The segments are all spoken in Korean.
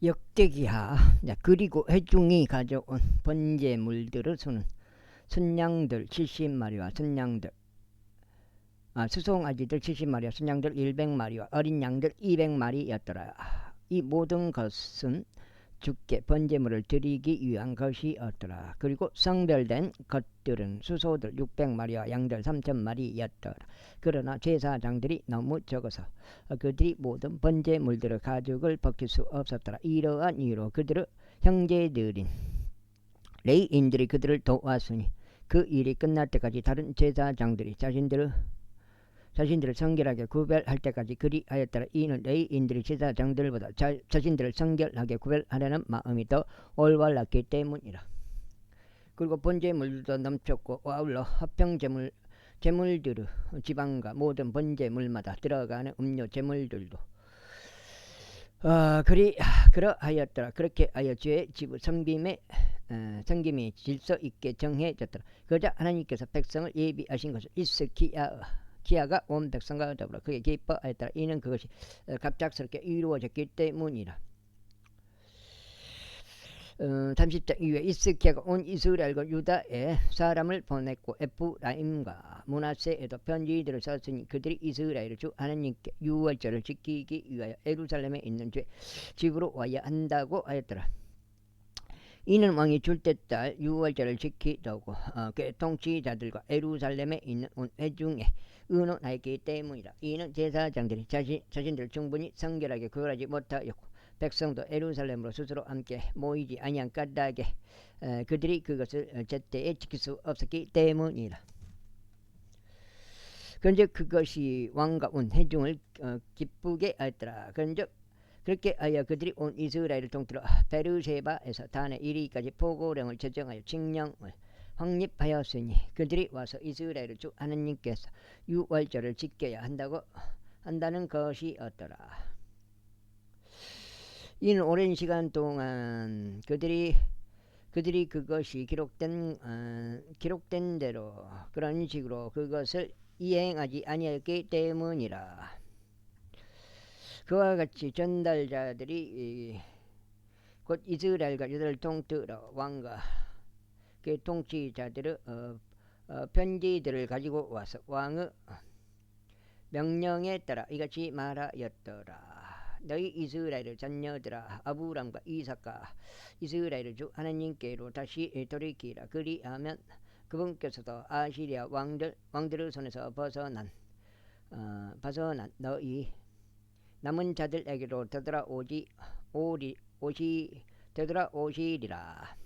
역대기하. 그리고 회중이 가져온 번제물들의 수는 순양들 70마리와 수송아지들 70마리와 순양들 100마리와 어린 양들 200마리였더라. 이 모든 것은 주께 번제물을 드리기 위한 것이었더라. 그리고 성별된 것들은 수소들 600마리와 양들 3000마리였더라. 그러나 제사장들이 너무 적어서 그들이 모든 번제물들의 가죽을 벗길 수 없었더라. 이러한 이유로 그들의 형제들인 레위인들이 그들을 도왔으니 그 일이 끝날 때까지 다른 제사장들이 자신들을 성결하게 구별할 때까지 그리하였더라. 이는 레위인들이 제사장들보다 자신들을 성결하게 구별하려는 마음이 더 올바랐기 때문이라. 그리고 번제물도 넘쳤고 아울러 제물들의 지방과 모든 번제물마다 들어가는 음료 제물들도 그러하였더라. 그렇게 하여 주의 집의 섬김이 질서 있게 정해졌더라. 그러자 하나님께서 백성을 예비하신 것을 기아가 온 백성과 더불어 그게 기뻐하였더라. 이는 그것이 갑작스럽게 이루어졌기 때문이라. 30장 이후에 히스기야가 온 이스라엘과 유다에 사람을 보냈고 에프라임과 므낫세에도 편지들을 썼으니 그들이 이스라엘의 주 하나님께 유월절을 지키기 위하여 예루살렘에 있는 집으로 와야 한다고 하였더라. 이는 왕이 줄때 딸 유월절을 지키려고 그 통치자들과 예루살렘에 있는 온 회중에 의논하였기 때문이라. 이는 제사장들이 자신들을 충분히 성결하게 구별하지 못하였고 백성도 예루살렘으로 스스로 함께 모이지 아니한 까닭에 그들이 그것을 제때에 지킬 수 없었기 때문이라. 그런즉 그것이 왕과 온 회중을 기쁘게 하였더라. 그런즉 그렇게 하여 그들이 온 이스라엘을 통틀어 베르세바에서 단에 이르기까지 포고령을 제정하여 칙령을 확립하였으니 그들이 와서 이스라엘의 주 하나님께서 유월절을 지켜야 한다는 것이었더라. 이는 오랜 시간 동안 그들이 그것이 기록된 대로 그런 식으로 그것을 이행하지 아니했기 때문이라. 그와 같이 전달자들이 곧 이스라엘과 유다를 통틀어 왕과 그 통치자들의 편지들을 가지고 와서 왕의 명령에 따라 이같이 말하였더라. 너희 이스라엘의 자녀들아 아브람과 이삭과 이스라엘의 주 하나님께로 다시 돌이키라. 그리하면 그분께서도 아시리아 왕들의 손에서 벗어난 너희 남은 자들에게로 되돌아오시리라.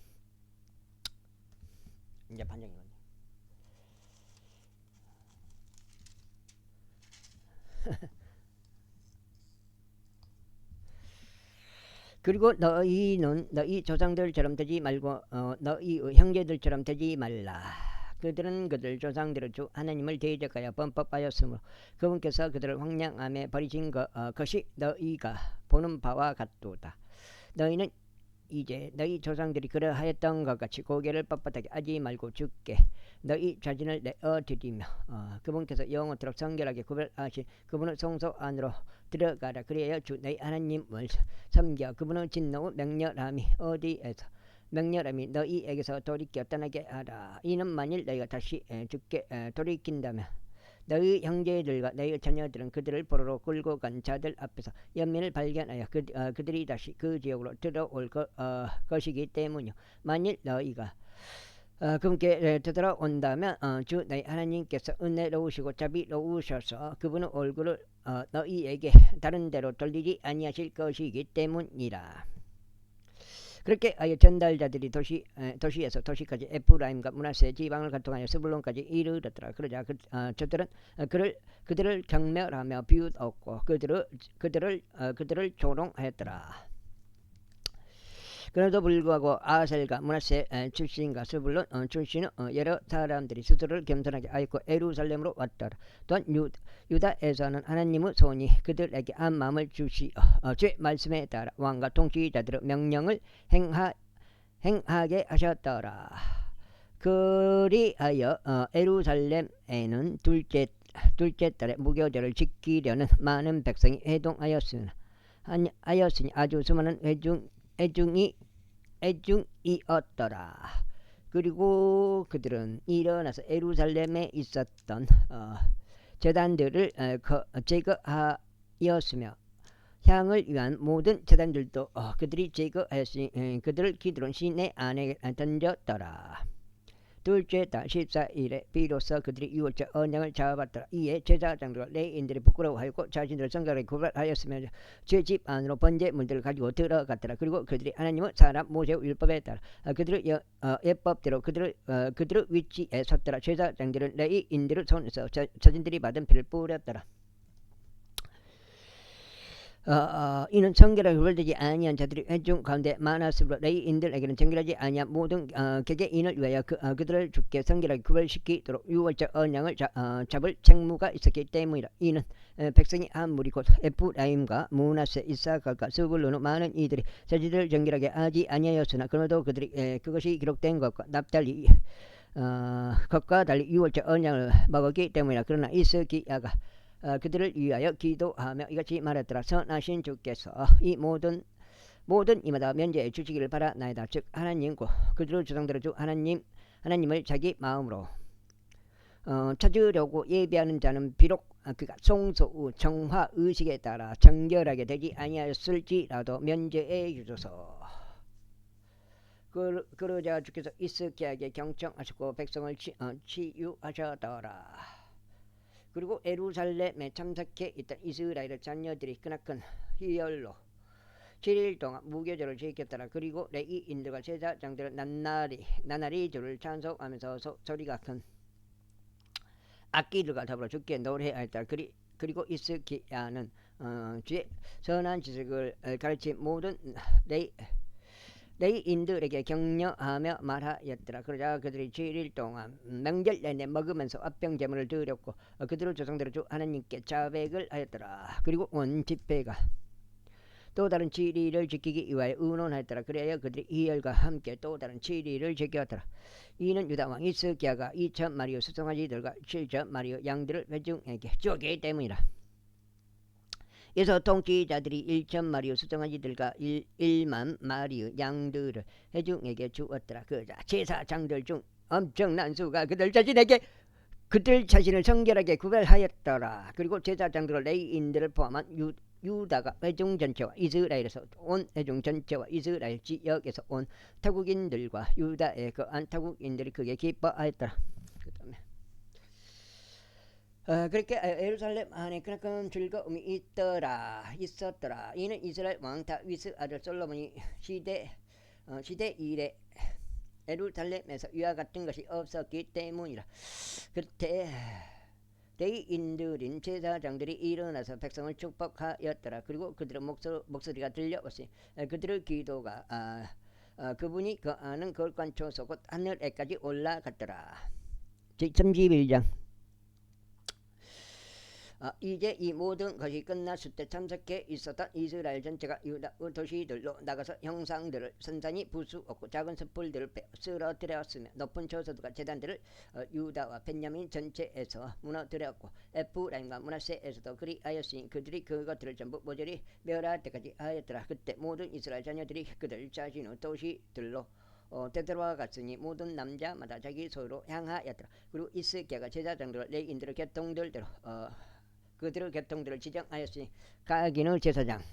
이제 반장이거든요. 그리고 너희는 너희 조상들처럼 되지 말고 너희의 형제들처럼 되지 말라. 그들은 그들 조상들의 주 하나님을 대적하여 범법하였으므로 그분께서 그들을 황량함에 버리신 것이 너희가 보는 바와 같도다. 너희는 이제 너희 조상들이 그러하였던 것 같이 고개를 뻣뻣하게 하지 말고 주께 너희 자신을 내어드리며 그분께서 영원토록 성결하게 구별하신 그분의 성소 안으로 들어가라. 그래야 주 너희 하나님을 섬겨 그분의 진노의 명렬함이 너희에게서 돌이켜 떠나게 하라. 이는 만일 너희가 다시 주께 돌이킨다면 너희 형제들과 너희 자녀들은 그들을 포로로 끌고 간 자들 앞에서 연민을 발견하여 그들이 다시 그 지역으로 들어올 것이기 때문이요. 만일 너희가 그분께 되돌아온다면 주 너희 하나님께서 은혜로우시고 자비로우셔서 그분의 얼굴을 너희에게 다른 데로 돌리지 아니하실 것이기 때문이라. 그렇게 하여 전달자들이 도시에서 도시까지 에프라임과 므낫세 지방을 관통하여 스불론까지 이르렀더라. 그러자 저들은 그들을 경멸하며 비웃었고 그들을 조롱하였더라. 그럼에도 불구하고 아셀과 므낫세 출신과 스불론 출신의 여러 사람들이 스스로를 겸손하게 하였고 예루살렘으로 왔더라. 또한 유다에서는 하나님의 손이 그들에게 한 마음을 주시어 주의 말씀에 따라 왕과 통치자들의 명령을 행하게 하셨더라. 그리하여 예루살렘에는 둘째 달에 무교절을 지키려는 많은 백성이 회동하였으나 하였으니 아주 수많은 애중이었더라. 그리고 그들은 일어나서 예루살렘에 있었던 제단들을 제거하였으며 향을 위한 모든 제단들도 그들이 제거하였으니 그들을 기드론 시내 안에 던졌더라. 둘째 달 14일에 비로소 그들이 유월절 언약을 잡았더라. 이에 제사장들과 레위인들이 부끄러워하였고 자신들의 성결하게 구별하였으며 죄집 안으로 번제물들을 가지고 들어갔더라. 그리고 그들이 하나님의 사람 모세의 율법에 따라 그들의 예법대로 그들의 위치에 섰더라. 제사장들은 레위인들의 손에서 자신들이 받은 피를 뿌렸더라. 이는 정결하게 구별되지 아니한 자들이 회중 가운데 많았으므로 레위인들에게는 정결하지 아니한 모든 개개인을 위하여 그들을 주께 정결하게 구별시키도록 유월절 언약을 잡을 책무가 있었기 때문이라. 이는 백성이 한 무리 곧 에프라임과 므낫세 이사갈과 스불론의 많은 이들이 자기들을 정결하게 하지 아니하였으나 그러도 그들이 그것이 기록된 것과 것과 달리 유월절 언약을 먹었기 때문이라. 그러나 이스기야가 그들을 위하여 기도하며 이같이 말했더라. 선하신 주께서 이 모든 이마다 면제해 주시기를 바라나이다. 즉 하나님과 그들의 조상들의 주 하나님을 자기 마음으로 찾으려고 예비하는 자는 비록 그가 성소 후 정화 의식에 따라 정결하게 되지 아니하였을지라도 면제해 주소서. 그러자 주께서 이스기야에게 경청하시고 백성을 치유하셨더라. 그리고 예루살렘에 참석해 있던 이스라엘의 자녀들이 크나큰 희열로 7일 동안 무교절을 지켰더라. 그리고 레위인들과 제사장들은 나날이 주를 찬송하면서 소리가 큰 악기들과 더불어 주께 노래하였더라. 그리고 이스기야는 주의 선한 지식을 가르친 모든 레위인들에게 격려하며 말하였더라. 그러자 그들이 7일 동안 명절 내내 먹으면서 화평 제물을 드렸고 그들의 조상들의 주 하나님께 자백을 하였더라. 그리고 온 집회가 또 다른 7일을 지키기 위하여 의논하였더라. 그래야 그들이 이열과 함께 또 다른 7일을 지켰더라. 이는 유다왕 이스기야가 2,000마리의 수송아지들과 7,000마리의 양들을 회중에게 주었기 때문이라. 그래서 통치자들이 1,000마리의 수송아지들과 1만 마리의 양들을 회중에게 주었더라. 그러자 제사장들 중 엄청난 수가 그들 자신을 정결하게 구별하였더라. 그리고 제사장들과 레위인들을 포함한 유다가 회중 전체와 이스라엘에서 온 회중 전체와 이스라엘 지역에서 온 타국인들과 유다의 거한 타국인들이 크게 기뻐하였더라. 그렇게 예루살렘 안에 그만큼 즐거움이 있었더라. 이는 이스라엘 왕 다윗의 아들 솔로몬이 시대 이래 예루살렘에서 위와 같은 것이 없었기 때문이라. 그때 레위인들인 제사장들이 일어나서 백성을 축복하였더라. 그리고 그들의 목소리가 들려왔으니 그들의 기도가 그분이 거하는 거룩한 초소 곧 하늘에까지 올라갔더라. 31장. 이제 이 모든 것이 끝났을 때 참석해 있었던 이스라엘 전체가 유다 도시들로 나가서 형상들을 산산이 부수었고 작은 숯불들을 쓰러뜨렸으며 높은 저소들과 제단들을 유다와 벤야민 전체에서 무너뜨렸고 에프라임과 므낫세에서도 그리하였으니 그들이 그것들을 전부 모조리 멸할 때까지 하였더라. 그때 모든 이스라엘 자녀들이 그들 자신의 도시들로 되돌아갔으니 모든 남자마다 자기 소유로 향하였더라. 그리고 이스기야가 제사장들과 레위인들의 그들의 계통들을 지정하였으니 가기는 제사장,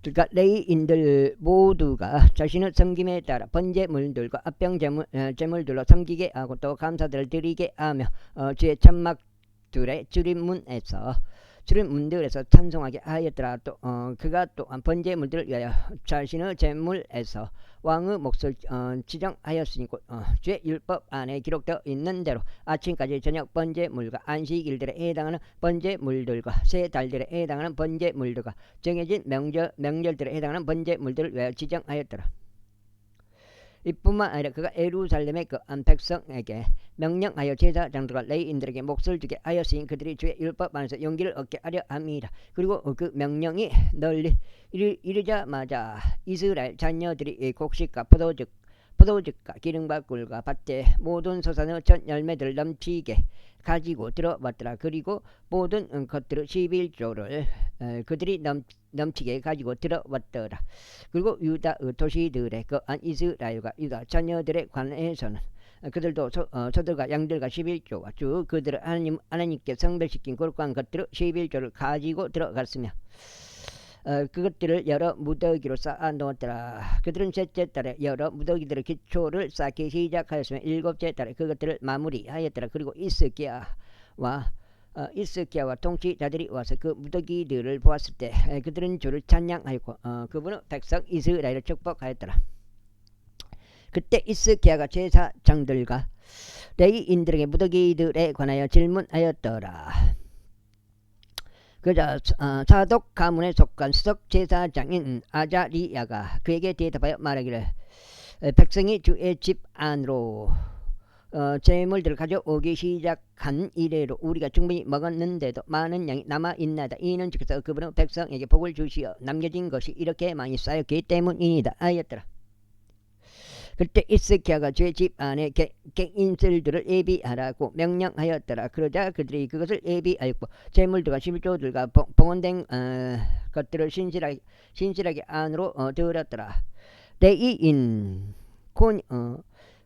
그러니까 레위인들 모두가 자신의 섬김에 따라 번제물들과 합병 제물들로 섬기게 하고 또 감사들을 드리게 하며 주의 천막들의 출입문들에서 찬송하게 하였더라. 또 그가 또한 번제물들을 위하여 자신의 제물에서 왕의 몫을 지정하였으니 주의 율법 안에 기록되어 있는 대로 아침까지 저녁 번제물과 안식일들에 해당하는 번제물들과 세 달들에 해당하는 번제물들과 정해진 명절들에 해당하는 번제물들을 위하여 지정하였더라. 이뿐만 아니라 그가 예루살렘의 거한 백성에게 명령하여 제사장들과 레위인들에게 몫을 주게 하였으니 그들이 주의 율법 안에서 용기를 얻게 하려 함이라. 그리고 그 명령이 널리 이르자마자 이스라엘 자녀들이 곡식과 포도즙과 기름과 꿀과 밭의 모든 소산의 첫 열매들을 넘치게 가지고 들어왔더라. 그리고 모든 것들을 11조를 그들이 넘치게 가지고 들어왔더라. 그리고 유다의 도시들의 거한 이스라엘과 유다 자녀들에 관해서는 그들도 소들과 양들과 11조와 쭉 그들을 하나님께 성별시킨 거룩한 것들을 11조를 가지고 들어갔으며 그것들을 여러 무더기로 쌓아 놓았더라. 그들은 셋째 달에 여러 무더기들의 기초를 쌓기 시작하였으며 일곱째 달에 그것들을 마무리하였더라. 그리고 이스기야와 통치자들이 와서 그 무더기들을 보았을 때 그들은 주를 찬양하였고 그분은 백성 이스라엘을 축복하였더라. 그때 이스기야가 제사장들과 레위인들에게 무더기들에 관하여 질문하였더라. 그자 사독 가문에 속한 수석 제사장인 아자리야가 그에게 대답하여 말하기를 백성이 주의 집 안으로 재물들을 가져오기 시작한 이래로 우리가 충분히 먹었는데도 많은 양이 남아있나이다. 이는 즉서 그분은 백성에게 복을 주시어 남겨진 것이 이렇게 많이 쌓였기 때문이니이다 하였더라. 그때 이스기야가 제 집 안에 객인들을 예비하라고 명령하였더라. 그러자 그들이 그것을 예비하였고 재물들과 11조들과 봉헌된 것들을 신실하게 안으로 들었더라. 레위인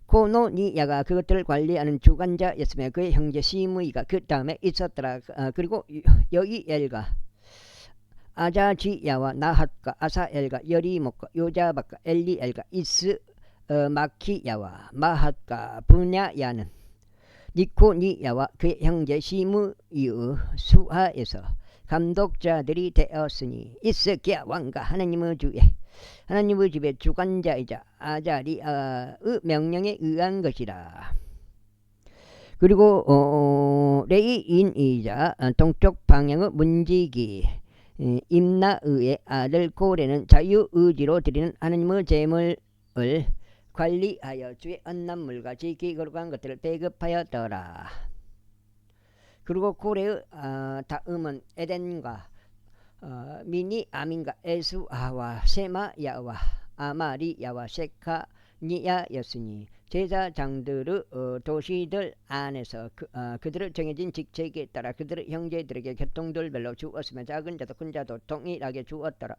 고노니야가 그것들을 관리하는 주관자였으며 그의 형제 시므이가 그 다음에 있었더라. 그리고 여이엘과 아자지야와 나핫과 아사엘과 여리목과 요자박과 엘리엘과 마키야와 마핫과 분야야는 니코니야와 그의 형제 시므이의 수하에서 감독자들이 되었으니 이스기야 왕과 하나님의 집의 주관자이자 아자리아의 명령에 의한 것이라. 그리고 레이인이자 동쪽 방향의 문지기 임나의의 아들 고레는 자유의지로 드리는 하나님의 제물을 관리하여 주의 언납물과 지키 거룩한 것들을 배급하였더라. 그리고 고레의 다음은 에덴과 미니아민과 에수아와 세마야와 아마리야와 세카니야였으니 제사장들의 도시들 안에서 그들의 정해진 직책에 따라 그들의 형제들에게 교통들별로 주었으며 작은 자도 큰 자도 동일하게 주었더라.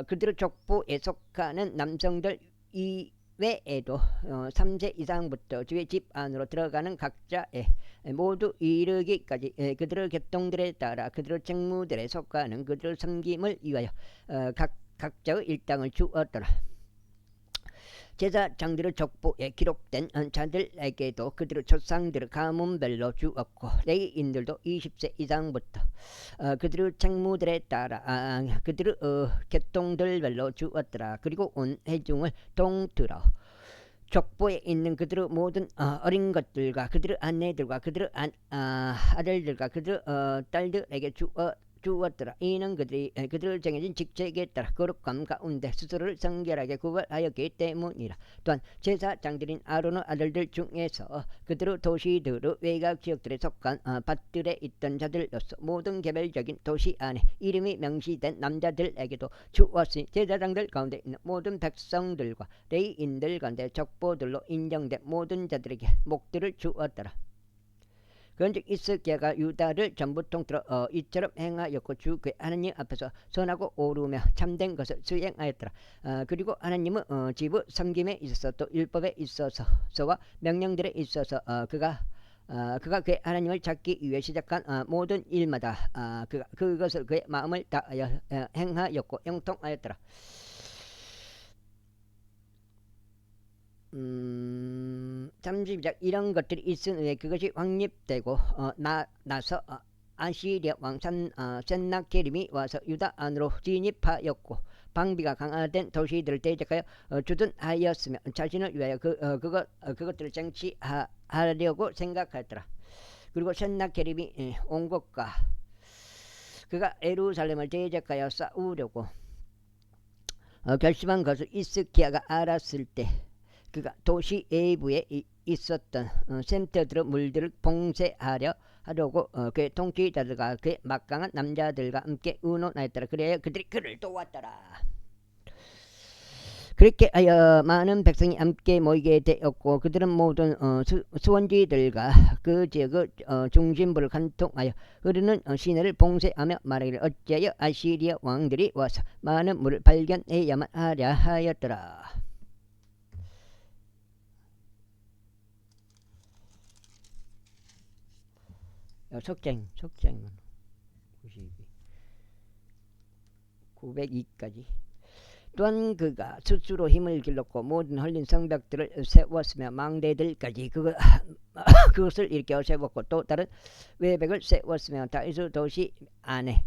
그들의 족보에 속하는 남성들 이외에도 3세 이상부터 주의 집 안으로 들어가는 각자에 모두 이르기까지 그들의 교통들에 따라 그들의 책무들에 속하는 그들의 섬김을 위하여 각자의 일당을 주었더라. 제사장들의 족보에 기록된 자들에게도 그들의 조상들의 가문별로 주었고 레위인들도 20세 이상부터 그들의 책무들에 따라 그들의 계통들별로 주었더라. 그리고 온 회중을 통틀어 족보에 있는 그들의 모든 어린 것들과 그들의 아내들과 그들의 아들들과 그들의 딸들에게 주었더라. 이는 그들을 정해진 직책에 따라 거룩함 가운데 스스로를 성결하게 구별하였기 때문이라. 또한 제사장들인 아론의 아들들 중에서 그들의 도시들의 외곽 지역들에 속한 밭들에 있던 자들로서 모든 개별적인 도시 안에 이름이 명시된 남자들에게도 주었으니 제사장들 가운데 있는 모든 백성들과 레위인들 가운데 족보들로 인정된 모든 자들에게 목들을 주었더라. 그런즉 이스기야가 유다를 전부 통틀어 이처럼 행하였고 주 그의 하나님 앞에서 선하고 오르며 참된 것을 수행하였더라. 그리고 하나님의 집의 섬김에 있어서 또 율법에 있어서와 명령들에 있어서 그가 그의 하나님을 찾기 위해 시작한 모든 일마다 그것을 그의 마음을 다하여 행하였고 형통하였더라. 32장 이런 것들이 있은 후에 그것이 확립되고 나서 아시리아 왕 센나케림이 와서 유다 안으로 진입하였고 방비가 강화된 도시들을 대적하여 주둔하였으며 자신을 위하여 그것들을 쟁취하려고 생각하였더라. 그리고 센나케림이 온 것과 그가 예루살렘을 대적하여 싸우려고 결심한 것을 이스기야가 알았을 때 그가 도시 외부에 있었던 센터들의 물들을 봉쇄하려고 그의 통치자들과 그의 막강한 남자들과 함께 의논하였더라. 그래야 그들이 그를 도왔더라. 그렇게 하여 많은 백성이 함께 모이게 되었고 그들은 모든 수원지들과 그 지역의 중심부를 관통하여 흐르는 시내를 봉쇄하며 말하기를 어찌하여 아시리아 왕들이 와서 많은 물을 발견해야만 하랴 하였더라. 속쟁 92 902까지. 또한 그가 스스로 힘을 길렀고 모든 헐린 성벽들을 세웠으며 망대들까지 그것을 일으켜 세웠고 또 다른 외벽을 세웠으며 다윗의 도시 안에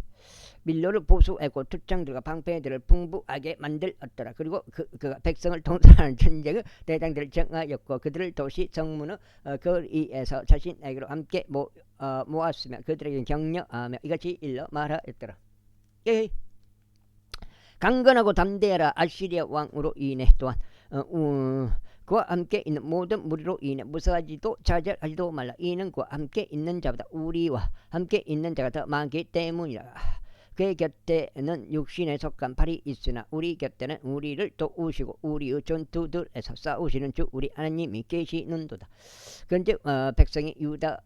밀로를 보수하고 투창들과 방패들을 풍부하게 만들었더라. 그리고 그가 백성을 통솔하는 전쟁의 대장들을 정하였고 그들을 도시 성문의 거리에서 자신에게로 함께 모았으며 그들에게 격려하며 이같이 일러 말하였더라. 예. 강건하고 담대하라. 아시리아 왕으로 인해 또한 그와 함께 있는 모든 무리로 인해 무서워하지도 좌절하지도 말라. 이는 그와 함께 있는 자보다 우리와 함께 있는 자가 더 많기 때문이라. 그의 곁에는 육신에 속한 팔이 있으나 우리 곁에는 우리를 도우시고 우리의 전투들에서 싸우시는 주 우리 하나님이 계시는도다. 그런즉 백성이 유다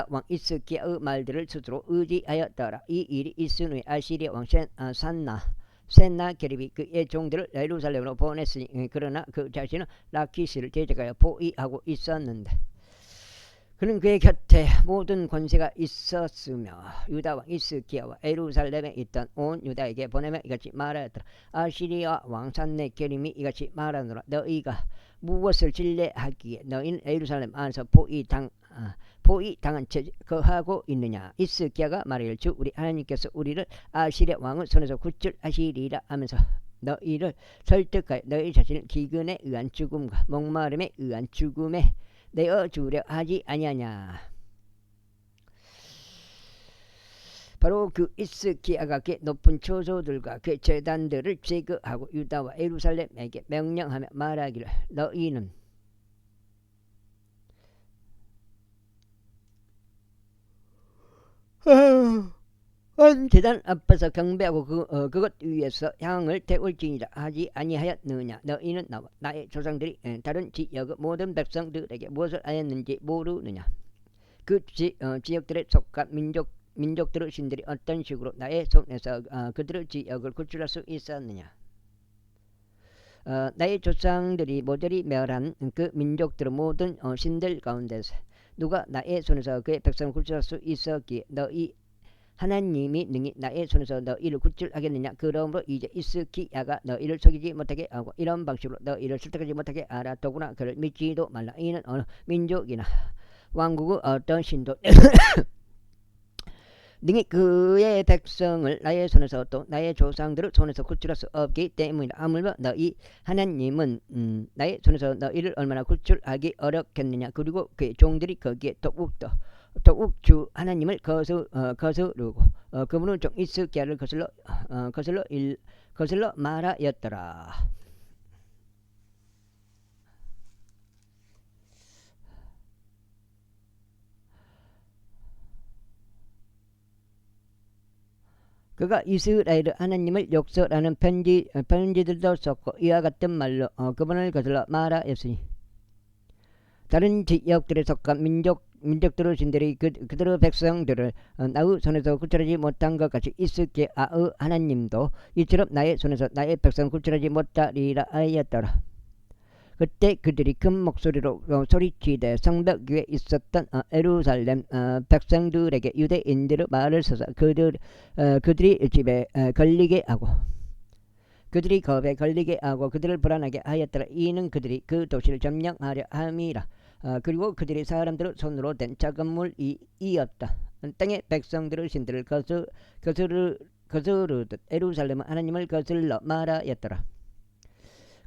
왕 히스기야의 말들을 스스로 의지하였더라. 이 일이 있은 후에 아시리아 왕 센나케립이 그의 종들을 예루살렘으로 보냈으니 그러나 그 자신은 라키스를 대적하여 포위하고 있었는데 그는 그의 곁에 모든 권세가 있었으며 유다 왕 히스기야와 예루살렘에 있던 온 유다에게 보내며 이같이 말하였더라. 아시리아 왕 산네케립이 이같이 말하노라. 너희가 무엇을 진례하기에 너희는 예루살렘 안에서 포위당한 채 거하고 있느냐. 히스기야가 말하기를 주 우리 하나님께서 우리를 아시리아 왕의 손에서 구출하시리라 하면서 너희를 설득하여 너희 자신을 기근에 의한 죽음과 목마름에 의한 죽음에 내어 주려 하지 아니하냐. 바로 그 히스기야가 그 높은 초소들과 그 제단들을 제거하고 유다와 예루살렘에게 명령하며 말하기를 너희는 대단 앞에서 경배하고 그것 위에서 향을 태울지니라 하지 아니하였느냐. 너희는 나와 나의 조상들이 다른 지역의 모든 백성들에게 무엇을 하였는지 모르느냐. 그 지역들에 속한 민족들의 신들이 어떤 식으로 나의 손에서 그들의 지역을 구출할 수 있었느냐. 나의 조상들이 모조리 멸한 그 민족들의 모든 신들 가운데서 누가 나의 손에서 그의 백성을 구출할 수 있었기에 너희 하나님이 능히 나의 손에서 너희를 구출하겠느냐. 그러므로 이제 히스기야가 너희를 속이지 못하게 하고 이런 방식으로 너희를 설득하지 못하게 하라. 더구나 그를 믿지도 말라. 이는 어느 민족이나 왕국의 어떤 신도 능히 그의 백성을 나의 손에서 또 나의 조상들의 손에서 구출할 수 없기 때문이라. 아무쪼 너희 하나님은 나의 손에서 너희를 얼마나 구출하기 어렵겠느냐. 그리고 그의 종들이 거기에 더욱 주 하나님을 거스르고 그분은 종 히스기야를 거슬러 말하였더라. 그가 이스라엘 하나님을 욕설하는 편지들도 썼고 이와 같은 말로 그분을 거슬러 말하였으니 다른 지역들에 속한 민족들의 신들이 그들의 백성들을 나의 손에서 구출하지 못한 것 같이 히스기야의 하나님도 이처럼 나의 손에서 나의 백성을 구출하지 못하리라 하였더라. 그때 그들이 큰 목소리로 소리치되 성벽 위에 있었던 예루살렘 백성들에게 유대인들의 말을 써서 그들이 집에 걸리게 하고 그들이 겁에 걸리게 하고 그들을 불안하게 하였더라. 이는 그들이 그 도시를 점령하려 함이라. 그리고 그들이 사람들의 손으로 된 작은 물이었다. 땅의 백성들의 신들을 거스르듯 예루살렘은 하나님을 거슬러 말하였더라.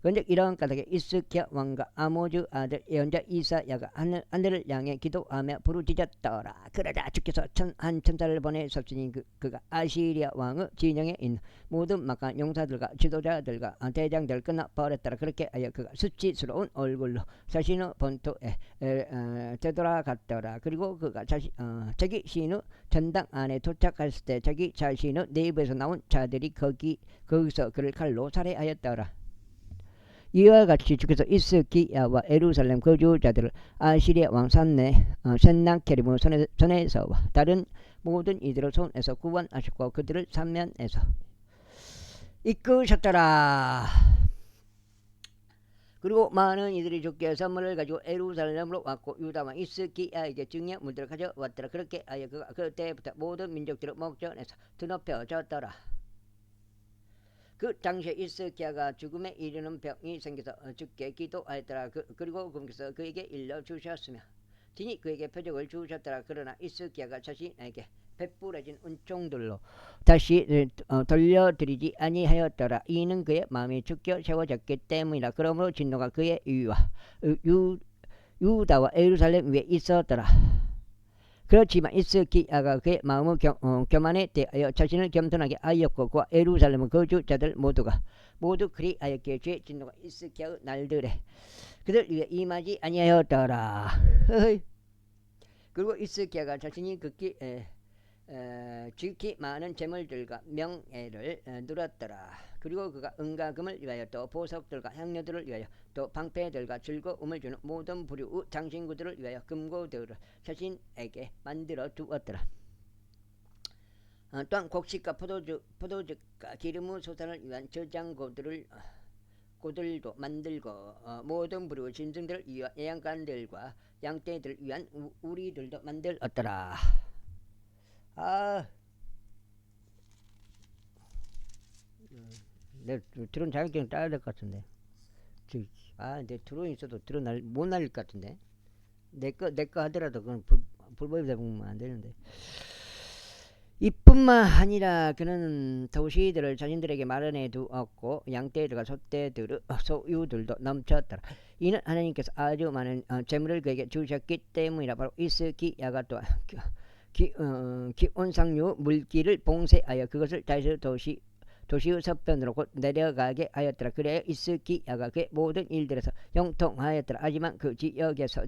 그런즉 이러한 까닭에 히스기야 왕과 아모즈 아들 예언자 이사야가 하늘을 향해 기도하며 부르짖었더라. 그러자 주께서 한 천사를 보내셨으니 그가 아시리아 왕의 진영에 있는 모든 막한 용사들과 지도자들과 대장들을 끊어버렸더라. 그렇게 하여 그가 수치스러운 얼굴로 자신의 본토에 되돌아갔더라. 그리고 그가 자기 시인의 전당 안에 도착했을 때 자기 자신의 내부에서 나온 자들이 거기서 그를 칼로 살해하였더라. 이와 같이 주께서 이스기야와 예루살렘 거주자들을 아시리아 왕 센나케립의 손에서 다른 모든 이들의 손에서 구원하셨고 그들을 삼면에서 이끄셨더라. 그리고 많은 이들이 주께 선물을 가지고 예루살렘으로 왔고 유다와 이스기야에게 증여 물들을 가져왔더라. 그렇게 하여 그가 그때부터 모든 민족들의 목전에서 드높여졌더라. 그 당시에 이스기야가 죽음에 이르는 병이 생겨서 주께 기도하였더라. 그리고 그분께서 그에게 일러 주셨으며 진히 그에게 표적을 주셨더라. 그러나 이스기야가 자신에게 베풀어진 은총들로 다시 돌려드리지 아니하였더라. 이는 그의 마음이 죽게 세워졌기 때문이라. 그러므로 진노가 그의 위와 유다와 예루살렘 위에 있었더라. 그렇지만 이스기야가 그의 마음의 교만에 대하여 자신을 겸손하게 하였고 그와 예루살렘의 거주자들 모두 그리하였기에 주의 진노가 이스기야의 날들에 그들 위에 임하지 아니하였더라. 그리고 이스기야가 자신이 지극히 많은 재물들과 명예를 누렸더라. 그리고 그가 은가금을 위하여 또 보석들과 향료들을 위하여 또 방패들과 즐거움을 주는 모든 부류의 장신구들을 위하여 금고들을 자신에게 만들어 두었더라. 또한 곡식과 포도즙과 기름의 소산을 위한 저장고들도 만들고 모든 부류의 짐승들을 위한 예양간들과 양떼들을 위한 우리들도 만들었더라. 내 드론 자격증 따야 될 것 같은데. 내 드론이 있어도 드론 못 날릴 것 같은데. 내 거 하더라도 그건 불법이 되면 안 되는데. 이뿐만 아니라 그는 도시들을 자신들에게 마련해 두었고 양떼들과 소유들도 넘쳤더라. 이는 하나님께서 아주 많은 재물을 그에게 주셨기 때문이라. 바로 이스기야가 또 기온상류 물기를 봉쇄하여 그것을 다시 도시의 서편으로 곧 내려가게 하였더라. 그래야 이스기야가 그의 모든 일들에서 형통하였더라. 하지만 그 지역에서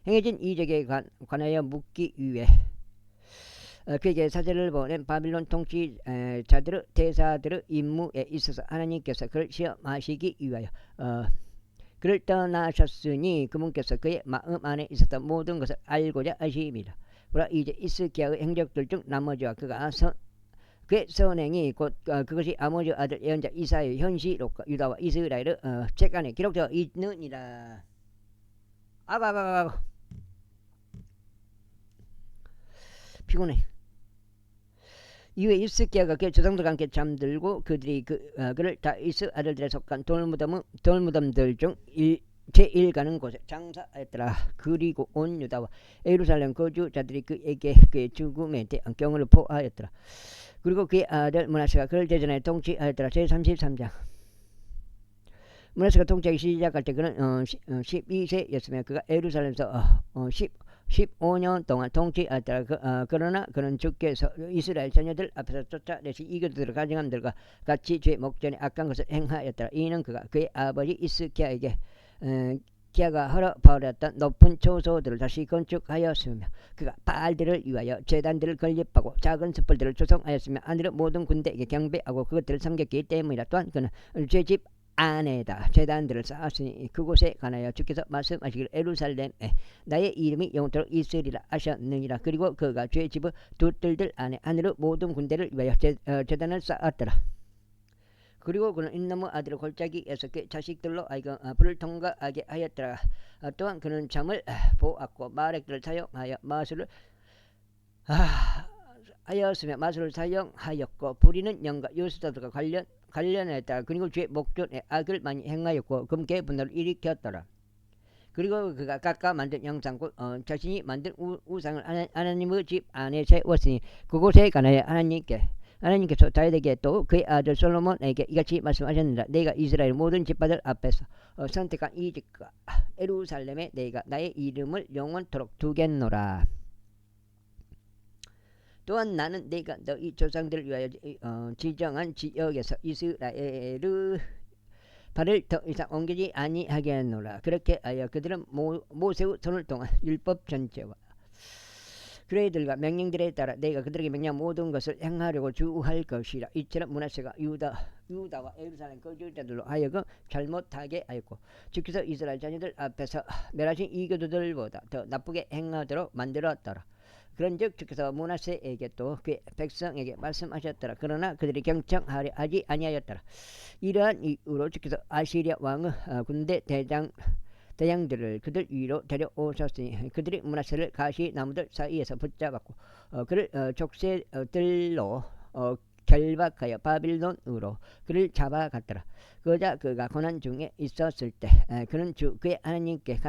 행해진 이적에 관하여 묻기 위해 그에게 사절을 보낸 바빌론 통치자들의 대사들의 임무에 있어서 하나님께서 그를 시험하시기 위하여 그를 떠나셨으니 그분께서 그의 마음 안에 있었던 모든 것을 알고자 하심이라. 그러나 이제 이스기야의 행적들 중 나머지와 그의 선행이 곧 그것이 아모즈 아들 예언자 이사야의 현시록과 유다와 이스라엘의 책 안에 기록되어 있느니라. 피곤해. 이후에 이스기야가 그의 조상들과 함께 잠들고 그들이 그를 다윗의 아들들에 속한 돌무덤들 중 제1가는 곳에 장사하였더라. 그리고 온 유다와 예루살렘 거주자들이 그에게 그의 죽음에 대한 경을 포하였더라. 그리고 그의 아들 므낫세가 그를 대전에 통치하였더라. 제33장. 므낫세가 통치하기 시작할 때 그는 12세였으며 그가 예루살렘에서 15년 동안 통치하였더라. 그러나 그는 주께서 이스라엘 자녀들 앞에서 쫓아내시 이교들의 가증함들과 같이 죄 목전에 악한 것을 행하였더라. 이는 그가 그의 아버지 이스기야에게 기아가 헐어버렸던 높은 초소들을 다시 건축하였으며 그가 바알들을 위하여 제단들을 건립하고 작은 숯불들을 조성하였으며 하늘의 모든 군대에게 경배하고 그것들을 섬겼기 때문이라. 또한 그는 죄집 안에다 제단들을 쌓았으니 그곳에 관하여 주께서 말씀하시기를 예루살렘에 나의 이름이 영원토록 있으리라 하셨느니라. 그리고 그가 죄집의 두 뜰들 안에 하늘의 모든 군대를 위하여 제단을 쌓았더라. 그리고 그는 인나무 아들의 골짜기에서 그 자식들로 하여금 불을 통과하게 하였더라. 또한 그는 잠을 보았고 마렉들을 사용하여 마술을 하였으며 마술을 사용하였고 부리는 영과 요술사들과 관련했다. 그리고 죄 목전에 악을 많이 행하였고 금괴 분노를 일으켰더라. 그리고 그가 깎아 만든 영상 곧 자신이 만든 우상을 하나님의 집 안에 세웠으니 그곳에 관하여 하나님께서 다윗에게 또 그의 아들 솔로몬에게 이같이 말씀하셨느니라. 내가 이스라엘 모든 집파들 앞에서 선택한 이 집과 예루살렘에 내가 나의 이름을 영원토록 두겠노라. 또한 나는 내가 너희 조상들을 위하여 지정한 지역에서 이스라엘의 발을 더 이상 옮기지 아니하겠노라. 그렇게 하여 그들은 모세의 손을 통한 율법 전체와 그들과 명령들에 따라 내가 그들에게 명령 모든 것을 행하려고 주할 것이라. 이처럼 므낫세가 유다와 예루살렘 거주자들로 하여금 잘못하게 하였고 주께서 이스라엘 자녀들 앞에서 멸하신 이교도들보다 더 나쁘게 행하도록 만들었더라. 그런즉 주께서 므낫세에게 또 그의 백성에게 말씀하셨더라. 그러나 그들이 경청하려 하지 아니하였더라. 이러한 이유로 주께서 아시리아 왕의 군대 대장들을 그들 위로 데려오셨으니 그들이 므낫세를 가시나무들 사이에서 붙잡았고 그를 족쇄들로 결박하여 바빌론으로 그를 잡아갔더라. 그러자 그가 고난 중에 있었을 때 그는 그의 하나님께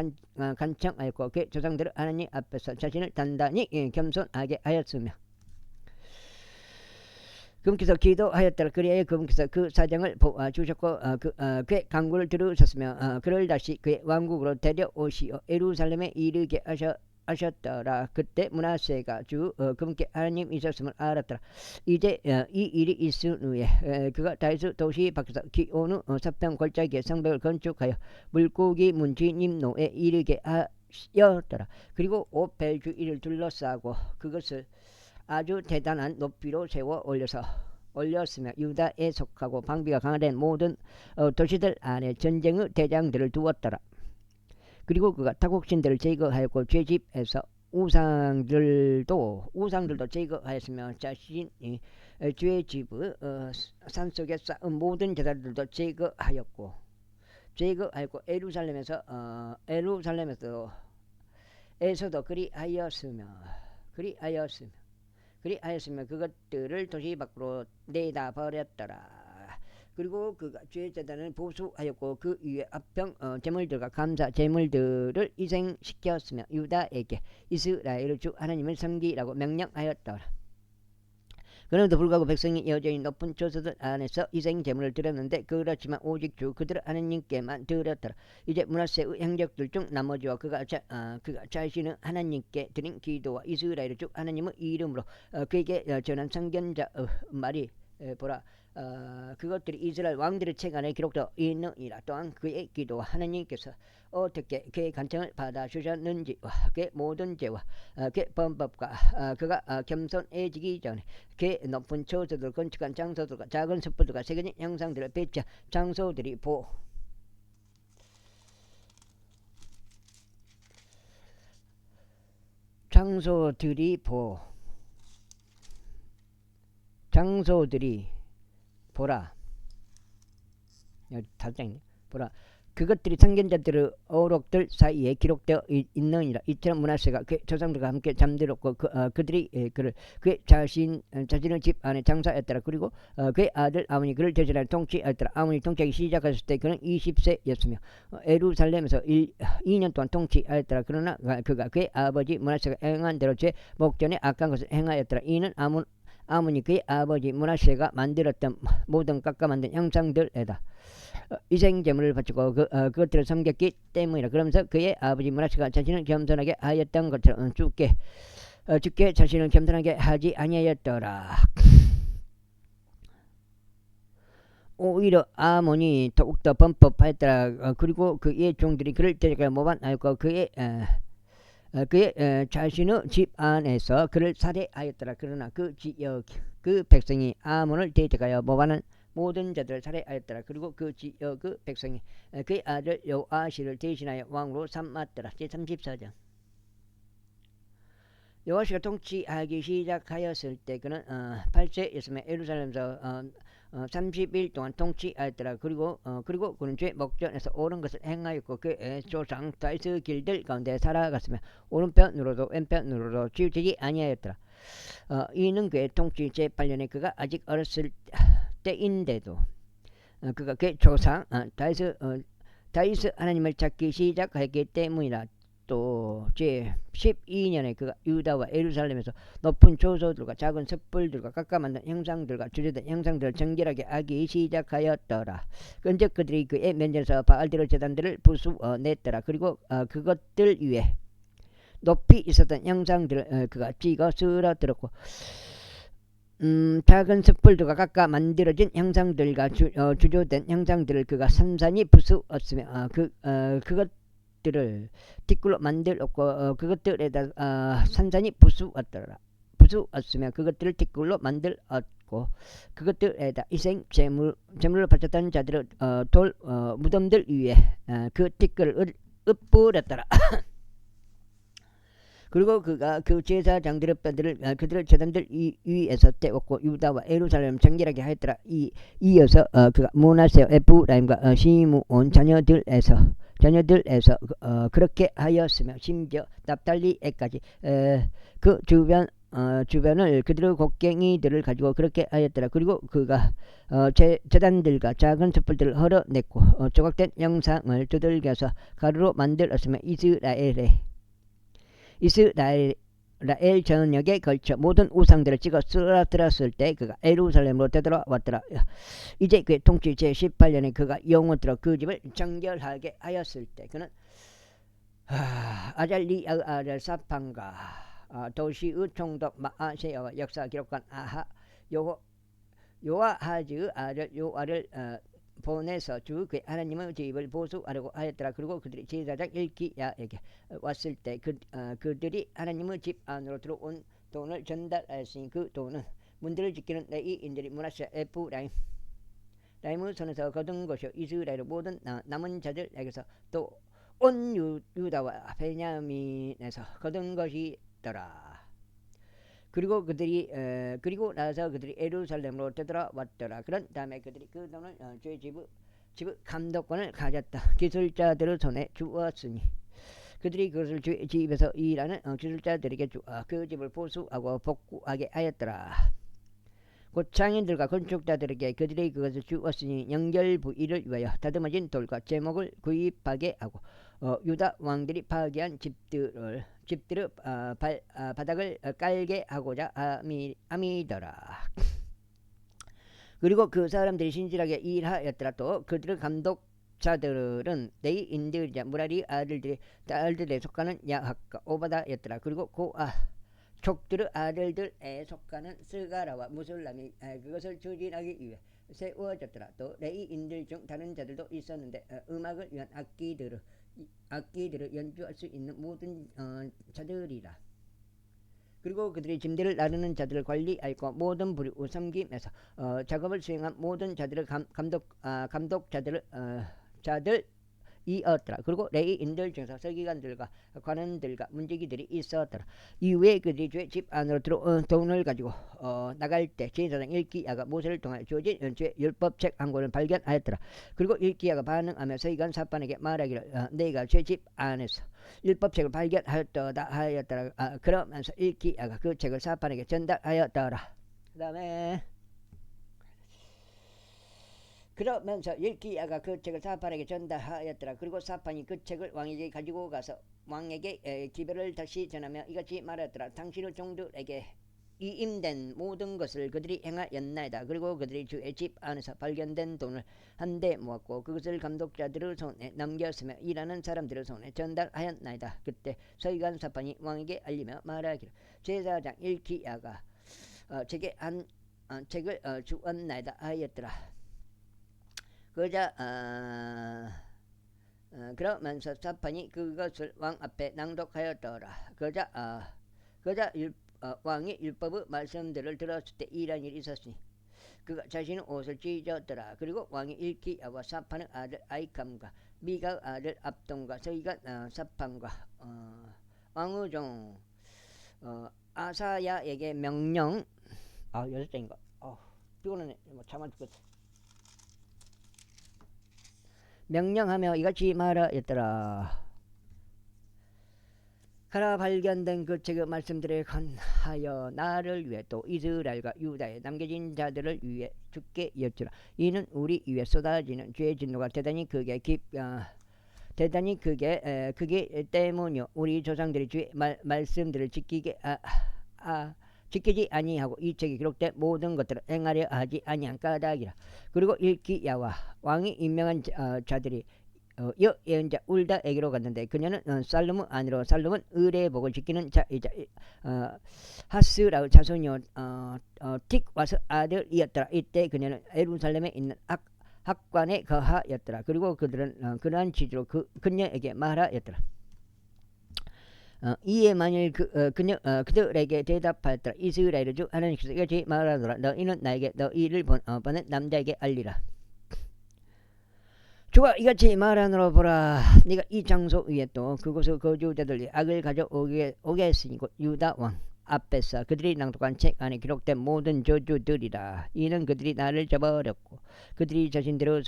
간청하였고 그의 조상들을 하나님 앞에서 자신을 단단히 겸손하게 하였으며 그분께서 기도하였더라. 그리하여 그분께서 그 사정을 보아주셨고 그의 간구를 들으셨으며 그를 다시 그의 왕국으로 데려오시어 예루살렘에 이르게 하셨더라. 그때 므낫세가 그분께 하나님 있었음을 알았더라. 이제 이 일이 있은 후에 그가 다윗 도시 밖에서 기온 후 서평 골짜기에 성벽을 건축하여 물고기 문지님노에 이르게 하였더라. 그리고 오펠 주위를 둘러싸고 그것을 아주 대단한 높이로 세워 올렸으며 유다에 속하고 방비가 강화된 모든 도시들 안에 전쟁의 대장들을 두었더라. 그리고 그가 타국신들을 제거하였고 죄집에서 우상들도 제거하였으며 자신이 죄집의 산속에 쌓은 모든 제사들도 제거하였고 에서도 그리하였으며 그것들을 도시 밖으로 내다 버렸더라. 그리고 그가 죄제단을 보수하였고 그 위에 합병 제물들과 감사 제물들을 희생시켰으며 유다에게 이스라엘 주 하나님을 섬기라고 명령하였더라. 그럼에도 불구하고 백성이 여전히 높은 처소들 안에서 희생 제물을 드렸는데 그렇지만 오직 주 그들 하나님께만 드렸더라. 이제 므낫세의 행적들 중 나머지와 그가 자신은 하나님께 드린 기도와 이스라엘 주 하나님의 이름으로 그에게 전한 선견자의 말이 보라. 그것들이 이스라엘 왕들의 책 안에 기록되어 있느니라. 또한 그의 기도와 하나님께서 어떻게 그의 간청을 받아주셨는지와 그의 모든 죄와 그의 범법과 그가 겸손해지기 전에 그의 높은 처소들 건축한 장소들과 작은 숯불들과 새겨진 형상들을 배치한 장소들이 보라. 보라. 그것들이 선견자들의 어록들 사이에 기록되어 있느니라. 이처럼 므낫세가 그의 조상들과 함께 잠들었고 그들이 그의 자신의 집 안에 장사했더라. 그리고 그의 아들 아몬이 그를 대신하여 통치했더라. 아몬이 통치하기 시작했을 때 그는 20세였으며 예루살렘에서 2년 동안 통치하였더라. 그러나 그가 그의 아버지 므낫세가 행한 대로 제 목전에 악한 것을 행하였더라. 이는 아몬이 그의 아버지 므낫세가 만들었던 모든 깎아 만든 형상들에다 희생제물을 바치고 그것들을 섬겼기 때문이라. 그러면서 그의 아버지 므낫세가 자신을 겸손하게 하였던 것처럼 주께 자신을 겸손하게 하지 아니하였더라. 오히려 아몬이 더욱더 범법하였더라. 그리고 그의 종들이 그를 데려가 모반하였고 그의 자신의 집 안에서 그를 살해하였더라. 그러나 그 백성이 아몬을 대적하여 모반한 모든 자들을 살해하였더라. 그리고 그 백성이 그의 아들 요아시를 대신하여 왕으로 삼았더라. 제34장. 요아시가 통치하기 시작하였을 때 그는 8세였으며 예루살렘에서 30일 동안 통치하였더라. 그리고 그는 죄 목전에서 옳은 것을 행하였고 그의 조상 다윗의 길들 가운데 살아갔으며 오른편으로도 왼편으로도 치우치지 아니하였더라. 이는 그의 통치 제8년에 그가 아직 어렸을 때인데도 그가 그의 조상 다윗 하나님을 찾기 시작했기 때문이라. 또 제12년에 그가 유다와 예루살렘에서 높은 초소들과 작은 숯불들과 깎아 만든 형상들과 주제된 형상들을 정결하게 하기 시작하였더라. 근즉 그들이 그의 면전에서 바알들의 제단들을 부수어냈더라. 그리고 그것들 위에 높이 있었던 형상들을 그가 찍어 쓰러뜨렸고 작은 숯불들과 깎아 만들어진 형상들과 주조된 형상들을 그가 산산히 부수었으며 족들을 티끌로 만들었고 그것들에다 산산이 부수었더라. 부수었으며 그것들을 티끌로 만들었고 그것들에다 이생 제물로 바쳤던 자들을 돌 무덤들 위에 그 티끌을 읊뿌렸더라. 그리고 그가 그 제사장들의 뼈들을 그들의 제단들 위에서 떼었고 유다와 예루살렘 정결하게 하였더라. 이어서 그가 므낫세 에프라임과 시므온 자녀들에서 그렇게 하였으며 심지어 납달리에까지 그 주변을 그들의 곡괭이들을 가지고 그렇게 하였더라. 그리고 그가 제단들과 작은 촛불들을 헐어냈고 조각된 영상을 두들겨서 가루로 만들었으며 이스라엘 전역에 걸쳐 모든 우상들을 찍어 쓰러뜨렸을 때 그가 예루살렘으로 되돌아왔더라. 이제 그의 통치 제18년에 그가 영원토록 그 집을 정결하게 하였을 때 그는 아잘리아의 아들 사판과 도시의 총독 마아세야와 역사 기록관 요아하즈의 아들 요아를 보내서 주 그의 하나님의 집을 보수하려고 하였더라. 그리고 그들이 제사장 일기야에게 왔을 때 그들이 하나님의 집 안으로 들어온 돈을 전달하였으니 그 돈은 문들을 지키는 레위인들이 므낫세 에프라임의 손에서 거둔 것이요 이스라엘의 모든 남은 자들에게서 또 온 유다와 베냐민에서 거둔 것이더라. 그리고 나서 그들이 예루살렘으로 되돌아왔더라. 그런 다음에 그들이 그 돈을 집의 감독권을 가졌다. 기술자들의 손에 주었으니 그들이 그것을 집에서 일하는 기술자들에게 주어 그 집을 보수하고 복구하게 하였더라. 곧 장인들과 건축자들에게 그들이 그것을 주었으니 연결부위를 위하여 다듬어진 돌과 제목을 구입하게 하고 유다 왕들이 파괴한 집들의 바닥을 깔게 하고자 함이더라. 그리고 그 사람들이 신실하게 일하였더라. 또 그들의 감독자들은 레위인들이자 무라리 딸들에 속하는 야합과 오바다였더라. 그리고 족들의 아들들에 속하는 스가라와 무술람이 그것을 추진하기 위해 세워졌더라. 또 레위인들 중 다른 자들도 있었는데 음악을 위한 악기들을 연주할 수 있는 모든 자들이라. 그리고 그들이 짐들을 나르는 자들을 관리하였고 모든 부류의 섬김에서 작업을 수행한 모든 자들을 감독자들을 이었더라. 그리고 레위인들 중에서 서기관들과 관원들과 문지기들이 있었더라. 이후에 그들이 주의 집 안으로 들어온 돈을 가지고 나갈 때 제사장 일기야가 모세를 통하여 주어진 주의 율법책 한 권을 발견하였더라. 그리고 일기야가 반응하며 서기관 사판에게 말하기를 내가 주의 집 안에서 율법책을 발견하였다 하였더라. 그러면서 일기야가 그 책을 사판에게 전달하였더라. 그러면서 일기야가 그 책을 사판에게 전달하였더라. 그리고 사판이 그 책을 왕에게 가지고 가서 왕에게 기별을 다시 전하며 이같이 말하였더라. 당신의 종들에게 이임된 모든 것을 그들이 행하였나이다. 그리고 그들이 주의 집 안에서 발견된 돈을 한데 모았고 그것을 감독자들의 손에 넘겼으며 일하는 사람들의 손에 전달하였나이다. 그때 서기관 사판이 왕에게 알리며 말하기를 제사장 일기야가 책에 한 책을 주었나이다 하였더라. 그러면서 사판이 그것을 왕 앞에 낭독하였더라. 왕이 율법의 말씀들을 들었을 때 이런 일이 있었으니 그가 자신의 옷을 찢었더라. 그리고 왕이 일기야와 사판의 아들 아이캄과 미가의 아들 압돈과 서기관 사판과 왕의 종 아사야에게 명령 6장인가 피곤하네. 참아 죽겠어. 명령하며 이같이 말하였더라. 가라 발견된 그 책의 말씀들에 관하여 나를 위해 또 이스라엘과 유다에 남겨진 자들을 위해 죽게 여쭈라. 이는 우리 위에 쏟아지는 죄의 진노가 대단히 크게 때문이요 우리 조상들이 주의 말씀들을 지키지 아니하고 이 책에 기록된 모든 것들을 행하려 하지 아니한 까닭이라. 그리고 일기야와 왕이 임명한 자들이 예언자 울다에게로 갔는데 그녀는 살룸의 아내로 살룸은 의례복을 지키는 자이자 하스라의 자손이요 틱와스 아들이었더라. 이때 그녀는 예루살렘에 있는 학관에 거하였더라. 그리고 그들은 그러한 취지로 그녀에게 말하였더라. 이에 만일 그들에게 대답하였더라. 이스라엘 중 하나님께서 이같이 말하노라. 너희는 나에게 너희를 보낸 남자에게 알리라. 주가 이같이 말하노라. 보라, 네가 이 장소 위에 또 그곳의 거주자들이 악을 가져오게 했으니 곧 유다 왕 앞에서 그들이 낭독한 책 안에 기록된 모든 저주들이라. 이는 그들이 나를 저버렸고 그들이 자신들의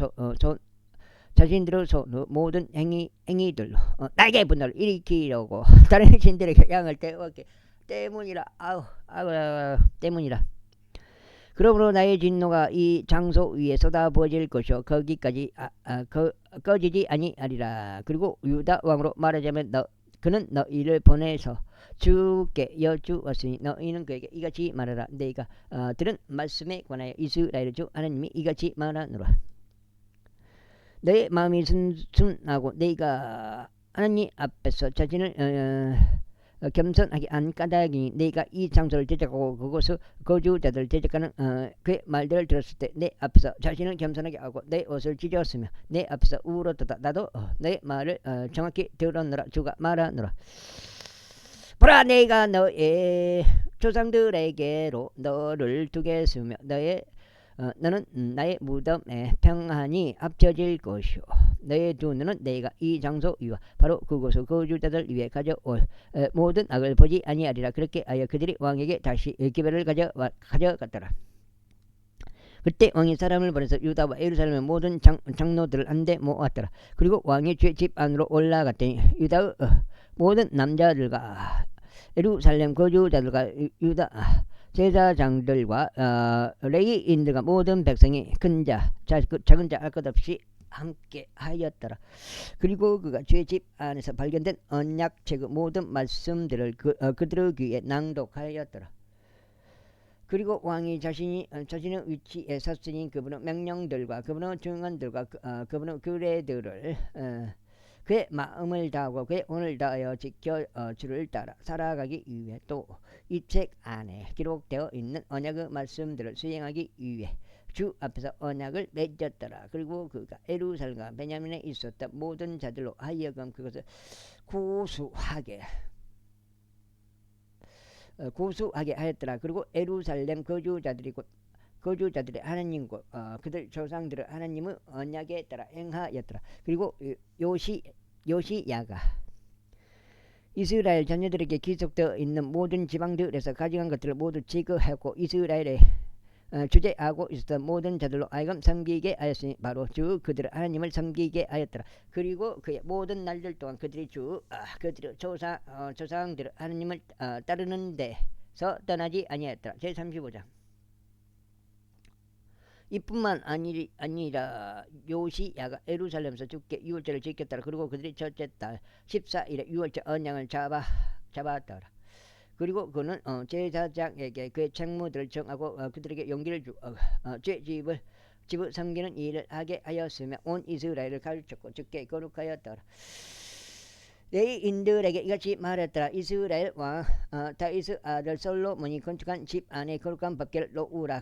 모든 행위들로 나에게 분노를 일으키려고 다른 신들에게 양을 태웠기 때문이라. 때문이라. 그러므로 나의 진노가 이 장소 위에 쏟아부어질 것이요 거기까지 꺼지지 아니하리라. 그리고 유다 왕으로 말하자면 그는 너희를 보내서 주께 여쭈었으니 너희는 그에게 이같이 말하라. 내가 들은 말씀에 관하여 이스라엘 중 하나님이 이같이 말하노라. 너의 마음이 순순하고 내가 하나님 앞에서 자신을 겸손하게 한 까닭이니 내가 이 장소를 대적하고 그곳의 거주자들을 대적하는 그의 말들을 들었을 때 내 앞에서 자신을 겸손하게 하고 내 옷을 찢었으며 내 앞에서 울었도다. 나도 너의 말을 정확히 들었노라. 주가 말하노라. 보라, 내가 너의 조상들에게로 너를 두겠으며 너는 나의 무덤에 평안히 합쳐질 것이요 너의 두 눈은 내가 이 장소 위와 바로 그곳의 거주자들 위에 가져올 모든 악을 보지 아니하리라. 그렇게 하여 그들이 왕에게 다시 기별을 가져갔더라. 그때 왕이 사람을 보내서 유다와 예루살렘의 모든 장로들을 한데 모았더라. 그리고 왕이 주의 집 안으로 올라갔더니 유다의 모든 남자들과 예루살렘 거주자들과 유다 제사장들과 레위인들과 모든 백성이 큰 자 작은 자 할 것 없이 함께 하였더라. 그리고 그가 주의 집 안에서 발견된 언약책의 모든 말씀들을 그들의 귀에 낭독하였더라. 그리고 왕이 자신의 위치에 섰으니 그분의 명령들과 그분의 증언들과 그분의 규례들을 그의 마음을 다하고 그의 혼을 다하여 지켜 주를 따라 살아가기 위해 또 이 책 안에 기록되어 있는 언약의 말씀들을 수행하기 위해 주 앞에서 언약을 맺었더라. 그리고 그가 예루살렘과 베냐민에 있었던 모든 자들로 하여금 그것을 고수하게 하였더라. 그리고 예루살렘 거주자들의 하나님과 그들 조상들의 하나님의 언약에 따라 행하였더라. 그리고 요시야가 이스라엘 자녀들에게 기록되어 있는 모든 지방들에서 가져간 것들을 모두 제거하고 이스라엘에 주재하고 있었던 모든 자들로 하여금 섬기게 하였으니 바로 주 그들의 하나님을 섬기게 하였더라. 그리고 그의 모든 날들 동안 그들의 그들의 조상들의 하나님을 따르는 데서 떠나지 아니하였더라. 제35장. 이뿐만 아니라 요시야가 예루살렘에서 주께 유월절을 지켰더라. 그리고 그들이 첫째 달 14일에 유월절 언약을 잡았더라. 그리고 그는 제사장에게 그의 책무들을 정하고 그들에게 용기를 주어 집을 섬기는 일을 하게 하였으며 온 이스라엘을 가르쳤고 주께 거룩하였더라. 레위인들에게 이같이 말했더라. 이스라엘 왕 다윗의 아들 솔로몬이 건축한 집 안에 거룩한 법궤를 놓으라.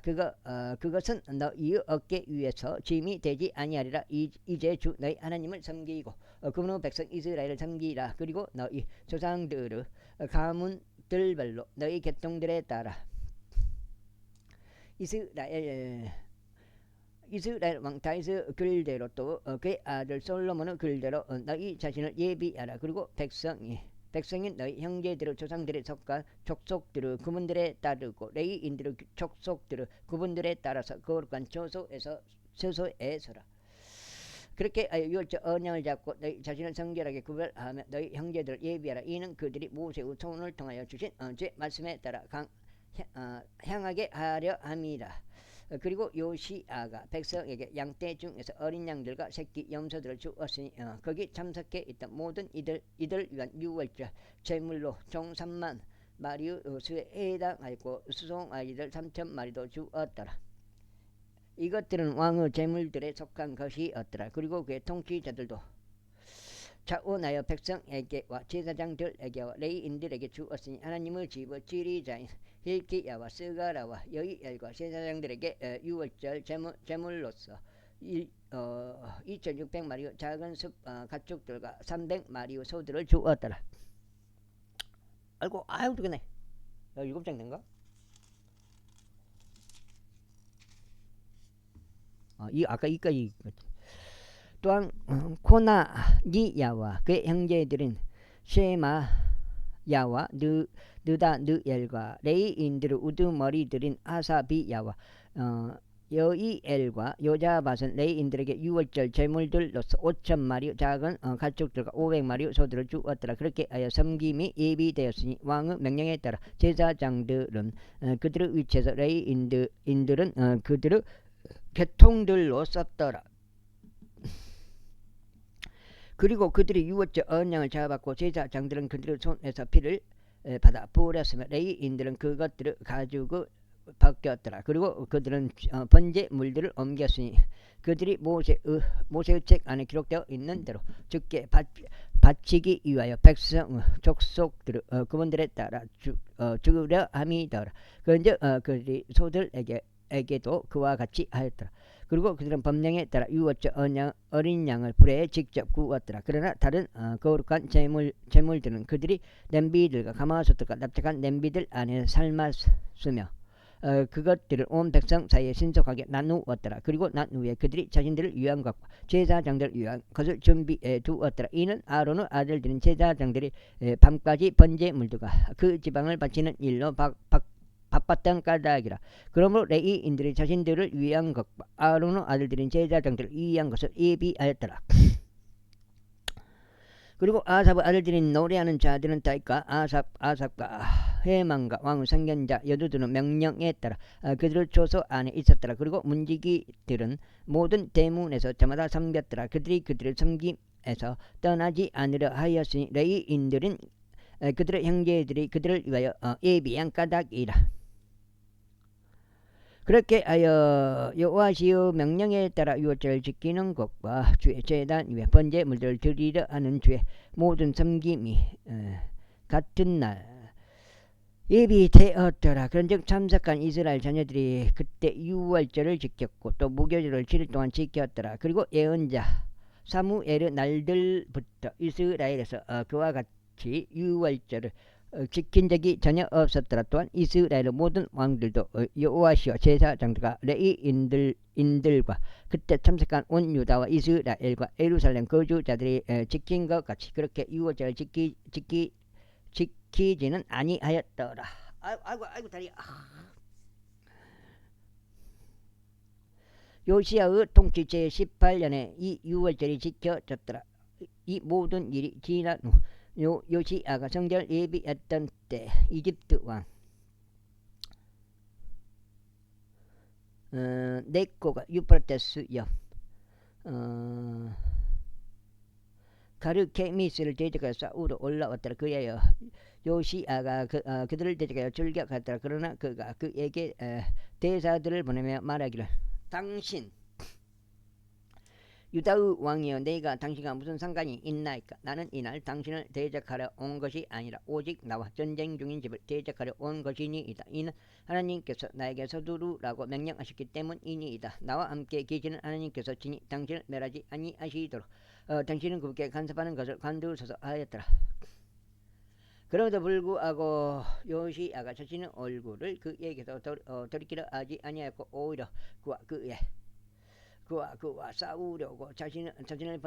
그것은 너희의 어깨 위에서 짐이 되지 아니하리라. 이제 주 너희 하나님을 섬기고 그분의 백성 이스라엘을 섬기라. 그리고 너희 조상들의 가문들별로 너희 계통들에 따라 이스라엘 왕 다윗의 글대로 또 그의 아들 솔로몬의 글대로 너희 자신을 예비하라. 그리고 백성이 너희 형제들의 조상들의 속한 족속들의 구분들에 따르고 레위인들의 족속들의 구분들에 따라서 거룩한 처소에 서라. 그렇게 유월절 언약을 잡고 너희 자신을 성결하게 구별하며 너희 형제들을 예비하라. 이는 그들이 모세의 손을 통하여 주신 제 말씀에 따라 향하게 하려 함이라. 그리고 요시야가 백성에게 양떼 중에서 어린 양들과 새끼 염소들을 주었으니 거기 참석해 있던 모든 이들 위한 유월절 제물로 총 3만 마리의 수에 해당하였고 수송아지들 3,000마리도 주었더라. 이것들은 왕의 제물들에 속한 것이었더라. 그리고 그의 통치자들도 자원하여 백성에게와 제사장들에게와 레위인들에게 주었으니 하나님의 집의 지리자인 hilki야와 스가라와 여이엘과 제사장들에게 유월절 제물로서 2600마리의 작은 숲 가축들과 300마리의 소들을 주었더라. 아이고 아유 되겠네. 7장 된가? 이 아까 이까지. 또한 코나니야와 그의 형제들인 쉐마야와 느다느엘과 레이인들의 우두머리들인 아사비야와 여이엘과 요자밧은 레이인들에게 6월절 제물들로서 5,000마리 작은 가축들과 500마리 소들을 주었더라. 그렇게 하여 섬김이 예비되었으니 왕의 명령에 따라 제사장들은 그들의 위치에서 레이인들은 그들의 계통들로 썼더라. 그리고 그들이 유월절 언양을 잡았고 제사장들은 그들의 손에서 피를 받아 뿌렸으며 레위인들은 그것들을 가지고 바뀌었더라. 그리고 그들은 번제 물들을 옮겼으니 그들이 모세의 책 안에 기록되어 있는 대로 주께 바치기 위하여 백성 족속들을 그분들에 따라 죽으려 함이더라. 그런즉 그들이 소들에게도 그와 같이 하였더라. 그리고 그들은 법령에 따라 유월절 어린 양을 불에 직접 구웠더라. 그러나 다른 거룩한 제물들은 그들이 냄비들과 가마솥들과 납작한 냄비들 안에 삶았으며 그것들을 온 백성 사이에 신속하게 나누었더라. 그리고 난 후에 그들이 자신들을 위한 것과 제사장들을 위한 것을 준비해 두었더라. 이는 아론의 아들들인 제사장들이 밤까지 번제물들과 그 지방을 바치는 일로 바빴던 까닭이라. 그러므로 레위인들이 자신들을 위한 것과 아론의 아들들인 제사장들을 위한 것을 예비하였더라. 그리고 아삽의 아들들인 노래하는 자들은 다윗과 아삽과 헤만과 왕의 선견자 여두두는 명령에 따라 그들의 초소 안에 있었더라. 그리고 문지기들은 모든 대문에서 저마다 섬겼더라. 그들이 그들의 섬김에서 떠나지 않으려 하였으니 레위인들은 그들의 형제들이 그들을 위하여 예비한 까닭이라. 그렇게 하여 여호와시의 명령에 따라 유월절을 지키는 것과 주의 제단 위에 번제 물들을 드리려 하는 주의 모든 섬김이 같은 날 예비되었더라. 그런즉 참석한 이스라엘 자녀들이 그때 유월절을 지켰고 또 무교절을 7일 동안 지켰더라. 그리고 예언자 사무엘의 날들부터 이스라엘에서 그와 같이 유월절을 지킨 적이 전혀 없었더라. 또한 이스라엘의 모든 왕들도 여호와시와 제사장들과 레위인들과 그때 참석한 온 유다와 이스라엘과 예루살렘 거주자들이 지킨 것 같이 그렇게 유월절을 지키지는 아니하였더라. 아이고 다리. 요시야의 통치 제18년에 이 유월절이 지켜졌더라. 이 모든 일이 지난 후 요시야가 성전을 예비했던 때 이집트 왕 네코가 유프라테스 옆 가르케미스를 대적하여 싸우러 올라왔더라. 그리하여 요시야가 그들을 대적하여 출격하더라. 그러나 그가 그에게 대사들을 보내며 말하기를 당신 유다의 왕이여 내가 당신과 무슨 상관이 있나이까. 나는 이날 당신을 대적하러 온 것이 아니라 오직 나와 전쟁 중인 집을 대적하려 온 것이니이다. 이는 하나님께서 나에게 서두르라고 명령하셨기 때문이니이다. 나와 함께 계시는 하나님께서 친히 당신을 멸하지 아니하시도록 당신은 그분께 간섭하는 것을 관두소서 하였더라. 그럼에도 불구하고 요시야가 자신의 얼굴을 그에게서 돌이키려 하지 아니하였고 오히려 그와 싸우려고 자신을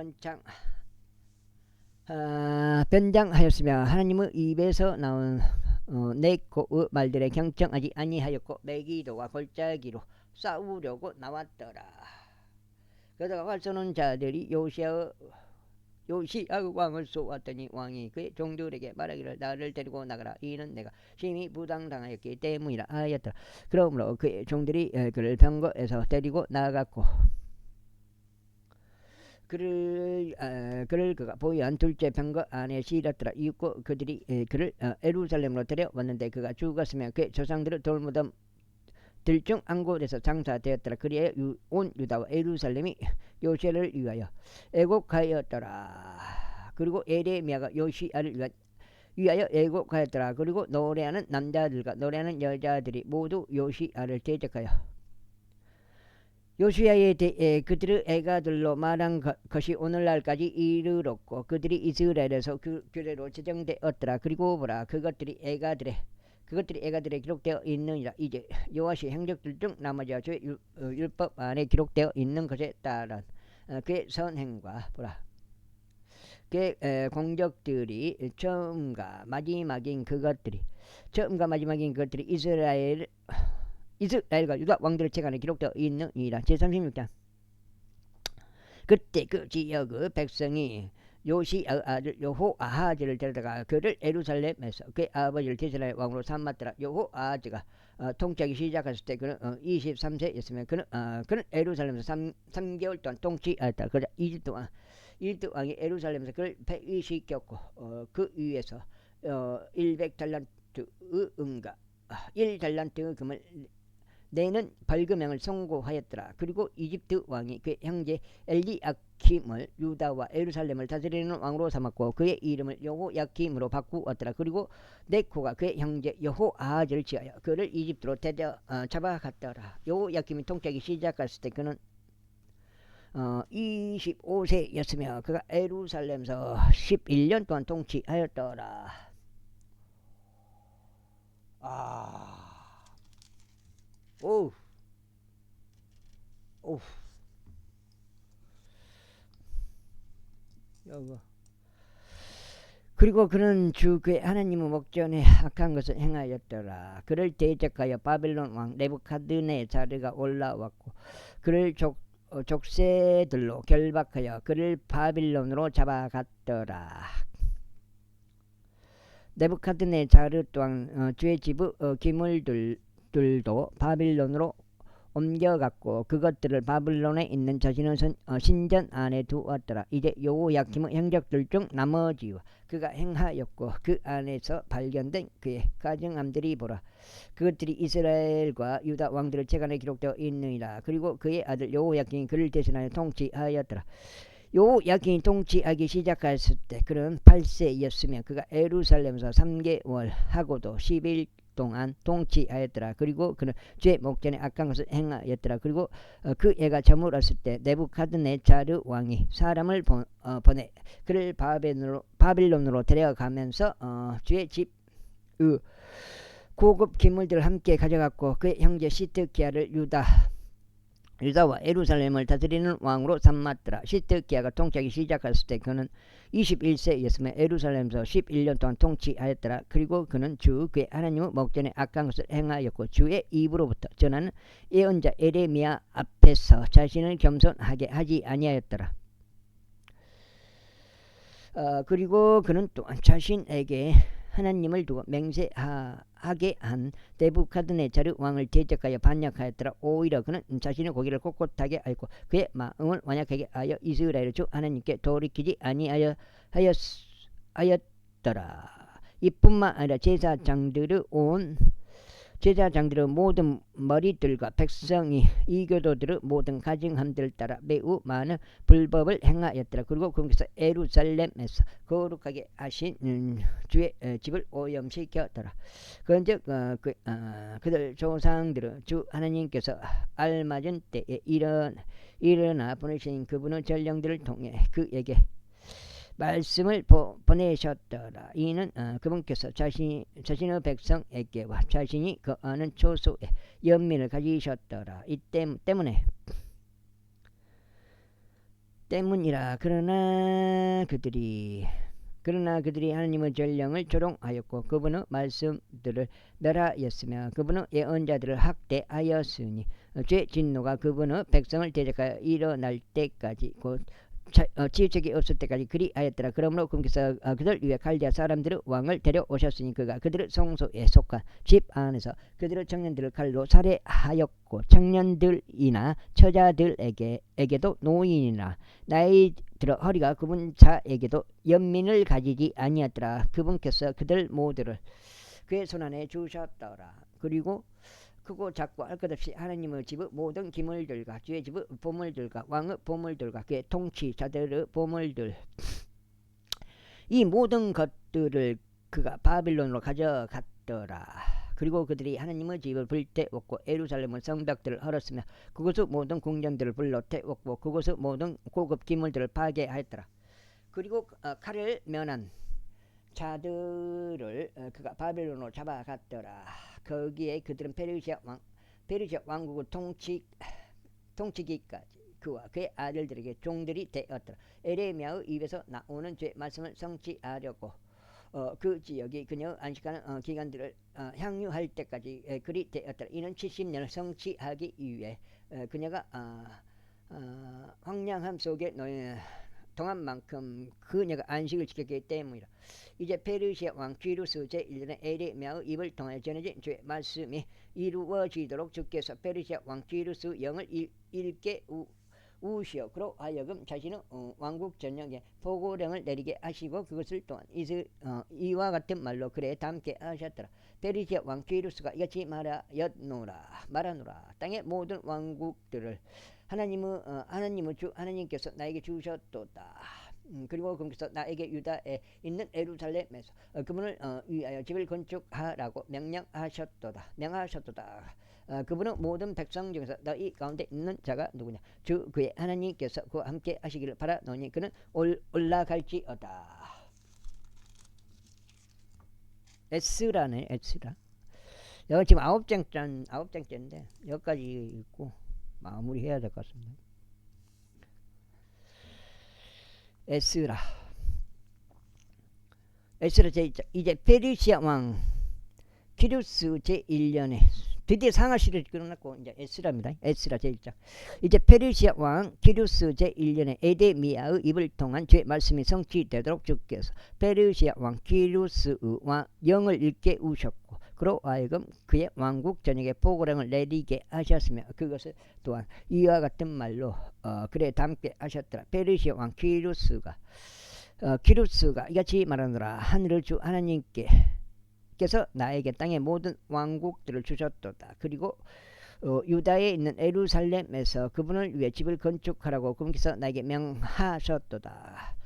변장하였으며 하나님의 입에서 나온 네코의 말들에 경청하지 아니하였고 메기도와 골짜기로 싸우려고 나왔더라. 그러다가 활 쏘는 자들이 요시야의 왕을 쏘았더니 왕이 그의 종들에게 말하기를 나를 데리고 나가라. 이는 내가 심히 부당당하였기 때문이라 하였더라. 그러므로 그의 종들이 그를 병거에서 데리고 나갔고 그를 그가 보유한 둘째 병거 안에 실었더라. 이윽고 그들이 그를 예루살렘으로 데려왔는데 그가 죽었으며 그의 조상들의 돌무덤들 중 한 곳에서 장사되었더라. 그리하여 온 유다와 예루살렘이 요시야를 위하여 애곡하였더라. 그리고 에레미야가 요시야를 위하여 애곡하였더라. 그리고 노래하는 남자들과 노래하는 여자들이 모두 요시야를 대적하여 요시야에 대해 그들의 애가들로 말한 것이 오늘날까지 이르렀고 그들이 이스라엘에서 그 규례로 제정되었더라. 그리고 보라 그것들이 애가들에 기록되어 있느니라. 이제 여호와의 행적들 중 나머지 저의 율법 안에 기록되어 있는 것에 따른 그의 선행과 보라 그의 공적들이 처음과 마지막인 그것들이 이스라엘과 유다 왕들의 책 안에 기록되어 있느니라. 제36장 그때 그 지역의 백성이 요시의 아들 여호아하즈를 데려다가 그를 에루살렘에서 그의 아버지를 이스라엘 왕으로 삼았더라. 여호아하즈가 통치하기 시작했을 때 그는 23세였으며 그는 에루살렘에서 3개월 동안 통치하였다. 그러자 이집트 왕이 에루살렘에서 그를 폐위시켰고 그 위에서 100달란트의 은과 1달란트의 금을 내는 벌금형을 선고하였더라. 그리고 이집트 왕이 그의 형제 엘리야킴을 유다와 에루살렘을 다스리는 왕으로 삼았고 그의 이름을 여호야킴으로 바꾸었더라. 그리고 네코가 그의 형제 여호아하즈를 지하여 그를 이집트로 잡아갔더라. 여호야킴이 통치하기 시작했을 때 그는 25세였으며 그가 에루살렘에서 11년 동안 통치하였더라. 오. 여거. 그리고 그는 주 그의 하나님의 목전에 악한 것을 행하였더라. 그를 대적하여 바벨론 왕 네부갓네자르가 올라왔고 그를 족쇄들로 결박하여 그를 바빌론으로 잡아갔더라. 네부갓네자르 또한 주의 집의 기물들도 바빌론으로 옮겨갔고 그것들을 바빌론에 있는 자신의 신전 안에 두었더라. 이제 여호야킴의 행적들 중 나머지와 그가 행하였고 그 안에서 발견된 그의 가증함들이 보라 그것들이 이스라엘과 유다 왕들의 책 안에 기록되어 있느니라. 그리고 그의 아들 여호야킴이 그를 대신하여 통치하였더라. 여호야킴이 통치하기 시작했을 때 그는 8세였으며 그가 에루살렘에서 3개월 하고도 10일 동안 통치하였더라. 그리고 그는 주의 목전에 악한 것을 행하였더라. 그리고 그 애가 저물었을 때 네부갓네자르 왕이 사람을 보내 그를 바빌론으로 데려가면서 주의 집 고급 기물들을 함께 가져갔고 그의 형제 시드기야를 유다와 에루살렘을 다스리는 왕으로 삼았더라. 시드기야가 통치하기 시작했을 때 그는 21세였으며 에루살렘에서 11년 동안 통치하였더라. 그리고 그는 주 그의 하나님의 목전에 악한 것을 행하였고 주의 입으로부터 전하는 예언자 에레미야 앞에서 자신을 겸손하게 하지 아니하였더라. 그리고 그는 또한 자신에게 하나님을 두고 맹세하게 한 네부갓네자르 왕을 대적하여 반역하였더라. 오히려 그는 자신의 고기를 꼿꼿하게 알고 그의 마음을 완약하게 하여 이스라엘의 주 하나님께 돌이키지 아니하였더라. 이뿐만 아니라 제사장들의 모든 머리들과 백성이 이교도들의 모든 가증함들을 따라 매우 많은 불법을 행하였더라. 그리고 그분께서 에루살렘에서 거룩하게 하신 주의 집을 오염시켰더라. 그런즉 그들 조상들은 주 하나님께서 알맞은 때에 일어나 보내신 그분의 전령들을 통해 그에게 말씀을 보내셨더라. 이는 그분께서 자신의 백성에게와 자신이 거하는 초소에 연민을 가지셨더라. 이 때문이라. 그러나 그들이 하나님의 전령을 조롱하였고 그분의 말씀들을 멸하였으며 그분의 예언자들을 학대하였으니 죄 진노가 그분의 백성을 대적하여 일어날 때까지 곧 지적이 없을 때까지 그리하였더라. 그러므로 그분께서 그들 위에 갈대아 사람들의 왕을 데려오셨으니 그가 그들의 성소에 속한 집 안에서 그들의 청년들을 칼로 살해하였고 청년들이나 처자들에게도 노인이나 나이 들어 허리가 굽은 자에게도 연민을 가지지 아니하더라. 그분께서 그들 모두를 그의 손안에 주셨더라. 그리고 크고 작고 할 것 없이 하나님의 집의 모든 기물들과 주의 집의 보물들과 왕의 보물들과 그의 통치자들의 보물들 이 모든 것들을 그가 바빌론으로 가져갔더라. 그리고 그들이 하나님의 집을 불태웠고 예루살렘의 성벽들을 헐었으며 그곳의 모든 궁전들을 불러 태웠고 그곳의 모든 고급 기물들을 파괴하였더라. 그리고 칼을 면한 자들을 그가 바벨론으로 잡아갔더라. 거기에 그들은 페르시아 왕국을 통치기까지 그와 그의 아들들에게 종들이 되었더라. 에레미야의 입에서 나오는 죄 말씀을 성취하려고 그 지역이 그녀 안식하는 기간들을 향유할 때까지 그리 되었더라. 이는 70년을 성취하기 위해 그녀가 황량함 속에 놓인 동안 만큼 그녀가 안식을 지켰기 때문이라. 이제 페르시아 왕 귀루스 제1년에 에레미야의 입을 통하여 전해진 주의 말씀이 이루어지도록 주께서 페르시아 왕 귀루스 영을 읽게 우시어 그로 하여금 자신의 왕국 전역에 보고령을 내리게 하시고 그것을 또한 이와 같은 말로 그래 담게 하셨더라. 페르시아 왕 귀루스가 이같이 말하노라. 땅의 모든 왕국들을 하나님의 주 하나님께서 나에게 주셨도다. 그리고 그분께서 나에게 유다에 있는 예루살렘에서 그분을 위하여 집을 건축하라고 명하셨도다. 그분은 모든 백성 중에서 너희 가운데 있는 자가 누구냐? 주 그의 하나님께서 그와 함께 하시기를 바라노니 그는 올라갈지어다. 에스라네, 에스라. 여기 지금 9장째인데 여기까지 읽고 마무리해야 될 것 같습니다. 에스라 제1장. 이제 페르시아 왕 키루스 제1년에 드디어 상하시를 끊어놨고 이제 에스라입니다. 에스라 제1장. 이제 페르시아 왕 키루스 제1년에 에데미야의 입을 통한 주의 말씀이 성취되도록 주께서 페르시아 왕 키루스의 영을 읽게 우셨고 그로 하여금 그의 왕국 전역에 보고령을 내리게 하셨으며 그것을 또한 이와 같은 말로 그래 담게 하셨더라. 페르시아 왕 키루스가 이같이 말하노라. 하늘의 주 하나님께서 나에게 땅의 모든 왕국들을 주셨도다. 그리고 유다에 있는 예루살렘에서 그분을 위해 집을 건축하라고 그분께서 나에게 명하셨도다.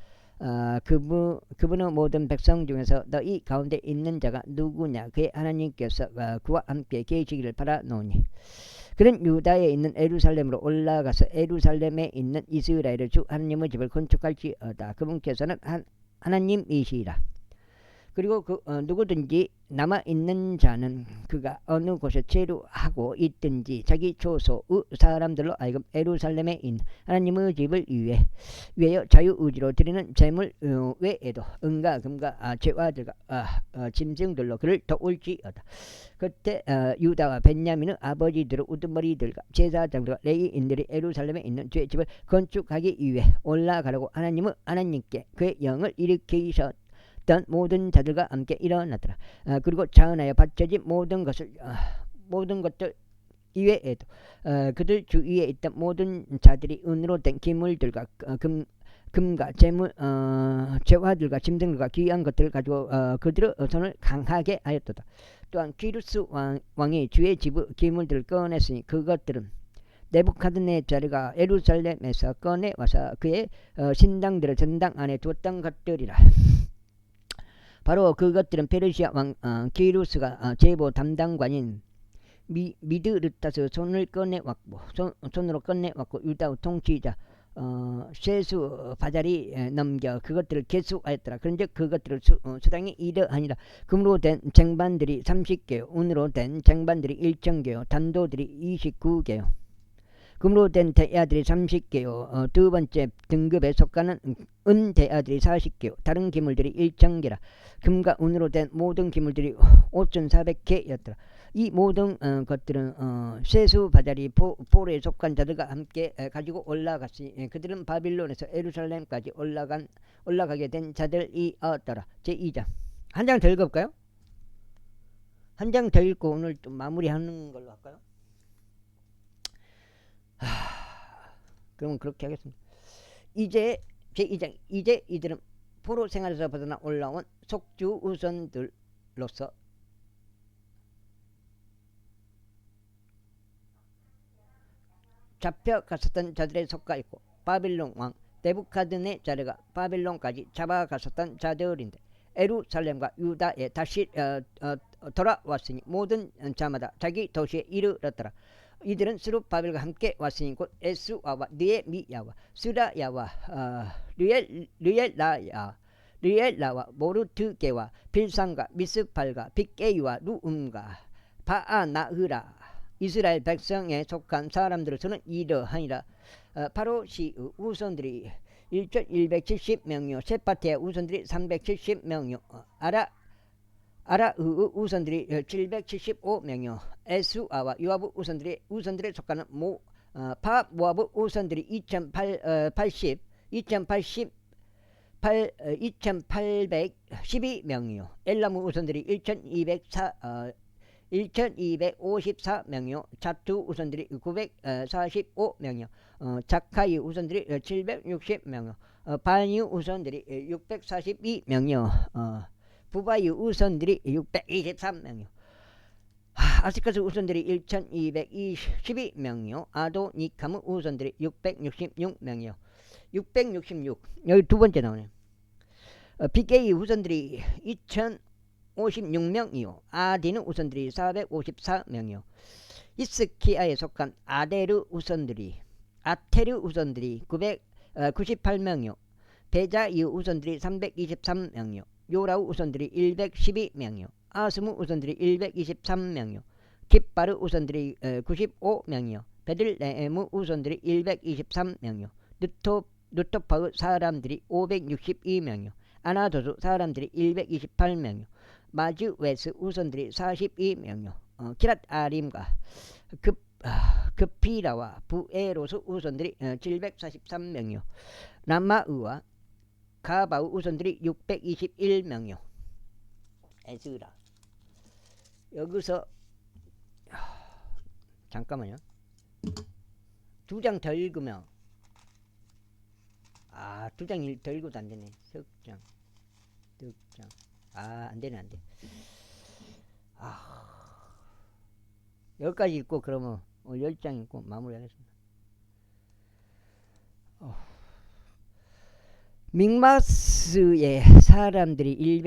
그분의 모든 백성 중에서 너희 가운데 있는 자가 누구냐? 그의 하나님께서 그와 함께 계시기를 바라노니 그는 유다에 있는 예루살렘으로 올라가서 예루살렘에 있는 이스라엘의 주 하나님의 집을 건축할지어다. 그분께서는 하나님이시라. 그리고 누구든지 남아있는 자는 그가 어느 곳에 체류하고 있든지 자기 초소의 사람들로 하여금 예루살렘에 있는 하나님의 집을 위하여 자유의지로 드리는 제물 외에도 은과 금과 재화들과 짐승들로 그를 도울지어다. 그때 유다와 벤야민의 아버지들의 우두머리들과 제사장들과 레위인들이 예루살렘에 있는 주의 집을 건축하기 위해 올라가라고 하나님께 그의 영을 일으키셨다. 모든 자들과 함께 일어나더라. 그리고 자은하여 바쳐진 모든 것들 이외에도 그들 주위에 있던 모든 자들이 은으로 된 기물들과 금과 재화들과 짐승들과 귀한 것들을 가지고 그들의 손을 강하게 하였도다. 또한 키루스 왕이 주의 집의 기물들을 꺼냈으니 그것들은 네부갓네자르가 예루살렘에서 꺼내와서 그의 신당들을 전당 안에 두었던 것들이라. 바로 그것들은 페르시아 왕 키루스가 제보 담당관인 미드르다스 손으로 꺼내왔고 유다의 통치자 쇠수 바자리 넘겨 그것들을 개수하였더라. 그런즉 그것들을 수당이 이러하니라. 금으로 된 쟁반들이 30개요 은으로 된 쟁반들이 1,000개요 단도들이 29개요 금으로 된 대야들이 30개요 두 번째 등급에 속하는 은 대야들이 40개요 다른 기물들이 1,000개라. 금과 은으로 된 모든 기물들이 5,400개였더라. 이 모든 것들은 쇠수 바자리 포로에 속한 자들과 함께 가지고 올라갔으니 그들은 바빌론에서 예루살렘까지 올라가게 된 자들이었더라. 제2장. 한 장 더 읽어볼까요? 한 장 더 읽고 오늘 좀 마무리하는 걸로 할까요? 그럼 그렇게 하겠습니다. 이제 제2장. 이제 이들은 포로 생활에서 벗어나 올라온 속주 우선들로서 잡혀갔었던 자들에 속하 있고 바빌론 왕 네부갓네자르가 바빌론까지 잡아갔었던 자들인데 예루살렘과 유다에 다시 돌아왔으니 모든 자마다 자기 도시에 이르렀더라. 이들은 스룹바벨과 함께 왔으니 곧 에스와와 느헤미야와 스라야와 르엘라와 모르드게와 빌산과 미스팔과 빅게이와 루음과 바아나흐라 이스라엘 백성에 속한 사람들로서는 이러하니라. 바로시의 우선들이 1170명이요 셋바티의 우선들이 370명이요 아라의 우선들이 775명이요 에스아와 요압의 우선들에 속하는 모압의 우선들이 2812명이요 엘람의 우선들이 1254명이요 자투 우선들이 945명이요 자카이 우선들이 760명이요 바니 우선들이 642명이요 부바이 우선들이 623명이요 아스카스 우선들이 1222명이요 아도니캄의 우선들이 666명이요 666 여기 두 번째 나오네요. 빅게이 우선들이 2056명이요 아디는 우선들이 454명이요 이스키아에 속한 아테르 우선들이 998명이요 베자이 우선들이 323명이요 요라우 우선들이 112명이요 아스무 우선들이 123명이요 깃바르 우선들이 95명이요 베들레헴의 우선들이 123명이요 느토파의 사람들이 562명이요 아나도스 사람들이 128명이요 마즈웨스 우선들이 42명이요 키랏 아림과 급피라와 부에로스 우선들이 743명이요 라마의와 가바우 우선들이 621명이요 에스라 여기서 잠깐만요. 두 장 더 읽으면 두 장 더 읽어도 안되네. 석장 득장 안되네 안돼. 여기까지 읽고 그러면 10장 읽고 마무리하겠습니다. 믹마스의 사람들이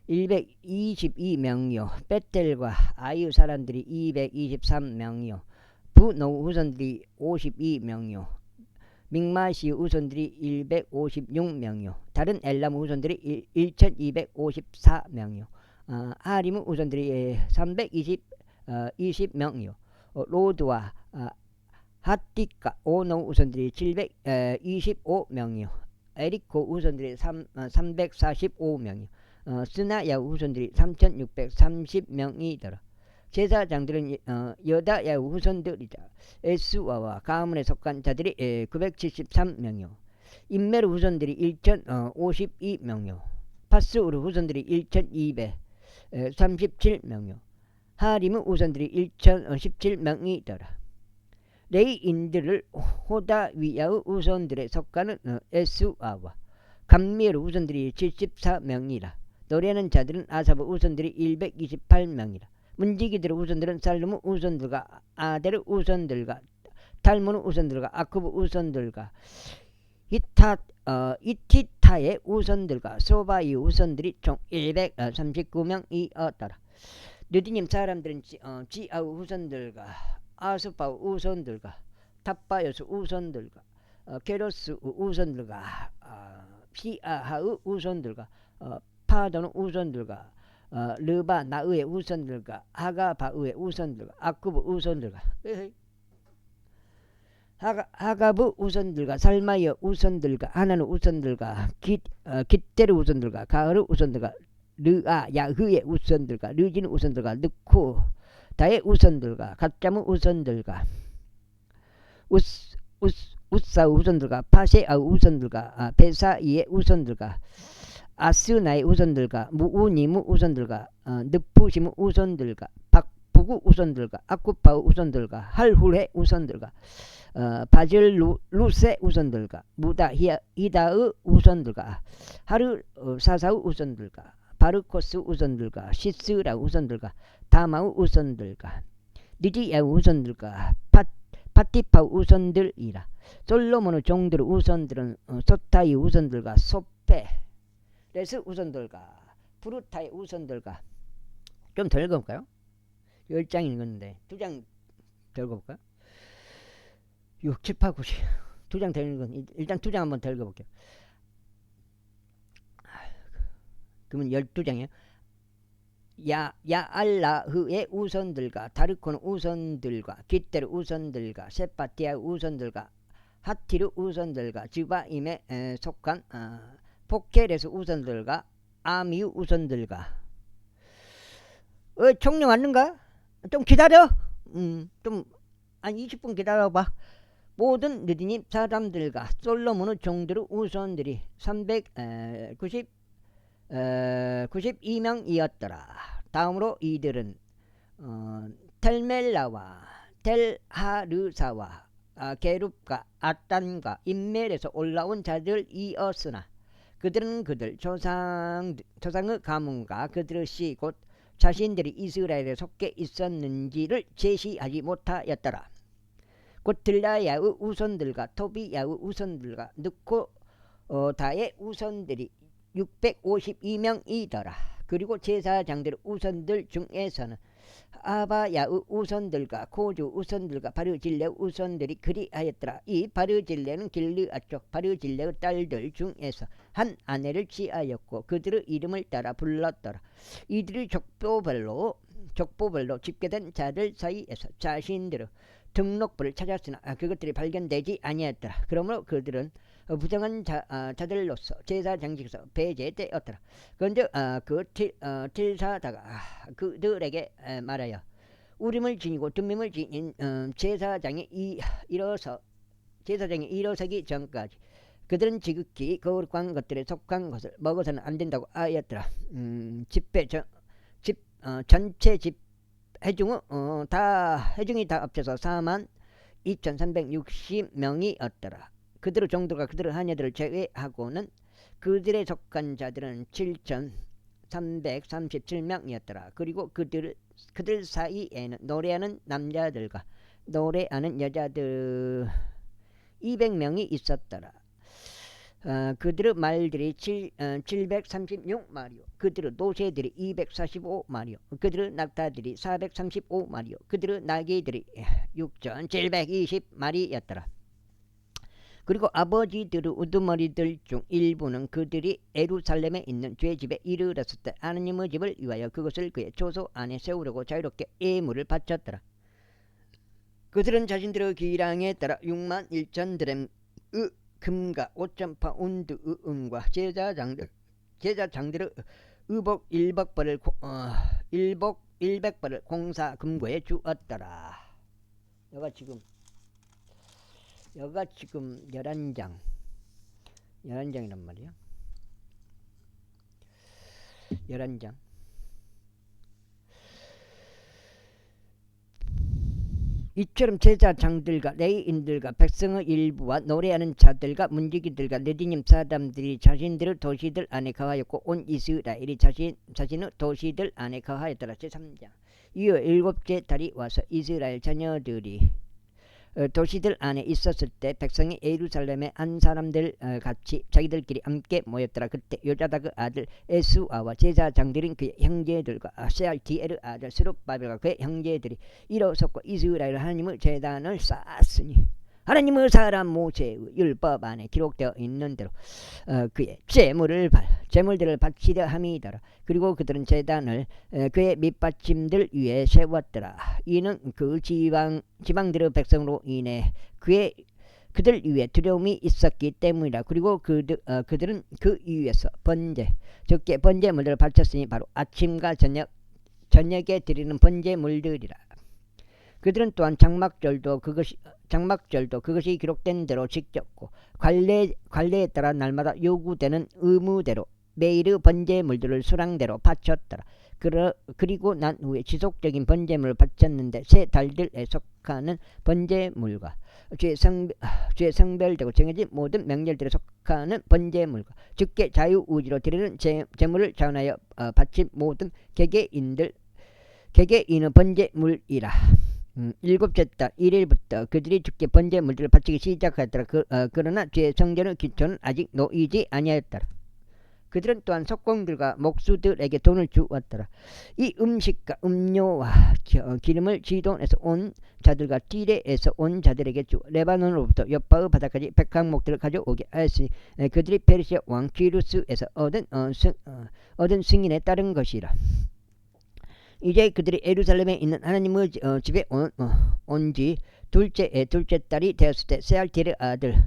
122명이요 베텔과 아이유 사람들이 223명이요 부노 우선들이 52명이요 믹마시 우선들이 156명이요 다른 엘람 우선들이 1254명이요 하림 우선들이 320명이요 로드와 하티카 오노 우선들이 725명이요 에리코 우선들이 345명이요 스나야 우선들이 3630명이더라. 제사장들은 여다야 우선들이다. 에스와와 가문에 속한 자들이 973명이요 인메르 우선들이 1052명이요 파스우르 우선들이 1237명이요 하림 우선들이 1017명이더라. 레이인들을 호다위야의 우선들에 속하는 에스와와 감미르 우선들이 74명이라. 노래하는 자들은 아사브 우선들이 128명이라. 문지기들의 우선들은 살룸의 우선들과 아델의 우선들과 탈문의 우선들과 아쿠브 우선들과 이티타의 우선들과 소바이 우선들이 총 139명이었더라. 느디님 사람들은 지아우 우선들과 아스파우 우선들과 탑바요스 우선들과 게로스 우선들과 피아하의 우선들과 파도는 우선들과 르바나의 우선들과 하가바의 우선들과 아쿠브 우선들과 하가브 우선들과 살마의 우선들과 하나는 우선들과 깃데르 우선들과 가흐르 우선들과 르아야흐의 우선들과 르진 우선들과 느코다의 우선들과 갓자무 우선들과 우사 우선들과 파세아 우선들과 베사이의 우선들과 아스나의 우선들과 무우니무 우선들과 느푸시무 우선들과 박부구 우선들과 아쿠파우 우선들과 할훌의 우선들과 바질루세 우선들과 무다히다의 우선들과 하르사사의 우선들과 바르코스 우선들과 시스라 우선들과 다마우 우선들과 니디야 우선들과 파티파 우선들이라. 솔로몬의 종들 우선들은 소타이 우선들과 소페 레스 우선들과 부르타의 우선들과 좀 더 읽어볼까요? 10장 읽었는데 2장 더 읽어볼까요? 6, 7, 8, 9, 10 2장 더 읽은 일단 2장 한번 더 읽어볼게요. 그러면 12장이에요. 야알라흐의 우선들과 다르콘 우선들과 깃데르 우선들과 세파티아 우선들과 하티르 우선들과 즈바임에 속한 포케레스 우선들과 아미우 우선들과 총령 왔는가? 좀 기다려. 좀 한 20분 기다려봐. 모든 느디님 사람들과 솔로몬의 종들의 우선들이 392명이었더라. 다음으로 이들은 텔멜라와 텔하르사와 게룹과 아딴과 인멜에서 올라온 자들이었으나 그들은 그들 조상의 가문과 그들의 씨 곧 자신들이 이스라엘에 속해 있었는지를 제시하지 못하였더라. 곧 들라야의 우선들과 토비야의 우선들과 느코다의 우선들이 652명이더라. 그리고 제사장들의 우선들 중에서는 아바야의 우선들과 고주 우선들과 바르질레의 우선들이 그리하였더라. 이 바르질레는 길르앗 쪽 바르질레의 딸들 중에서 한 아내를 취하였고 그들의 이름을 따라 불렀더라. 이들이 족보별로 집계된 자들 사이에서 자신들의 등록부를 찾았으나 그것들이 발견되지 아니하였더라. 그러므로 그들은 부정한 자들로서 제사장직에서 배제되었더라. 그런데 틸사다가 그들에게 말하여 우림을 지니고 둠밈을 지닌 제사장이 일어서기 전까지 그들은 지극히 거룩한 것들에 속한 것을 먹어서는 안 된다고 하였더라. 전체 해중이 다 합쳐서 42,360명이었더라. 그들의 종들과 그들의 하녀들을 제외하고는 그들에 속한 자들은 7,337명이었더라. 그리고 그들 사이에는 노래하는 남자들과 노래하는 여자들 200명이 있었더라. 그들의 말들이 736마리요 그들의 노새들이 245마리요 그들의 낙타들이 435마리요 그들의 나귀들이 6,720마리였더라. 그리고 아버지들의 우두머리들 중 일부는 그들이 예루살렘에 있는 죄집에 이르렀을 때 하나님의 집을 위하여 그것을 그의 초소 안에 세우려고 자유롭게 예물을 바쳤더라. 그들은 자신들의 기량에 따라 61,000드렘의 금과 5,000파운드의 은과 제사장들의 의복 100벌을 공사 금고에 주었더라. 여가 지금 11장이란 말이야. 11장. 이처럼 제사장들과 레위인들과 백성의 일부와 노래하는 자들과 문지기들과 느디님 사람들이 자신들의 도시들 안에 거하였고 온 이스라엘이 자신의 도시들 안에 거하였더라. 제3장. 이어 7째 달이 와서 이스라엘 자녀들이 도시들 안에 있었을 때 백성이 예루살렘에 한 사람들 같이 자기들끼리 함께 모였더라. 그때 요자닥의 아들 에스아와 제사장들인 그의 형제들과 세알티엘의 아들 스룹바벨과 그의 형제들이 일어섰고 이스라엘 하나님의 제단을 쌓았으니 하나님의 사람 모세의 율법 안에 기록되어 있는 대로 그의 제물들을 바치려 함이더라. 그리고 그들은 제단을 그의 밑받침들 위에 세웠더라. 이는 그 지방들의 백성으로 인해 그들 위에 두려움이 있었기 때문이라. 그리고 그들은 그 위에서 번제물들을 바쳤으니 바로 아침과 저녁에 드리는 번제물들이라. 그들은 또한 장막절도 그것이 기록된 대로 지켰고 관례에 따라 날마다 요구되는 의무대로 매일의 번제물들을 수량대로 바쳤더라. 그리고 난 후에 지속적인 번제물을 바쳤는데 세 달들에 속하는 번제물과 죄 성별되고 정해진 모든 명절들에 속하는 번제물과 즉계 자유의지로 드리는 제물을 자원하여 바친 모든 개개인의 번제물이라. 7째 달 1일부터 그들이 주께 번제물들을 바치기 시작하였더라. 그러나 죄 성전의 기초는 아직 놓이지 아니하였더라. 그들은 또한 석공들과 목수들에게 돈을 주었더라. 이 음식과 음료와 기름을 지돈에서 온 자들과 디레에서 온 자들에게 주 레바논으로부터 여파의 바다까지 100항목들을 가져오게 하였으니 그들이 페르시아 왕 기루스에서 얻은 승인에 따른 것이라. 이제 그들이 예루살렘에 있는 하나님의 집에 온지 둘째 달이 되었을 때 세알티엘의 아들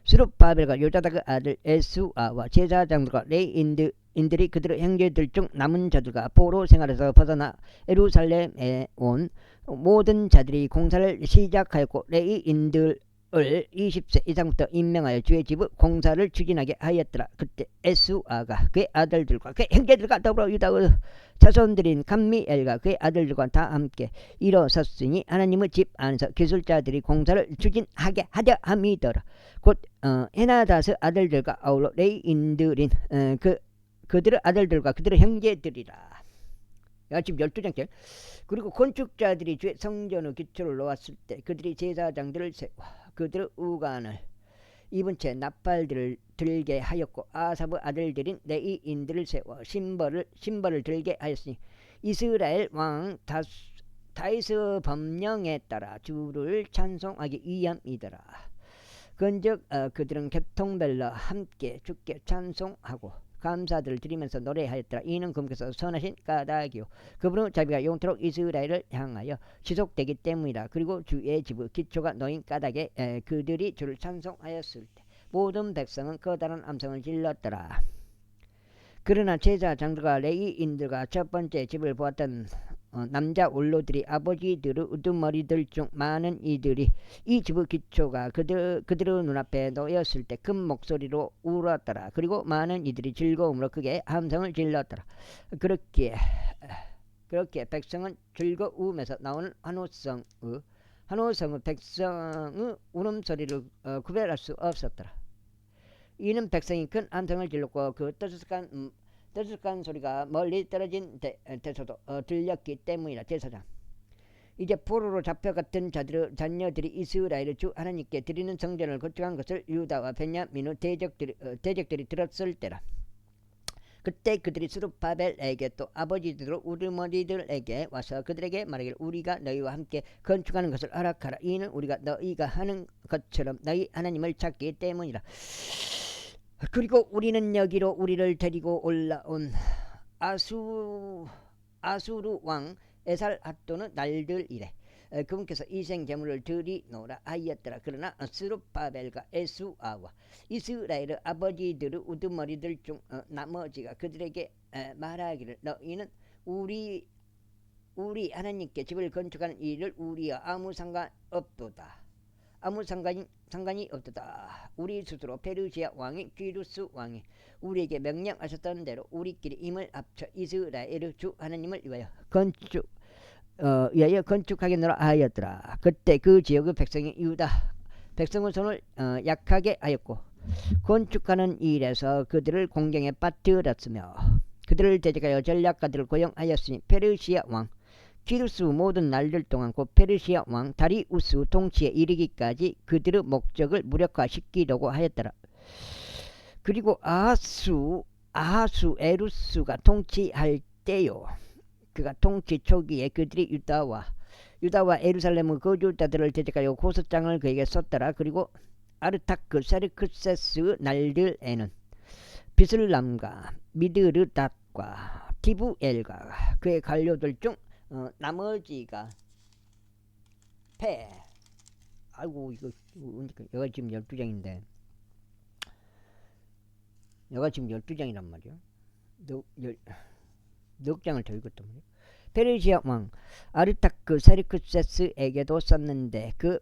수룹바벨과 요자닥의 아들 에스아와 제사장들과 레위인들이 그들의 형제들 중 남은 자들과 포로 생활에서 벗어나 예루살렘에 온 모든 자들이 공사를 시작하였고 레위인들을 20세 이상부터 임명하여 주의 집의 공사를 추진하게 하였더라. 그때 에스아가 그의 아들들과 그의 형제들과 더불어 유다의 자손들인 감미엘과 그의 아들들과 다 함께 일어섰으니 하나님의 집 안에서 기술자들이 공사를 추진하게 하려 함이더라. 곧 헤나다스 아들들과 아울러 레위인들인 그들의 아들들과 그들의 형제들이라. 지금 12장째. 그리고 건축자들이 주의 성전의 기초를 놓았을 때 그들이 제사장들을 세워 그들의 우간을 입은 채 나팔들을 들게 하였고 아삽의 아들들인 레위인들을 세워 신벌을 들게 하였으니 이스라엘 왕 다윗의 법령에 따라 주를 찬송하기 위함이더라. 그런즉 그들은 교통별로 함께 주께 찬송하고 감사들을 드리면서 노래하였더라. 이는 그분께서 선하신 까닭이요 그분의 자비가 영토록 이스라엘을 향하여 지속되기 때문이라. 그리고 주의 집의 기초가 놓인 까닭에 그들이 주를 찬송하였을 때 모든 백성은 커다란 암성을 질렀더라. 그러나 제사장들과 레위인들과 첫 번째 집을 보았던 남자 원로들이 아버지들의 우두머리들 중 많은 이들이 이 집의 기초가 그들의 눈앞에 놓였을 때 큰 목소리로 울었더라. 그리고 많은 이들이 즐거움으로 크게 함성을 질렀더라. 그렇게 백성은 즐거움에서 나오는 환호성의 백성의 울음소리를 구별할 수 없었더라. 이는 백성이 큰 함성을 질렀고 그 떠들썩한 소리가 멀리 떨어진 데서도 들렸기 때문이라. 제사장 이제 포로로 잡혀갔던 자녀들이 이스라엘의 주 하나님께 드리는 성전을 건축한 것을 유다와 베냐민의 대적들이 들었을 때라. 그때 그들이 스룹바벨에게 또 아버지들의 우두머리들에게 와서 그들에게 말하기를 우리가 너희와 함께 건축하는 것을 허락하라. 이는 우리가 너희가 하는 것처럼 너희 하나님을 찾기 때문이라. 그리고 우리는 여기로 우리를 데리고 올라온 아수르 왕 에살핫돈의 날들이래. 그분께서 이생 제물을 드리노라 하였더라. 그러나 스룹바벨과 에스아와 이스라엘의 아버지들의 우두머리들 중 나머지가 그들에게 말하기를 너희는 우리 하나님께 집을 건축하는 일을 우리와 아무 상관없도다. 아무 상관이 없도다. 우리 스스로 페르시아 왕이 기루스 왕이 우리에게 명령하셨던 대로 우리끼리 힘을 합쳐 이스라엘의 주 하나님을 위하여 건축하겠노라 하였더라. 그때 그 지역의 백성이 유다 백성의 손을 약하게 하였고 건축하는 일에서 그들을 공경에 빠뜨렸으며 그들을 대적하여 전략가들을 고용하였으니 페르시아 왕 기루스 모든 날들 동안 곧 페르시아 왕 다리우스 통치에 이르기까지 그들의 목적을 무력화시키려고 하였더라. 그리고 아하수 에루스가 통치할 때요 그가 통치 초기에 그들이 유다와 예루살렘의 거주자들을 대적하여 고소장을 그에게 썼더라. 그리고 아르타크 세르크세스 날들에는 비슬람과 미드르닷과 티부엘과 그의 관료들 중 나머지가 아이고 이거 여가 지금 12장인데 여가 지금 12장이란 말이야. 넉 장을 더 읽었단 말이야. 페르시아 왕 아르타크 세르크세스에게도 썼는데 그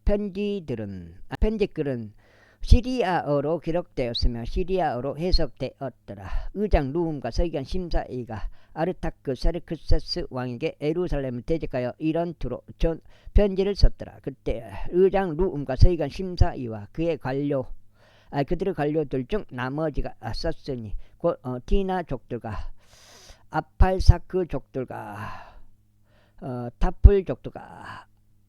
편지글은 시리아어로 기록되었으며 시리아어로 해석되었더라. 의장 루움과 서기관 심사이가 아르타크 세르크세스 왕에게 예루살렘을 대적하여 이런 투로 편지를 썼더라. 그때 의장 루움과 서기관 심사이와 그들의 관료들 중 나머지가 썼으니 곧 디나족들과 아팔사크 족들과 타플 족들과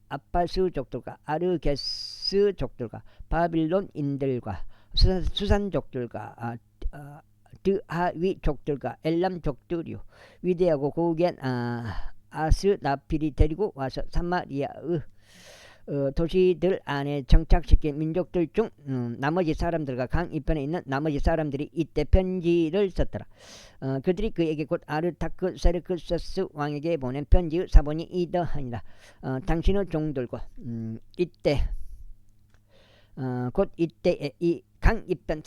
아팔스 족들과 아르게스 족들과 바빌론인들과 수산 족들과 드하위 족들과 엘람 족들이요 위대하고 고귀한 아스나필이 데리고 와서 사마리아의 도시들 안에 정착시킨 민족들 중 나머지 사람들과 강 이편에 있는 나머지 사람들이 이때 편지를 썼더라. 그들이 그에게 곧 아르타크 세르크서스 왕에게 보낸 편지의 사본이 이러하니라. 당신의 종들과 이때 곧 이때에 이 강 이편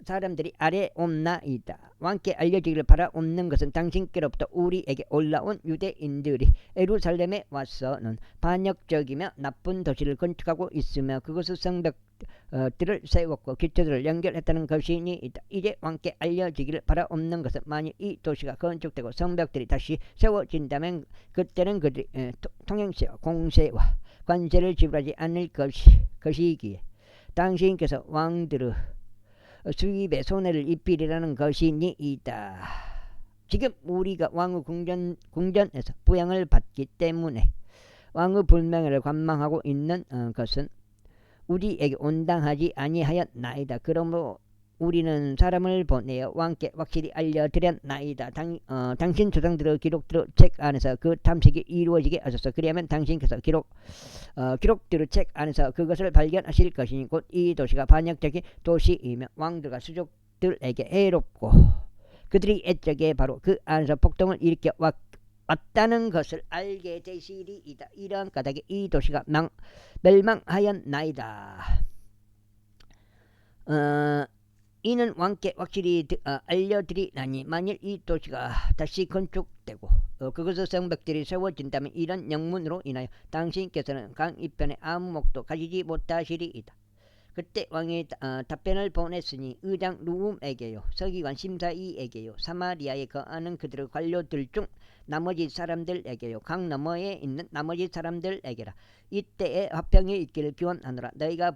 사람들이 아래 옵나이다. 왕께 알려지기를 바라옵는 것은 당신께로부터 우리에게 올라온 유대인들이 예루살렘에 와서는 반역적이며 나쁜 도시를 건축하고 있으며 그것의 성벽들을 세웠고 기초들을 연결했다는 것이니이다. 이제 왕께 알려지기를 바라옵는 것은 만일 이 도시가 건축되고 성벽들이 다시 세워진다면 그때는 그들이 통행세와 공세와 관세를 지불하지 않을 것이기에 당신께서 왕들의 수입에 손해를 입히리라는 것이니이다. 지금 우리가 왕의 궁전에서 부양을 받기 때문에 왕의 불명예를 관망하고 있는 것은 우리에게 온당하지 아니하였나이다. 그러므로 우리는 사람을 보내어 왕께 확실히 알려드렸나이다. 당신 조상들의 기록들의 책 안에서 그 탐색이 이루어지게 하소서. 그리하면 당신께서 기록들의 책 안에서 그것을 발견하실 것이니 곧 이 도시가 반역적인 도시이며 왕들과 수족들에게 해롭고 그들이 애적에 바로 그 안에서 폭동을 일으켜 왔다는 것을 알게 되시리이다. 이러한 까닭에 이 도시가 멸망하였나이다. 이는 왕께 확실히 알려드리나니 만일 이 도시가 다시 건축되고 그것의 성벽들이 세워진다면 이런 영문으로 인하여 당신께서는 강 이편에 아무 목도 가지지 못하시리이다. 그때 왕이 답변을 보냈으니 의장 루움에게요 서기관 심사위에게요 사마리아에 거하는 그들의 관료들 중 나머지 사람들에게요 강 너머에 있는 나머지 사람들에게라. 이때에 화평이 있기를 기원하노라. 너희가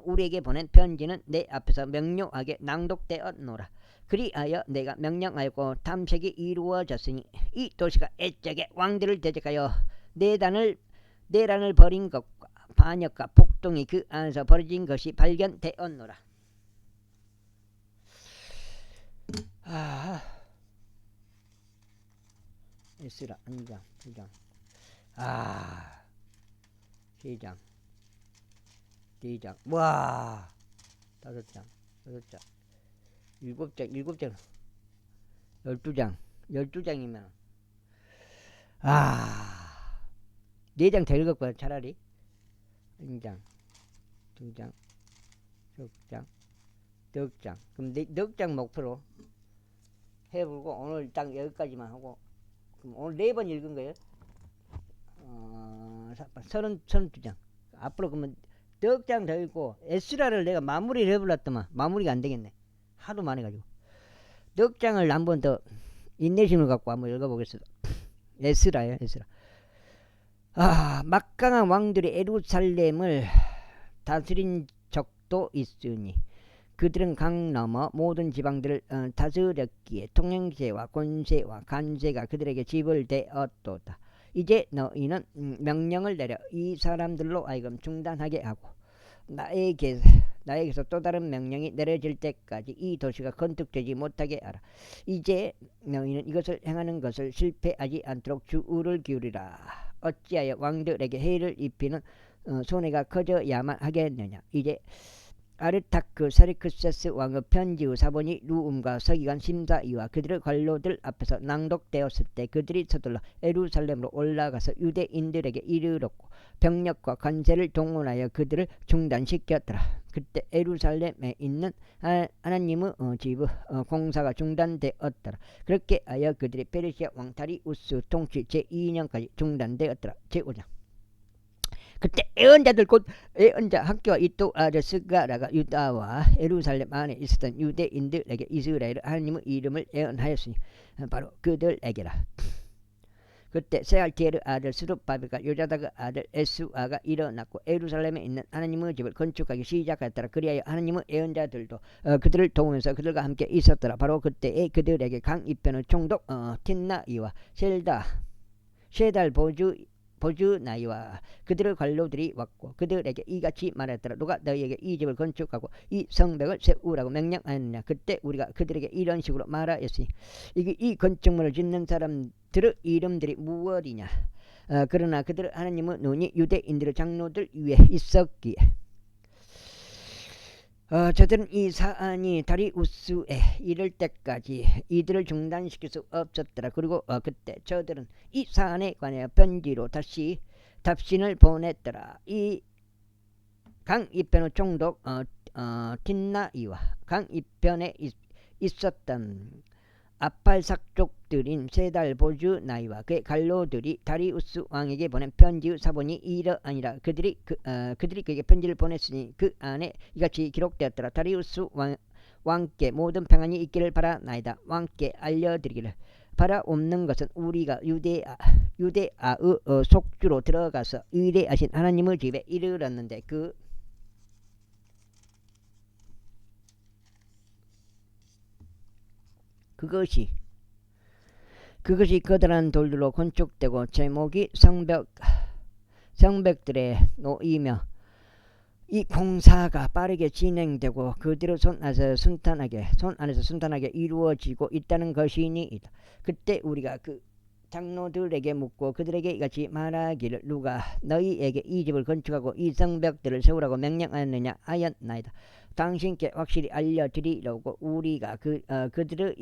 우리에게 보낸 편지는 내 앞에서 명료하게 낭독되었노라. 그리하여 내가 명령하였고 탐색이 이루어졌으니 이 도시가 애적에 왕들을 대적하여 내란을 벌인 것과 반역과 폭동이 그 안에서 벌어진 것이 발견되었노라. 에스라 1장 2장 시장 2장 와 5장 7장 12장이면 4장 더 읽었거든 차라리. 1장 2장 6장 6장 그럼 6장 목표로 해보고 오늘 딱 여기까지만 하고 그럼 오늘 4번 읽은 거예요. 32장 앞으로 그러면 6장 더 읽고 에스라를 내가 마무리를 해버렸더만 마무리가 안 되겠네. 하도 많아가지고 6장을 한 번 더 인내심을 갖고 한번 읽어보겠습니다. 에스라예요. 에스라. 막강한 왕들이 예루살렘을 다스린 적도 있으니 그들은 강 너머 모든 지방들을 다스렸기에 통행세와 권세와 관세가 그들에게 지불되었도다. 이제 너희는 명령을 내려 이 사람들로 하여금 중단하게 하고 나에게서 또 다른 명령이 내려질 때까지 이 도시가 건축되지 못하게 하라. 이제 너희는 이것을 행하는 것을 실패하지 않도록 주의를 기울이라. 어찌하여 왕들에게 해를 입히는 손해가 커져야만 하겠느냐. 이제 아르타크 세르크세스 왕의 편지의 사본이 루움과 서기관 심사위와 그들의 관료들 앞에서 낭독되었을 때 그들이 서둘러 예루살렘으로 올라가서 유대인들에게 이르렀고 병력과 관세를 동원하여 그들을 중단시켰더라. 그때 예루살렘에 있는 하나님의 집의 공사가 중단되었더라. 그렇게 하여 그들이 페르시아 왕 다리우스 통치 제2년까지 중단되었더라. 제5장 그때 예언자들 곧 예언자 학교와 이또 아르스가라가 유다와 예루살렘 안에 있었던 유대인들에게 이스라엘 하나님의 이름을 예언하였으니 바로 그들에게라. 그때 세알티엘의 아들 스룹바벨과 요자다의 아들 에스아가 일어났고 예루살렘에 있는 하나님의 집을 건축하기 시작하였더라. 그리하여 하나님의 예언자들도 그들을 도우면서 그들과 함께 있었더라. 바로 그때에 그들에게 강 이편의 총독 틴나이와 셰달 보주 나이와 그들의 관료들이 왔고 그들에게 이같이 말했더라. 누가 너희에게 이 집을 건축하고 이 성벽을 세우라고 명령하였느냐. 그때 우리가 그들에게 이런 식으로 말하였으니 이 건축물을 짓는 사람들의 이름들이 무엇이냐. 그러나 그들 하나님의 눈이 유대인들의 장로들 위에 있었기에 저들은 이 사안이 다리우스에 이를 때까지 이들을 중단시킬 수 없었더라. 그리고 그때 저들은 이 사안에 관하여 편지로 다시 답신을 보냈더라. 이 강 이편의 총독 틴나이와 강 이편에 있었던 아팔삭족들인 세달 보주 나이와 그의 관료들이 다리우스 왕에게 보낸 편지의 사본이 이러하니라. 그들이 그에게 편지를 보냈으니 그 안에 이같이 기록되었더라. 다리우스 왕께 모든 평안이 있기를 바라나이다. 왕께 알려드리기를 바라옵는 것은 우리가 유대아의 속주로 들어가서 위대하신 하나님의 집에 이르렀는데 그것이 거대한 돌들로 건축되고 제목이 성벽들에 놓이며 이 공사가 빠르게 진행되고 그들의 손 안에서 순탄하게 이루어지고 있다는 것이니이다. 그때 우리가 그 장로들에게 묻고 그들에게 이같이 말하기를 누가 너희에게 이 집을 건축하고 이 성벽들을 세우라고 명령하였느냐 하였나이다. 당신께 확실히 알려드리려고 우리가 그들의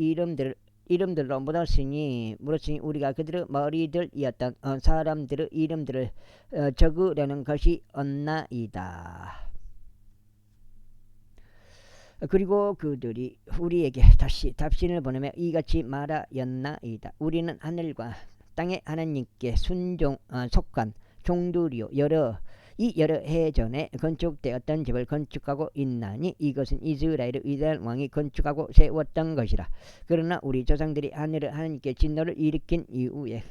이름들로 물었으니 우리가 그들의 머리들이었던 사람들의 이름들을 적으려는 것이 없나이다. 그리고 그들이 우리에게 다시 답신을 보내며 이같이 말하였나이다. 우리는 하늘과 땅의 하나님께 속한 종들이요 여러 해 전에 건축되었던 집을 건축하고 있나니 이것은 이스라엘의 위대한 왕이 건축하고 세웠던 것이라. 그러나 우리 조상들이 하늘의 하나님께 진노를 일으킨 이후에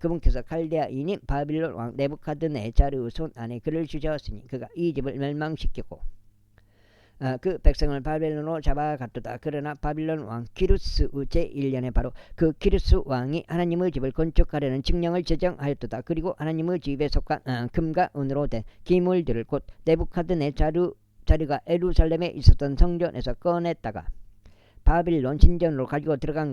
그분께서 칼데아인인 바빌론 왕 네부카드네자르의 손 안에 그를 주셨으니 그가 이 집을 멸망시키고 그 백성을 바벨론으로 잡아갔도다. 그러나 바빌론 왕 키루스의 제1년에 바로 그 키루스 왕이 하나님의 집을 건축하려는 칙령을 제정하였도다. 그리고 하나님의 집에 속한 금과 은으로 된 기물들을 곧 네부카드네자르가 예루살렘에 있었던 성전에서 꺼냈다가 바빌론 신전으로 가지고 들어간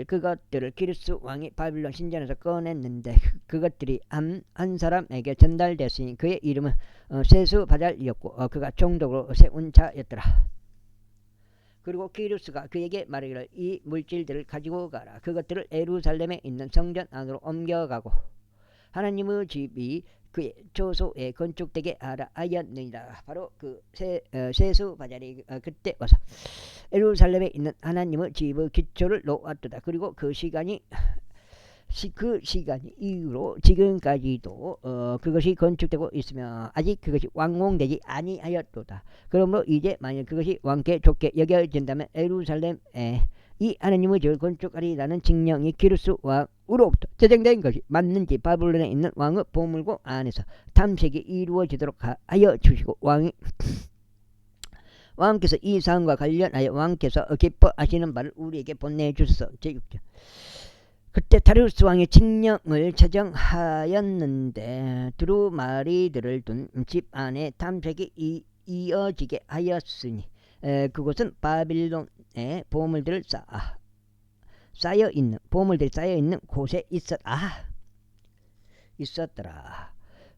그것들을 키루스 왕이 바빌론 신전에서 꺼냈는데 그것들이 한 사람에게 전달됐으니 그의 이름은 세수바잘이었고 그가 총독으로 세운 자였더라. 그리고 키루스가 그에게 말하기를 이 물질들을 가지고 가라. 그것들을 예루살렘에 있는 성전 안으로 옮겨가고 하나님의 집이 그의 조소에 건축되게 하라 하였느니라. 바로 그 세수바잘이 그때 와서 예루살렘에 있는 하나님의 집의 기초를 놓았도다. 그리고 그 시간이 이후로 지금까지도 그것이 건축되고 있으며 아직 그것이 완공되지 아니하였도다. 그러므로 이제 만약 그것이 왕께 좋게 여겨진다면 예루살렘에 이 하나님의 집을 건축하리라는 칙령이 키루스 왕으로부터 제정된 것이 맞는지 바벨론에 있는 왕의 보물고 안에서 탐색이 이루어지도록 하여 주시고 왕께서 이 사안과 관련하여 왕께서 기뻐하시는 바를 우리에게 보내주소서. 제6절 그때 다리우스 왕이 칙령을 제정하였는데 두루마리들을 둔 집 안에 탐색이 이어지게 하였으니 그곳은 바빌론의 보물들이 쌓여있는 곳에 있었더라.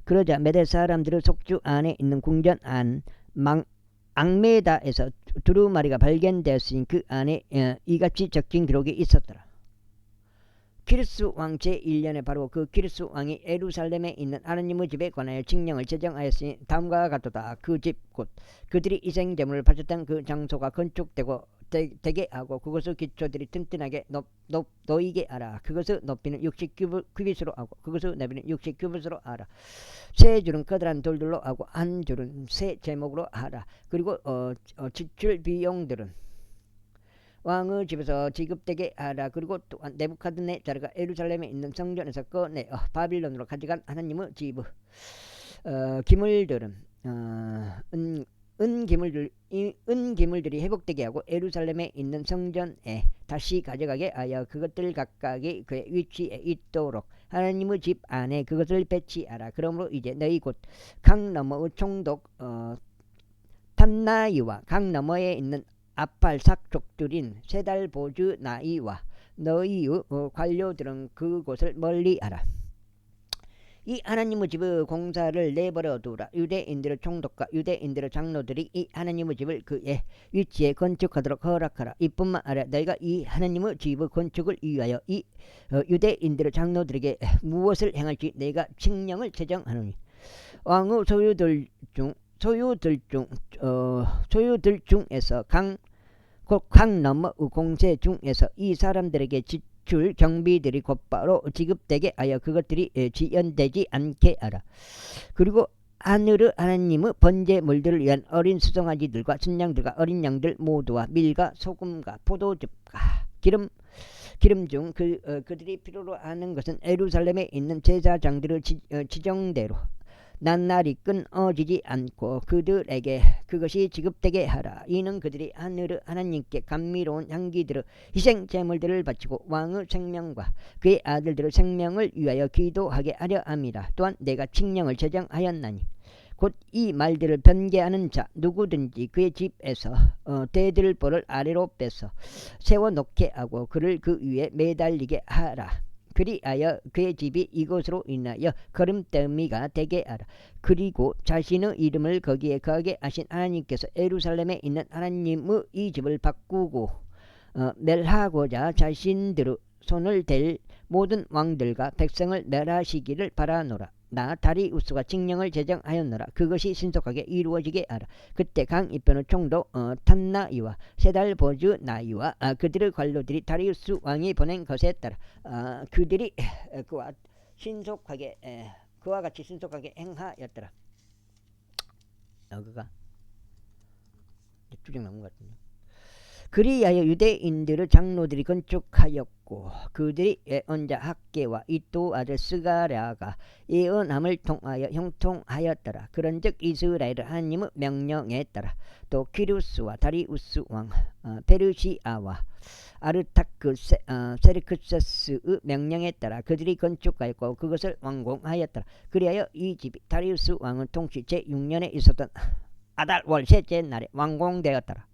그러자 메대 사람들의 속주 안에 있는 궁전 안 앙메다에서 두루마리가 발견되었으니 그 안에 이같이 적힌 기록이 있었더라. 키루스 왕 제1년에 바로 그 키루스 왕이 예루살렘에 있는 하나님의 집에 관하여 칙령을 제정하였으니 다음과 같도다. 그 집 곧 그들이 희생제물을 바쳤던 그 장소가 건축되고 되게 하고 그것의 기초들이 튼튼하게 놓이게 하라. 그것의 높이는 60규빗으로 하고 그것의 너비는 60규빗으로 하라. 세 줄은 커다란 돌들로 하고 한 줄은 새 제목으로 하라. 그리고 지출 비용들은 왕의 집에서 지급되게 하라. 그리고 또한 네부카드네자르가 예루살렘에 있는 성전에서 꺼내 바빌론으로 가져간 하나님의 집의 기물들은 은기물들이 회복되게 하고 예루살렘에 있는 성전에 다시 가져가게 하여 그것들 각각이 그의 위치에 있도록 하나님의 집 안에 그것을 배치하라. 그러므로 이제 너희 곧 강 너머의 총독 탐나이와 강 너머에 있는 아팔삭 족들인 세달보즈 나이와 너희의 관료들은 그곳을 멀리하라. 이 하나님의 집의 공사를 내버려 두라. 유대인들의 총독과 유대인들의 장로들이 이 하나님의 집을 그의 위치에 건축하도록 허락하라. 이뿐만 아니라 너희가 이 하나님의 집의 건축을 위하여 이 유대인들의 장로들에게 무엇을 행할지 내가 칙령을 제정하노니 왕의 소유들 중에서 강 너머 공세 중에서 이 사람들에게 줄 경비들이 곧바로 지급되게 하여 그것들이 지연되지 않게 하라. 그리고 하늘의 하나님의 번제물들을 위한 어린 수송아지들과 순양들과 어린 양들 모두와 밀과 소금과 포도즙과 기름 중 그들이 필요로 하는 것은 예루살렘에 있는 제사장들의 지정대로 낱날이 끊어지지 않고 그들에게 그것이 지급되게 하라. 이는 그들이 하늘의 하나님께 감미로운 향기들의 희생 제물들을 바치고 왕의 생명과 그의 아들들의 생명을 위하여 기도하게 하려 함이라. 또한 내가 칙령을 제정하였나니 곧 이 말들을 변개하는 자 누구든지 그의 집에서 대들보를 아래로 빼서 세워놓게 하고 그를 그 위에 매달리게 하라. 그리하여 그의 집이 이것으로 인하여 거름더미가 되게 하라. 그리고 자신의 이름을 거기에 거하게 하신 하나님께서 예루살렘에 있는 하나님의 이 집을 바꾸고 멸하고자 자신들의 손을 댈 모든 왕들과 백성을 멸하시기를 바라노라. 나 다리우스가 칙령을 제정하였노라. 그것이 신속하게 이루어지게 하라. 그때 강 이편의 총독 탐나이와 세달보즈 나이와 그들의 관료들이 다리우스 왕이 보낸 것에 따라 그들이 그와 같이 신속하게 행하였더라. 여기가 주정 나온 것 같은데. 그리하여 유대인들의 장로들이 건축하였고 그들이 예언자 학계와 이또 아들 스가랴가 예언함을 통하여 형통하였더라. 그런즉 이스라엘의 하나님의 명령에 따라 또 키루스와 다리우스 왕 페르시아와 아르타크 세르크세스의 명령에 따라 그들이 건축하였고 그것을 완공하였더라. 그리하여 이 집이 다리우스 왕의 통치 제6년에 있었던 아달월 셋째 날에 완공되었더라.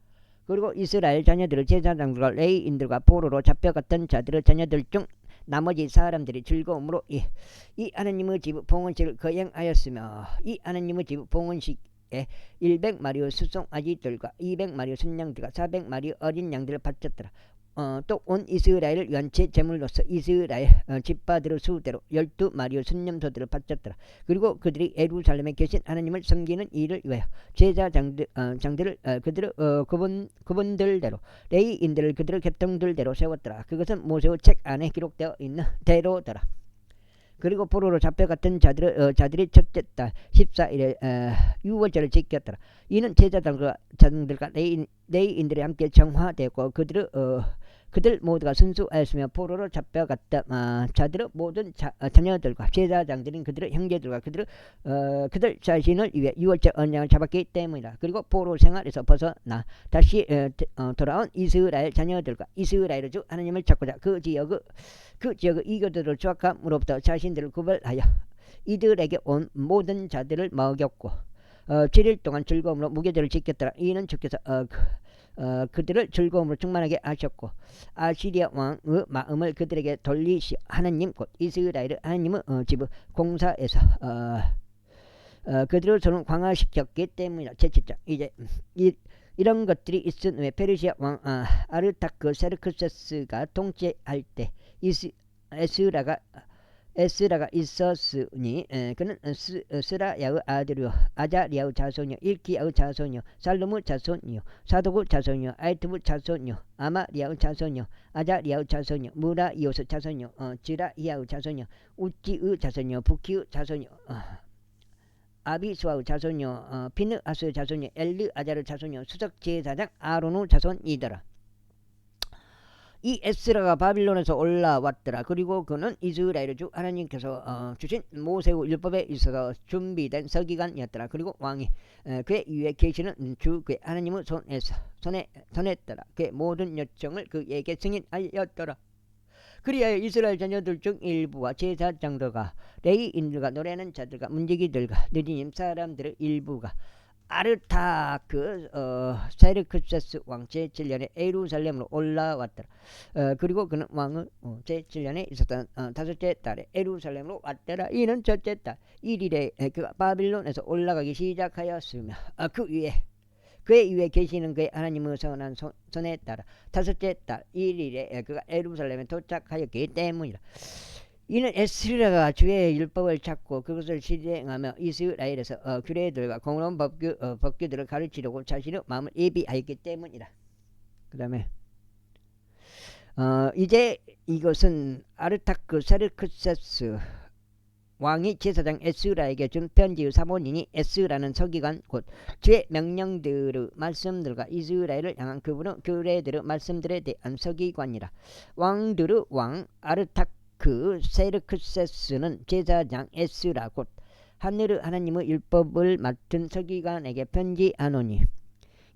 그리고 이스라엘 자녀들의 제사장들과 레위인들과 포로로 잡혀갔던 자들의 자녀들 중 나머지 사람들이 즐거움으로 이 하나님의 집 봉헌식을 거행하였으며 이 하나님의 집 봉헌식에 100마리의 수송아지들과 200마리의 순양들과 400마리의 어린 양들을 바쳤더라. 또 온 이스라엘을 위한 제물로서 이스라엘 집파들의 수대로 12마리의 순념소들을 바쳤더라. 그리고 그들이 예루살렘에 계신 하나님을 섬기는 일을 위하여 제사장들을 그들의 그분들대로 레위인들을 그들의 계통들대로 세웠더라. 그것은 모세의 책 안에 기록되어 있는 대로더라. 그리고 포로로 잡혀갔던 자들이 첫째 달 14일에 유월절을 지켰더라. 이는 제사장들과 레위인들이 함께 정화되고 그들 모두가 순수하였으며 포로로 잡혀갔던 자들의 모든 자녀들과 제사장들인 그들의 형제들과 그들 자신을 위해 유월절 언약을 잡았기 때문이다. 그리고 포로 생활에서 벗어나 다시 돌아온 이스라엘 자녀들과 이스라엘의 주 하나님을 찾고자 그 지역의 이교도를 조악함으로부터 자신들을 구별하여 이들에게 온 모든 자들을 먹였고 7일 동안 즐거움으로 무교절을 지켰더라. 이는 주께서 그들을 즐거움으로 충만하게 하셨고 아시리아 왕의 마음을 그들에게 돌리시어 하나님 곧 이스라엘의 하나님의 집의 공사에서 그들의 손을 강화시켰기 때문이다. 제7장 이제 이런 것들이 있은 후에 페르시아 왕 아르타크 세르크세스가 통치할 때 에스라가 있었으니 그는 스라야의 아들이요 아자리아의 자손이요 일기야의 자손이요 살룸의 자손이요 사독의 자손이요 아이투의 자손이요 아마리아의 자손이요 아자리아의 자손이요 무라이오스의 자손이요 지라이아의 자손이요 우찌의 자손이요 부키의 자손이요 아비수아의 자손이요 피느하스의 자손이요 엘르아자의 자손이요 수석 제사장 아론의 자손이더라. 이 에스라가 바빌론에서 올라왔더라. 그리고 그는 이스라엘의 주 하나님께서 주신 모세의 율법에 있어서 준비된 서기관이었더라. 그리고 왕이 그의 위에 계시는 주 그의 하나님의 손에 더라. 그의 모든 요청을 그에게 승인하였더라. 그리하여 이스라엘 자녀들 중 일부와 제사장들과 레위인들과 노래하는 자들과 문지기들과 느디님 사람들의 일부가 아르타크 세르크세스 왕 제7년에 예루살렘으로 올라왔더라. 그리고 그는 왕은 제7년에 있었던 다섯째 달에 예루살렘으로 왔더라. 이는 첫째 달 1일에 그가 바빌론에서 올라가기 시작하였으며 그의 위에 계시는 그의 하나님의 선한 손에 따라 다섯째 달 1일에 그가 예루살렘에 도착하였기 때문이라. 이는 에스라가 주의 율법을 찾고 그것을 실행하며 이스라엘에서 규례들과 공론 법규들을 가르치려고 자신의 마음을 예비하였기 때문이라. 그 다음에 이제 이것은 아르타크 세르크세스 왕이 제사장 에스라에게 준 편지의 사본이니 에스라는 서기관 곧 주의 명령들의 말씀들과 이스라엘을 향한 그분의 규례들의 말씀들에 대한 서기관이라. 왕들의 왕 아르타크 세르크세스는 제사장 에스라 곧 하늘의 하나님의 율법을 맡은 서기관에게 편지하노니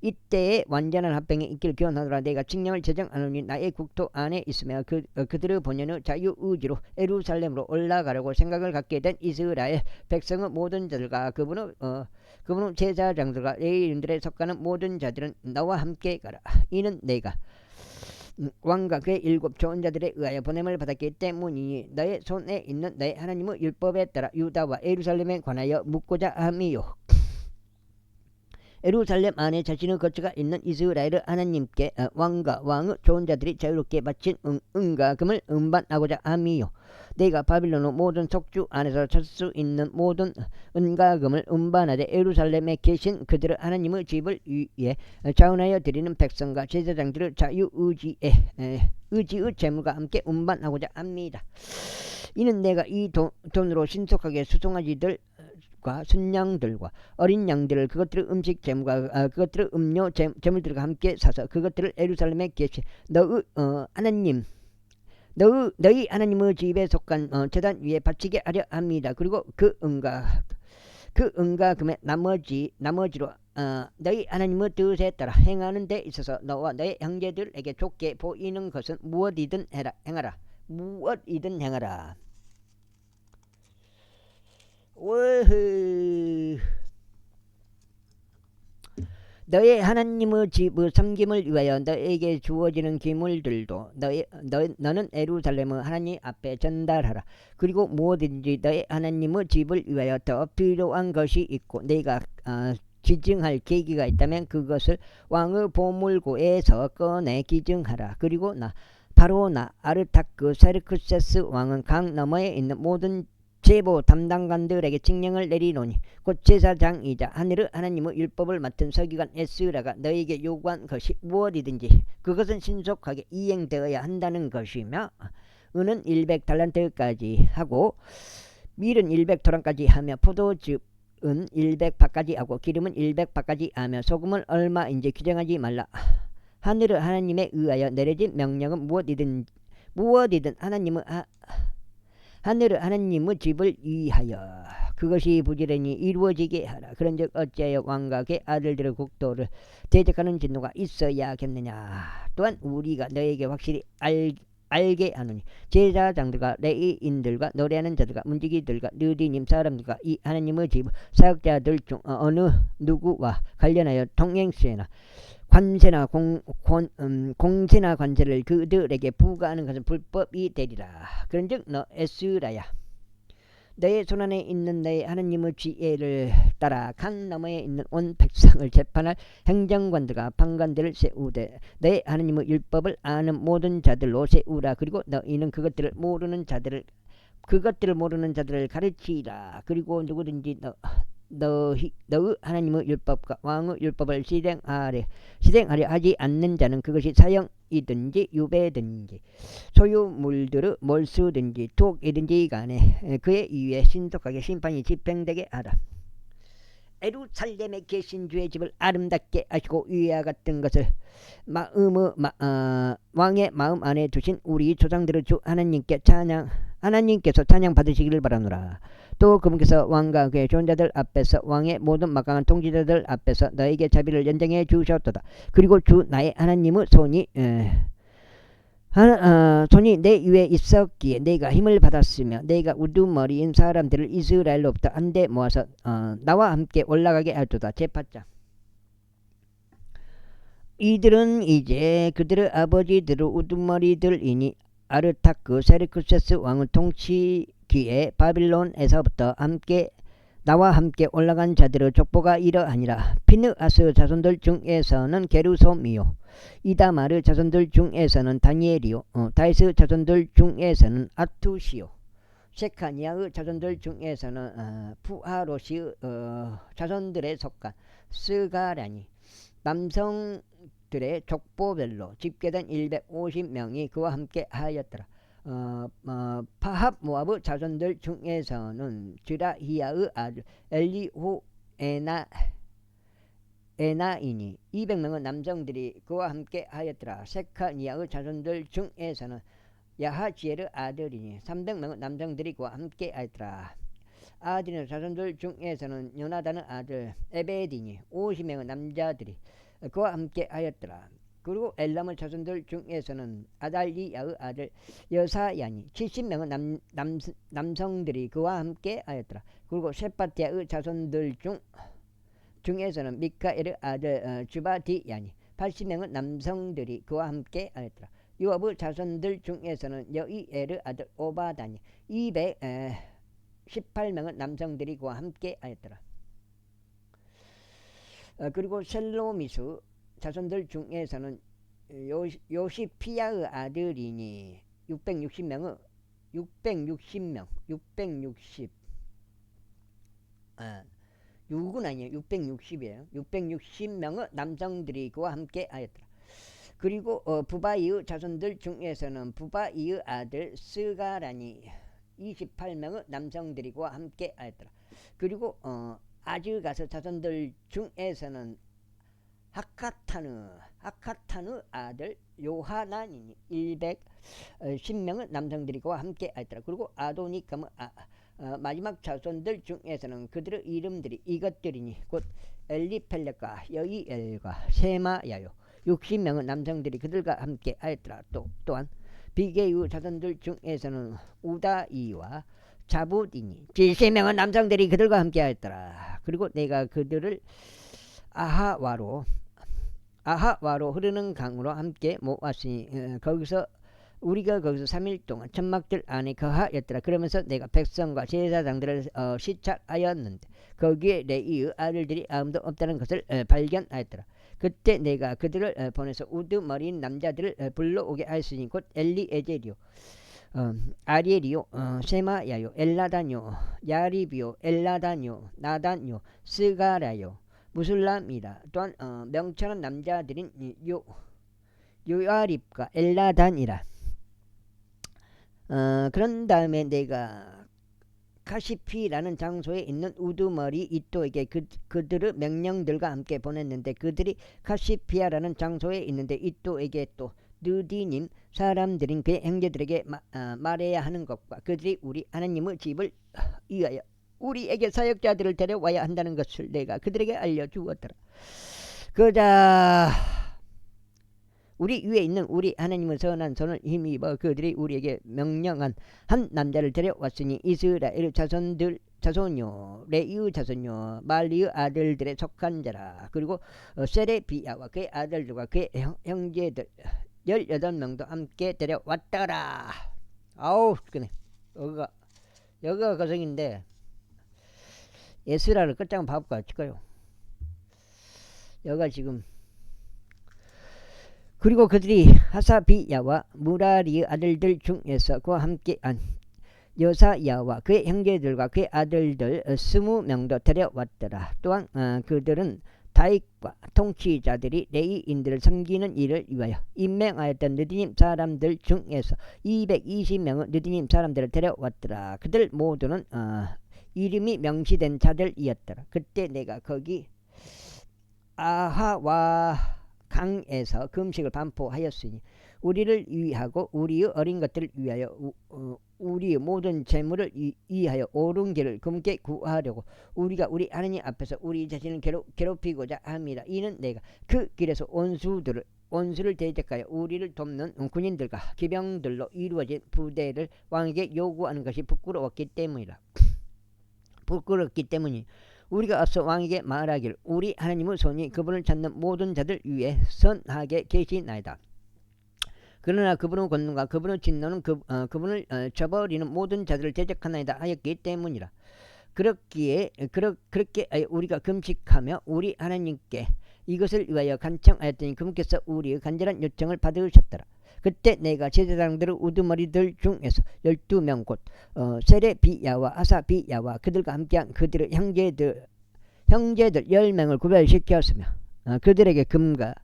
이때에 완전한 합병이 있기를 기원하노라. 내가 칙령을 제정하노니 나의 국토 안에 있으며 그들의 본연의 자유의지로 예루살렘으로 올라가려고 생각을 갖게 된 이스라엘 백성의 모든 자들과 그분의 제사장들과 레위인들에 속하는 모든 자들은 너와 함께 가라. 이는 내가 왕과 그의 일곱 좋은 자들에 의하여 보냄을 받았기 때문이니 너의 손에 있는 너의 하나님의 율법에 따라 유다와 예루살렘에 관하여 묻고자 함이요. 예루살렘 안에 자신의 거처가 있는 이스라엘의 하나님께 왕과 왕의 좋은 자들이 자유롭게 바친 은과 금을 음반하고자 함이요. 내가 바빌론의 모든 속주 안에서 찾을 수 있는 모든 은과 금을 음반하되 예루살렘에 계신 그들의 하나님의 집을 위해 자원하여 드리는 백성과 제사장들의 자유의지의 재물과 함께 음반하고자 합니다. 이는 내가 이 돈으로 신속하게 수송아지들 순양들과 어린 양들을 그것들의 음식 재물과 그것들의 음료 재물들과 함께 사서 그것들을 예루살렘에 계신 너희 하나님의 집에 속한 제단 위에 바치게 하려 합니다. 그리고 그 은과 금의 나머지로 너희 하나님의 뜻에 따라 행하는 데 있어서 너와 너의 형제들에게 좋게 보이는 것은 무엇이든 행하라. 너의 하나님의 집의 섬김을 위하여 너에게 주어지는 기물들도 너는 예루살렘의 하나님 앞에 전달하라. 그리고 무엇든지 너의 하나님의 집을 위하여 더 필요한 것이 있고 내가 기증할 계기가 있다면 그것을 왕의 보물고에서 꺼내 기증하라. 그리고 바로 나 아르타크 세르크세스 왕은 강 너머에 있는 모든 제보 담당관들에게 칙령을 내리노니 곧 제사장이자 하늘의 하나님의 율법을 맡은 서기관 에스라가 너에게 요구한 것이 무엇이든지 그것은 신속하게 이행되어야 한다는 것이며 은은 100달란트까지 하고 밀은 100토랑까지 하며 포도즙은 100바까지 하고 기름은 100바까지 하며 소금은 얼마인지 규정하지 말라. 하늘의 하나님에 의하여 내려진 명령은 무엇이든 하늘의 하나님의 집을 위하여 그것이 부지런히 이루어지게 하라. 그런즉 어찌하여 왕과 그의 아들들의 국도를 대적하는 진노가 있어야겠느냐. 또한 우리가 너에게 확실히 알게 하노니 제사장들과 레위인들과 노래하는 자들과 문지기들과 느디님 사람들과 이 하나님의 집 사역자들 중 어느 누구와 관련하여 통행세나 관세나 공세나 관세를 그들에게 부과하는 것은 불법이 되리라. 그런즉 너 에스라야 너의 손안에 있는 너의 하나님의 지혜를 따라 강 너머에 있는 온 백성을 재판할 행정관들과 판관들을 세우되 너의 하나님의 율법을 아는 모든 자들로 세우라. 그리고 너희는 그것들을 모르는 자들을 가르치라. 그리고 누구든지 너희 하나님의 율법과 왕의 율법을 실행하려 하지 않는 자는 그것이 사형이든지 유배든지 소유물들의 몰수든지 독이든지 간에 그의 이유에 신속하게 심판이 집행되게 하라. 예루살렘에 계신 주의 집을 아름답게 하시고 위와 같은 것을 왕의 마음 안에 두신 우리 조상들의 주 하나님께서 찬양 받으시기를 바라노라. 또 그분께서 왕과 그의 존자들 앞에서 왕의 모든 막강한 통치자들 앞에서 너에게 자비를 연장해 주셨도다. 그리고 주 나의 하나님의 손이 내 위에 있었기에 내가 힘을 받았으며 내가 우두머리인 사람들을 이스라엘로부터 한데 모아서 나와 함께 올라가게 할도다. 제8장. 이들은 이제 그들의 아버지들의 우두머리들이니 아르타크 세르크세스 왕을 통치기에 바빌론에서부터 나와 함께 올라간 자들의 족보가 이러하니라. 피느하스 자손들 중에서는 게르솜이요, 이다마르 자손들 중에서는 다니엘이요, 다이스 자손들 중에서는 아투시요, 세카니아의 자손들 중에서는 푸하로시의 자손들에 속한 스가라니. 남성들의 족보별로 집계된 150명이 그와 함께 하였더라. 파합 모압의 자손들 중에서는 드라히야의 아들 엘리후 에나이니 200명의 남성들이 그와 함께 하였더라. 세카니아의 자손들 중에서는 야하지엘의 아들이니 300명의 남성들이 그와 함께 하였더라. 아딘의 자손들 중에서는 요나단의 아들 에베디니 50명의 남자들이 그와 함께 하였더라. 그리고 엘람의 자손들 중에서는 아달리야의 아들 여사야니 70명의 남성들이 그와 함께 하였더라. 그리고 셰파티아의 자손들 중에서는 미카엘의 아들 주바디야니 80명의 남성들이 그와 함께 하였더라. 요압의 자손들 중에서는 여이엘의 아들 오바다니 218명의 남성들이 그와 함께 하였더라. 그리고 셀로미스 자손들 중에서는 요시피아의 아들이니 660명의 660명 6은 아니에요. 660이에요. 660명의 남성들이 그와 함께 하였더라. 그리고 부바이의 자손들 중에서는 부바이의 아들 스가라니 28명의 남성들이 그와 함께 하였더라. 그리고 아즈가스 자손들 중에서는 하카탄의 아들 요하나니 110명의 남성들이 그와 함께 하였더라. 그리고 아도니감의 마지막 자손들 중에서는 그들의 이름들이 이것들이니 곧 엘리펠렉과 여이엘과 세마야요 60명의 남성들이 그들과 함께 하였더라. 또한 비게유 자손들 중에서는 우다이와 자붓이니 70명의 남성들이 그들과 함께 하였더라. 그리고 내가 그들을 아하와로 흐르는 강으로 함께 모았으니 우리가 거기서 3일 동안 천막들 안에 거하였더라. 그러면서 내가 백성과 제사장들을 시찰하였는데 거기에 레위의 아들들이 아무도 없다는 것을 발견하였더라. 그때 내가 그들을 보내서 우두머리인 남자들을 불러오게 하였으니 곧 엘리에젤이요, 아리엘이요, 세마야요, 엘라단요, 야리비요, 엘라단요, 나단요, 스가라요, 무술람이라. 또한 명철한 남자들인 요아립과 엘라단이라. 그런 다음에 내가 카시피라는 장소에 있는 우두머리 이또에게 그들의 명령들과 함께 보냈는데 그들이 카시피아라는 장소에 있는데 이또에게 또 느디님 사람들인 그의 형제들에게 말해야 하는 것과 그들이 우리 하나님의 집을 위하여 우리에게 사역자들을 데려와야 한다는 것을 내가 그들에게 알려주었더라. 그자 우리 위에 있는 우리 하나님의 선한 손을 힘입어 그들이 우리에게 명령한 한 남자를 데려왔으니 이스라엘 자손요 레이의 자손요 말리의 아들들에 속한 자라. 그리고 세레비야와 그의 아들들과 그의 형제들 18명도 함께 데려왔더라. 아우 그네. 여기가 거성인데 에스라를 끝장 봐볼까 찍어요. 여기가 지금. 그리고 그들이 하사비야와 무라리의 아들들 중에서 그와 함께한 여사야와 그의 형제들과 그의 아들들 20명도 데려왔더라. 또한 그들은 다윗과 통치자들이 레위인들을 섬기는 일을 위하여 임명하였던 느디님 사람들 중에서 220명의 느디님 사람들을 데려왔더라. 그들 모두는 이름이 명시된 자들이었더라. 그때 내가 거기 아하와 강에서 금식을 반포하였으니 우리를 위하고 우리의 어린 것들을 위하여 우리의 모든 재물을 위하여 옳은 길을 금께 구하려고 우리가 우리 하나님 앞에서 우리 자신을 괴롭히고자 합니다. 이는 내가 그 길에서 원수를 대적하여 우리를 돕는 군인들과 기병들로 이루어진 부대를 왕에게 요구하는 것이 부끄러웠기 때문이라. 부끄럽기 때문이 우리가 앞서 왕에게 말하기를 우리 하나님의 손이 그분을 찾는 모든 자들 위에 선하게 계시나이다. 그러나 그분의 권능과 그분의 진노는 그분을 저버리는 모든 자들을 대적하나이다 하였기 때문이라. 그렇게 우리가 금식하며 우리 하나님께 이것을 위하여 간청하였더니 그분께서 우리의 간절한 요청을 받으셨더라. 그때 내가 제사장들의 우두머리들 중에서 12명 곧 세레비야와 아사비야와 그들과 함께한 그들의 형제들 10명을 구별시켰으며 그들에게 금과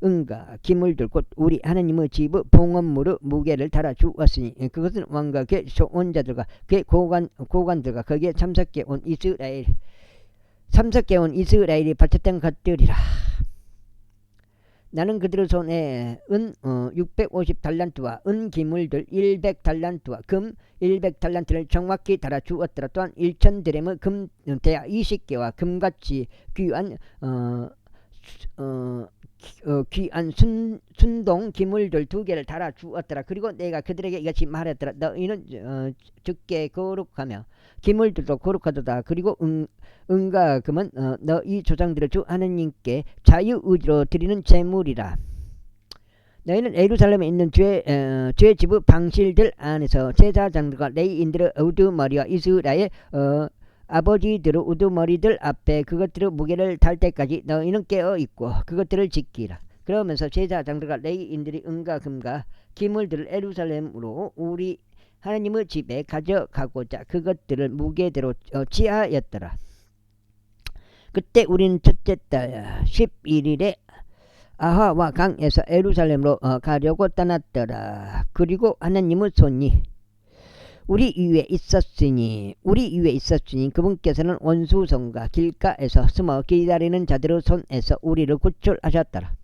은과 기물들 곧 우리 하나님의 집의 봉헌물의 무게를 달아주었으니 그것은 왕과 그의 소원자들과 그의 고관들과 거기에 참석해 온 이스라엘이 바쳤던 것들이라. 나는 그들의 손에 은 650달란트와 은 기물들 100달란트와 금 100달란트를 정확히 달아주었더라. 또한 1000드램의 금 대야 20개와 금같이 귀한 귀한 순동 기물들 2개를 달아주었더라. 그리고 내가 그들에게 이같이 말했더라. 너희는 적게 거룩하며 기물들도 거룩하도다. 그리고 은과 금은 너희 조상들의 주 하나님께 자유의지로 드리는 제물이라. 너희는 예루살렘에 있는 주의 집의 방실들 안에서 제사장들과 레위인들의 우두머리와 이스라엘 아버지들의 우두머리들 앞에 그것들의 무게를 달 때까지 너희는 깨어있고 그것들을 지키라. 그러면서 제사장들과 레위인들이 은과 금과 기물들을 예루살렘으로 우리 하나님의 집에 가져가고자 그것들을 무게대로 지하였더라. 그때 우리는 첫째 달 11일에 아하와 강에서 예루살렘으로 가려고 떠났더라. 그리고 하나님의 손이 우리 위에 있었으니 그분께서는 원수성과 길가에서 숨어 기다리는 자들의 손에서 우리를 구출하셨더라.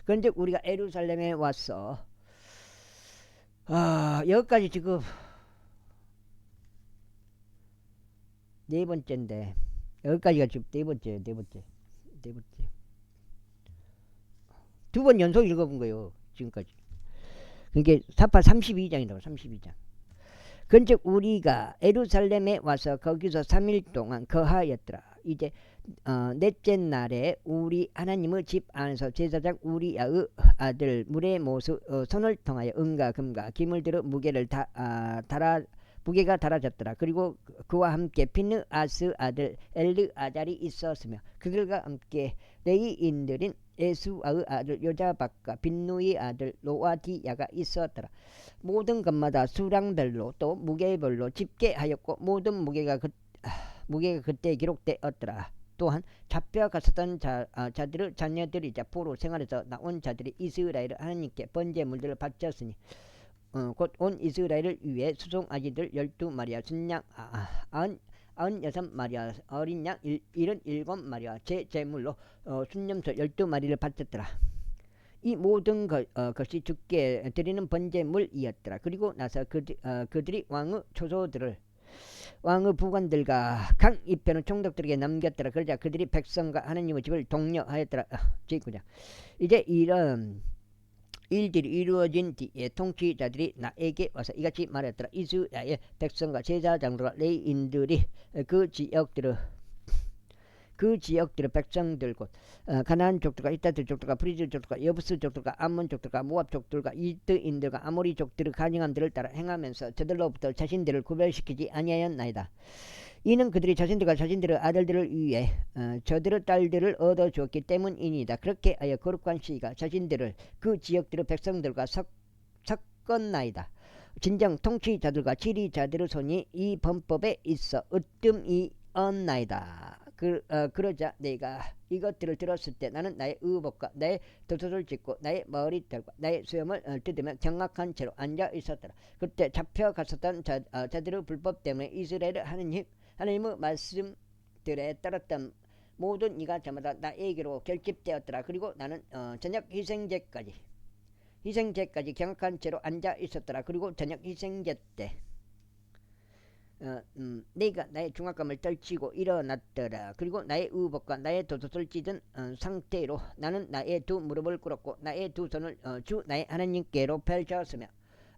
그런데 우리가 예루살렘에 왔어. 여기까지 지금 네 번째인데 여기까지가 지금 네 번째. 두 번 연속 읽어본 거예요. 지금까지. 그게 사파 32장이라고 32장. 그런즉 우리가 예루살렘에 와서 거기서 3일 동안 거하였더라. 이제 넷째 날에 우리 하나님의 집 안에서 제사장 우리야의 아들 물의 모수 손을 통하여 은과 금과 기물들의 무게가 달아졌더라. 그리고 그와 함께 비느아스 아들 엘르아잘이 있었으며 그들과 함께 레위인들인 예수아의 아들 요자박과 빈누의 아들 로아디야가 있었더라. 모든 것마다 수량별로 또 무게별로 집계하였고 모든 무게가 그때 기록되었더라. 또한 잡혀갔었던 자들의 자녀들이자 포로 생활에서 나온 자들이 이스라엘 하나님께 번제물들을 바쳤으니 곧 온 이스라엘을 위해 수송아지들 12마리와 순양 96마리와 어린 양 77마리와 제물로 순념소 12마리를 바쳤더라. 이 모든 것이 주께 드리는 번제물이었더라. 그리고 나서 그들이 왕의 초소들을 왕의 부관들과 각 이편의 총독들에게 남겼더라. 그러자 그들이 백성과 하나님의 집을 독려하였더라. 이제 이런 일들이 이루어진 뒤에 통치자들이 나에게 와서 이같이 말했더라. 이스라엘 백성과 제사장들과 레위인들이 그 지역들의 백성들 곧 가나안 족들과 히타들 족들과 브리즈 족들과 여부스 족들과 암몬 족들과 모압 족들과 이뜨인들과 아모리 족들의 간영함들을 따라 행하면서 저들로부터 자신들을 구별시키지 아니하였나이다. 이는 그들이 자신들과 자신들의 아들들을 위해 저들의 딸들을 얻어주었기 때문이니다. 그렇게 하여 거룩한 시가 자신들을 그 지역들의 백성들과 섞었나이다. 진정 통치자들과 지리자들의 손이 이 범법에 있어 으뜸이었나이다. 그러자 내가 이것들을 들었을 때 나는 나의 의복과 나의 덧옷을 찢고 나의 머리털과 나의 수염을 뜯으며 경악한 채로 앉아 있었더라. 그때 잡혀갔었던 자들의 불법 때문에 이스라엘 하나님의 말씀들에 따랐던 모든 이가 저마다 나에게로 결집되었더라. 그리고 나는 저녁 희생제까지 경악한 채로 앉아 있었더라. 그리고 저녁 희생제 때 내가 나의 중압감을 떨치고 일어났더라. 그리고 나의 의복과 나의 돛을 찢은 상태로 나는 나의 두 무릎을 꿇었고 나의 두 손을 주 나의 하나님께로 펼쳤으며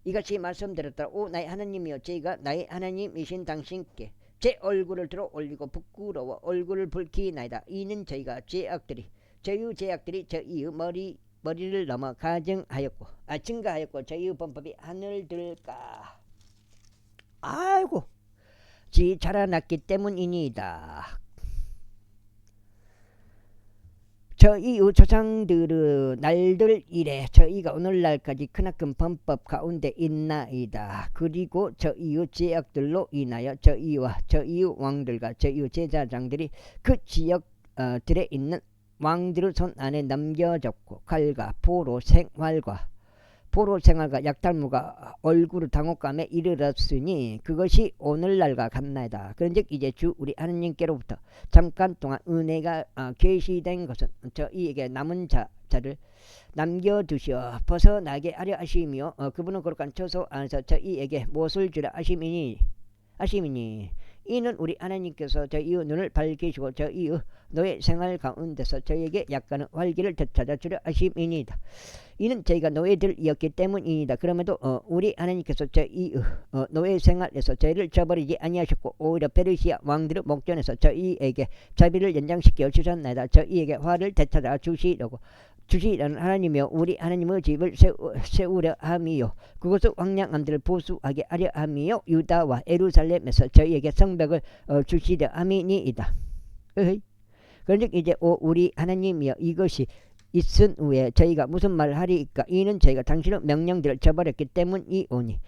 이같이 말씀드렸더라. 오 나의 하나님이여, 제가 나의 하나님이신 당신께 제 얼굴을 들어 올리고 부끄러워 얼굴을 붉히나이다. 이는 저희가 죄악들이 저희의 머리를 넘어 증가하였고 저희의 범법이 하늘들까 아이고 지 자라났기 때문이니이다. 저희의 조상들의 날들 이래 저희가 오늘날까지 크나큰 범법 가운데 있나이다. 그리고 저희의 죄악들로 인하여 저희와 저희의 왕들과 저희의 제사장들이 그 지역들에 있는 왕들의 손 안에 넘겨졌고 칼과 포로 생활과 약탈무가 얼굴의 당혹감에 이르렀으니 그것이 오늘날과 같나이다. 그런즉 이제 주 우리 하나님께로부터 잠깐 동안 은혜가 계시된 것은 저희에게 남은 자를 남겨두시어 벗어나게 하려 하시며 그분은 거룩한 처소 안에서 저희에게 무엇을 주려 하심이니 이는 우리 하나님께서 저희의 눈을 밝히시고 저희의 노예 생활 가운데서 저희에게 약간의 활기를 되찾아 주려 하심이니이다. 이는 저희가 노예들이었기 때문이니다. 그럼에도 우리 하나님께서 저희의 노예 생활에서 저희를 저버리지 아니하셨고 오히려 페르시아 왕들의 목전에서 저희에게 자비를 연장시켜 주셨나이다. 저희에게 화를 되찾아 주시려는 하나님이여, 우리 하나님의 집을 세우려 함이요 그것을 황량함들을 보수하게 하려 함이요 유다와 예루살렘에서 저희에게 성벽을 주시려 함이니이다. 그런즉 이제 우리 하나님이여, 이것이 있은 후에 저희가 무슨 말을 하리이까? 이는 저희가 당신의 명령들을 저버렸기 때문이오니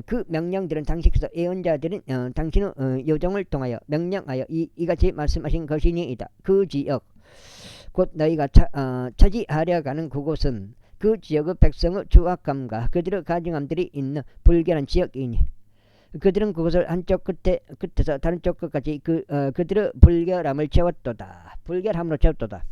그 명령들은 당신께서 예언자들인 당신의 요정을 통하여 명령하여 이같이 말씀하신 것이니이다. 그 지역 곧 너희가 차지하려 가는 그곳은 그 지역의 백성의 추악감과 그들의 가증함들이 있는 불결한 지역이니 그들은 그것을 한쪽 끝에서 다른 쪽 끝까지 그들의 불결함으로 채웠도다.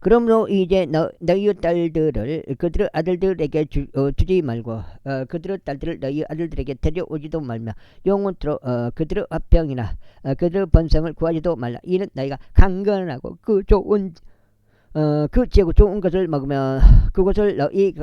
그러므로 이제 너희의 딸들을 그들의 아들들에게 주지 말고 그들의 딸들을 너희 아들들에게 데려오지도 말며 영원토록 그들의 화평이나 그들의 번성을 구하지도 말라. 이는 너희가 강건하고 그 지역의 좋은 것을 먹으며 그것을 너희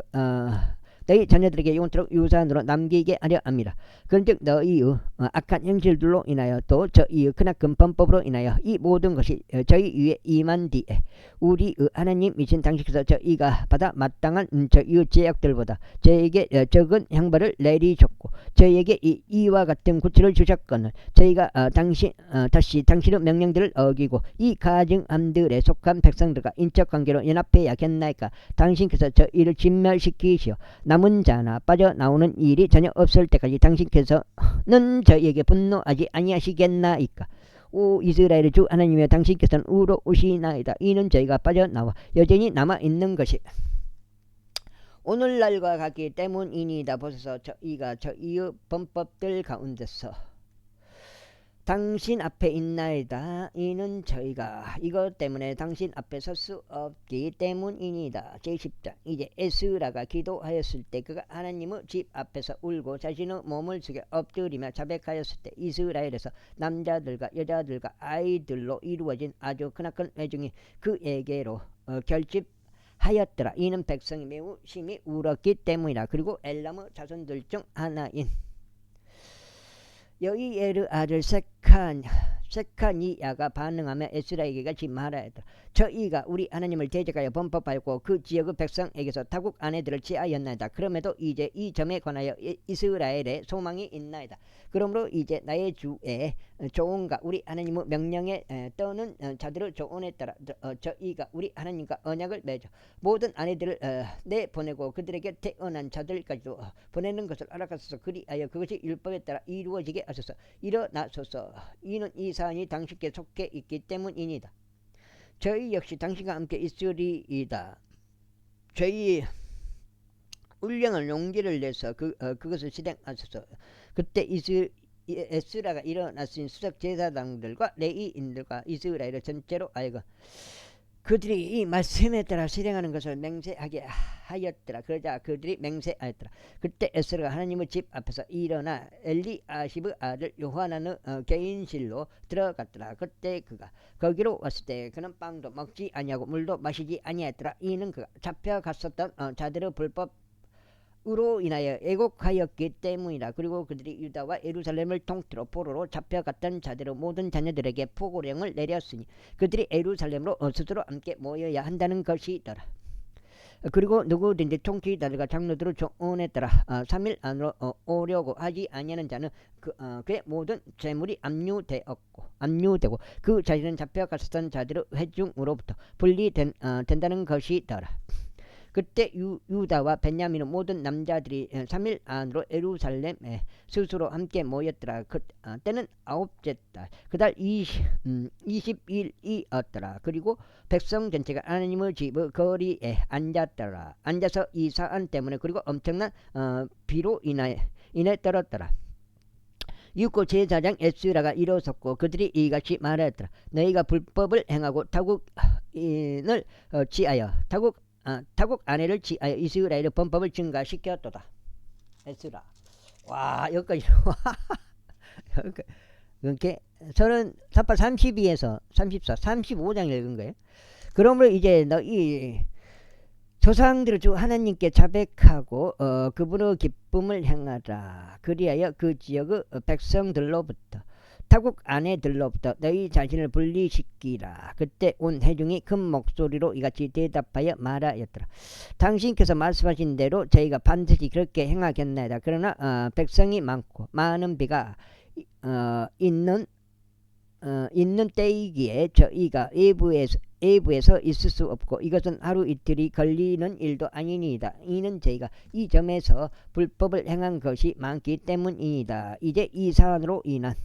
자녀들에게 영원토록 유산으로 남기게 하려 합니다. 그런즉 너희의 악한 행실들로 인하여 또 저희의 크나큰 범법으로 인하여 이 모든 것이 저희 위에 임한 뒤에 우리의 하나님이신 당신께서 저희가 받아 마땅한 저희의 죄악들보다 저희에게 적은 형벌을 내리셨고 저희에게 이와 같은 구치를 주셨거늘 저희가 다시 당신의 명령들을 어기고 이 가증함들에 속한 백성들과 인척관계로 연합해야겠나이까? 당신께서 저희를 진멸시키시어 남은 자나 빠져나오는 일이 전혀 없을 때까지 당신께서는 저희에게 분노하지 아니하시겠나이까? 오 이스라엘의 주 하나님이여, 당신께서는 의로우시나이다. 이는 저희가 빠져나와 여전히 남아있는 것이 오늘날과 같기 때문이니다. 보소서, 저희가 저희의 범법들 가운데서 당신 앞에 있나이다. 이는 저희가 이것 때문에 당신 앞에 설 수 없기 때문이니다. 제10장. 이제 에스라가 기도하였을 때 그가 하나님의 집 앞에서 울고 자신의 몸을 숙여 엎드리며 자백하였을 때 이스라엘에서 남자들과 여자들과 아이들로 이루어진 아주 크나큰 회중이 그에게로 결집하였더라. 이는 백성이 매우 심히 울었기 때문이라. 그리고 엘람의 자손들 중 하나인 여이엘의 아들 세카니야가 반응하며 에스라에게 같이 말하였다. 저희가 우리 하나님을 대적하여 범법하였고 그 지역의 백성에게서 타국 아내들을 취하였나이다. 그럼에도 이제 이 점에 관하여 이스라엘에 소망이 있나이다. 그러므로 이제 나의 주의 조언과 우리 하나님의 명령에 떠는 자들의 조언에 따라 저희가 우리 하나님과 언약을 맺어 모든 아내들을 내보내고 그들에게 태어난 자들까지도 보내는 것을 알아가소서. 그리하여 그것이 율법에 따라 이루어지게 하소서. 일어나소서. 이는 이 사안이 당신께 속해 있기 때문이니다. 저희 역시 당신과 함께 있으리이다. 저희 훈령을 용기를 내서 그것을 실행하소서. 그때 에스라가 일어났으니 수석 제사장들과 레위인들과 이스라엘 전체로 하여금 그들이 이 말씀에 따라 실행하는 것을 맹세하게 하였더라. 그러자 그들이 맹세하였더라. 그때 에스라가 하나님의 집 앞에서 일어나 엘리아시브 아들 요하나의 개인실로 들어갔더라. 그때 그가 거기로 왔을 때 그는 빵도 먹지 아니하고 물도 마시지 아니하였더라. 이는 그가 잡혀갔었던 자들의 불법으로 인하여 애곡하였기 때문이라. 그리고 그들이 유다와 예루살렘을 통틀어 포로로 잡혀갔던 자들의 모든 자녀들에게 포고령을 내렸으니 그들이 예루살렘으로 스스로 함께 모여야 한다는 것이더라. 그리고 누구든지 통치자들과 장로들을 조언에 따라 3일 안으로 오려고 하지 아니하는 자는 그의 모든 재물이 압류되고 그 자신은 잡혀갔었던 자들의 회중으로부터 분리된다는 것이더라. 그때 유다와 베냐민의 모든 남자들이 3일 안으로 예루살렘에 스스로 함께 모였더라. 때는 9째 달 그달 20일이었더라. 그리고 백성 전체가 하나님의 집의 거리에 앉았더라. 앉아서 이 사안 때문에 그리고 엄청난 비로 인해 떨었더라. 육고 제사장 에스라가 일어섰고 그들이 이같이 말하였더라. 너희가 불법을 행하고 타국인을 취하여 타국 아내를 취하여 이스라엘의 범법을 증가시켰도다. 에스라. 와 여기까지 이렇게 32에서 34, 35장 읽은 거예요. 그러므로 이제 너희 조상들을 주 하나님께 자백하고 그분의 기쁨을 행하라. 그리하여 그 지역의 백성들로부터 타국 아내들로부터 너희 자신을 분리시키라. 그때 온 회중이 큰 목소리로 이같이 대답하여 말하였더라. 당신께서 말씀하신 대로 저희가 반드시 그렇게 행하겠나이다. 그러나 백성이 많고 많은 비가 있는 때이기에 저희가 외부에서 있을 수 없고 이것은 하루 이틀이 걸리는 일도 아니니이다. 이는 저희가 이 점에서 불법을 행한 것이 많기 때문이다. 이제 이 사안으로 인한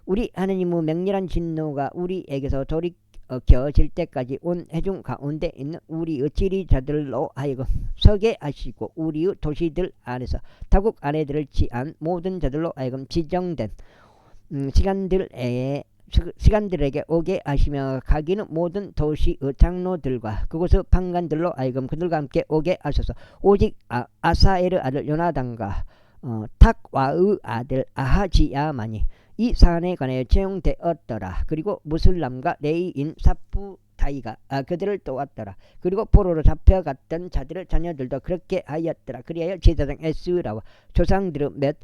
우리 하나님의 맹렬한 진노가 우리에게서 돌이켜질 때까지 온 회중 가운데 있는 우리의 지리자들로 하여금 서게 하시고 우리의 도시들 안에서 타국 아내들을 취한 모든 자들로 하여금 지정된 시간들에게 오게 하시며 가기는 모든 도시의 장로들과 그곳의 판관들로 하여금 그들과 함께 오게 하소서. 오직 아사엘의 아들 요나단과 탁와의 아들 아하지야만이 이 사안에 관하여 채용되었더라. 그리고 무슬람과 레이인 사푸다이가 그들을 도왔더라. 그리고 포로로 잡혀갔던 자들의 자녀들도 그렇게 하였더라. 그리하여 제사장 에스라와 조상들의 몇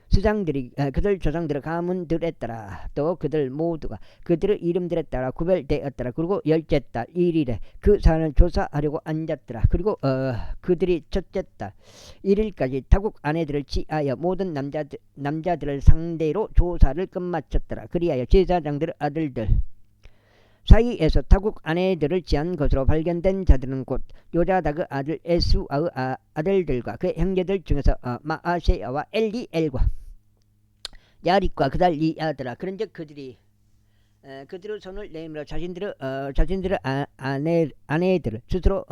수장들이 그들 조상들의 가문들에 따라 또 그들 모두가 그들의 이름들에 따라 구별되었더라. 그리고 10째 달 1일에 그 사안을 조사하려고 앉았더라. 그리고 그들이 첫째 달 1일까지 타국 아내들을 취하여 모든 남자들을 상대로 조사를 끝마쳤더라. 그리하여 제사장들의 아들들 사이에서 타국 아내들을 취한 것으로 발견된 자들은 곧 요자닥의 아들 에수아의 아들들과 그 형제들 중에서 마아세야와 엘리엘과 야릿과 그달 이 아들아. 그런즉 그들의 손을 내밀어 자신들의 아내들을 스스로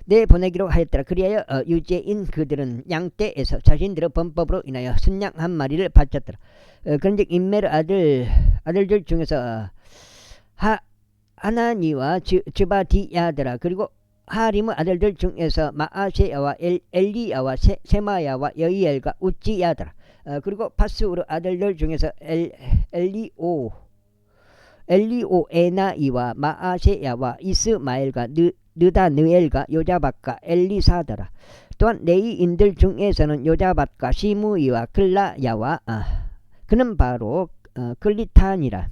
내보내기로 하였더라. 그리하여 유죄인 그들은 양떼에서 자신들의 범법으로 인하여 순양 한 마리를 바쳤더라. 그런즉 인멜의 아들들 중에서 하나니와 즈바디야더라. 그리고 하림의 아들들 중에서 마아세야와 엘리야와 세마야와 여이엘과 우찌야더라. 그리고 파스우르 아들들 중에서 엘리오에나이와 마아세야와 이스마엘과 느다느엘과 요자밭과 엘리사더라. 또한 레이인들 중에서는 요자밭과 시므이와 클라야와 그는 바로 클리탄이라.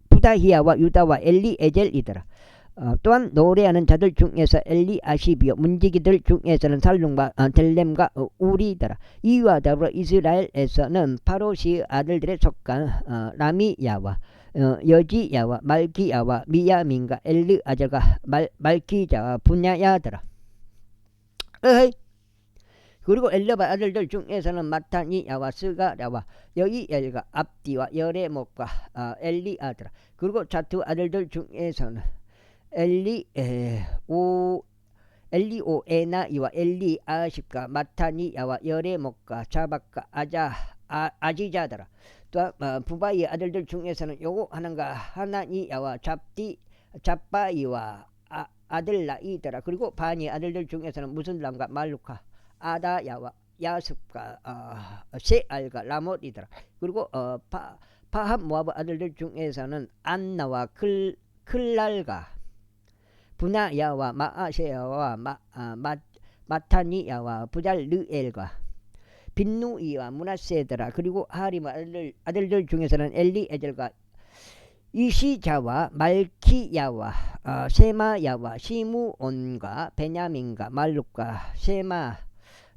푸다히야와 유다와 엘리에젤이더라. 또한 노래하는 자들 중에서 엘리아시비요 문지기들 중에서는 살룸과 델렘과 우리더라. 이와 더불어 이스라엘에서는 파로시의 아들들에 속한 라미야와 여지야와 말기야와 미야민과 엘르아절과 말기자와 분야야더라. 그리고 엘르바 아들들 중에서는 마타니야와 스가랴와 여이엘과 압디와 여레목과 엘리아더라. 그리고 자투 아들들 중에서는 엘리오에나 이와 엘리 아십과 마타니 야와 여레목과 자박과 아지자더라. 또 부바이의 아들들 중에서는 요거 하는가 하나니 야와 잡바이와 아들 라이더라. 그리고 바니 아들들 중에서는 무슬람과 말루카 아다 야와 야습과 세알과 라못이더라. 그리고 파합 모압 아들들 중에서는 안나와 클랄과 부나야와 마아세야와 마타니야와 부잘르엘과 빈누이와 무나세더라. 그리고 하림 아들들 중에서는 엘리에젤과 이시자와 말키야와 세마야와 시무온과 베냐민과 말룩과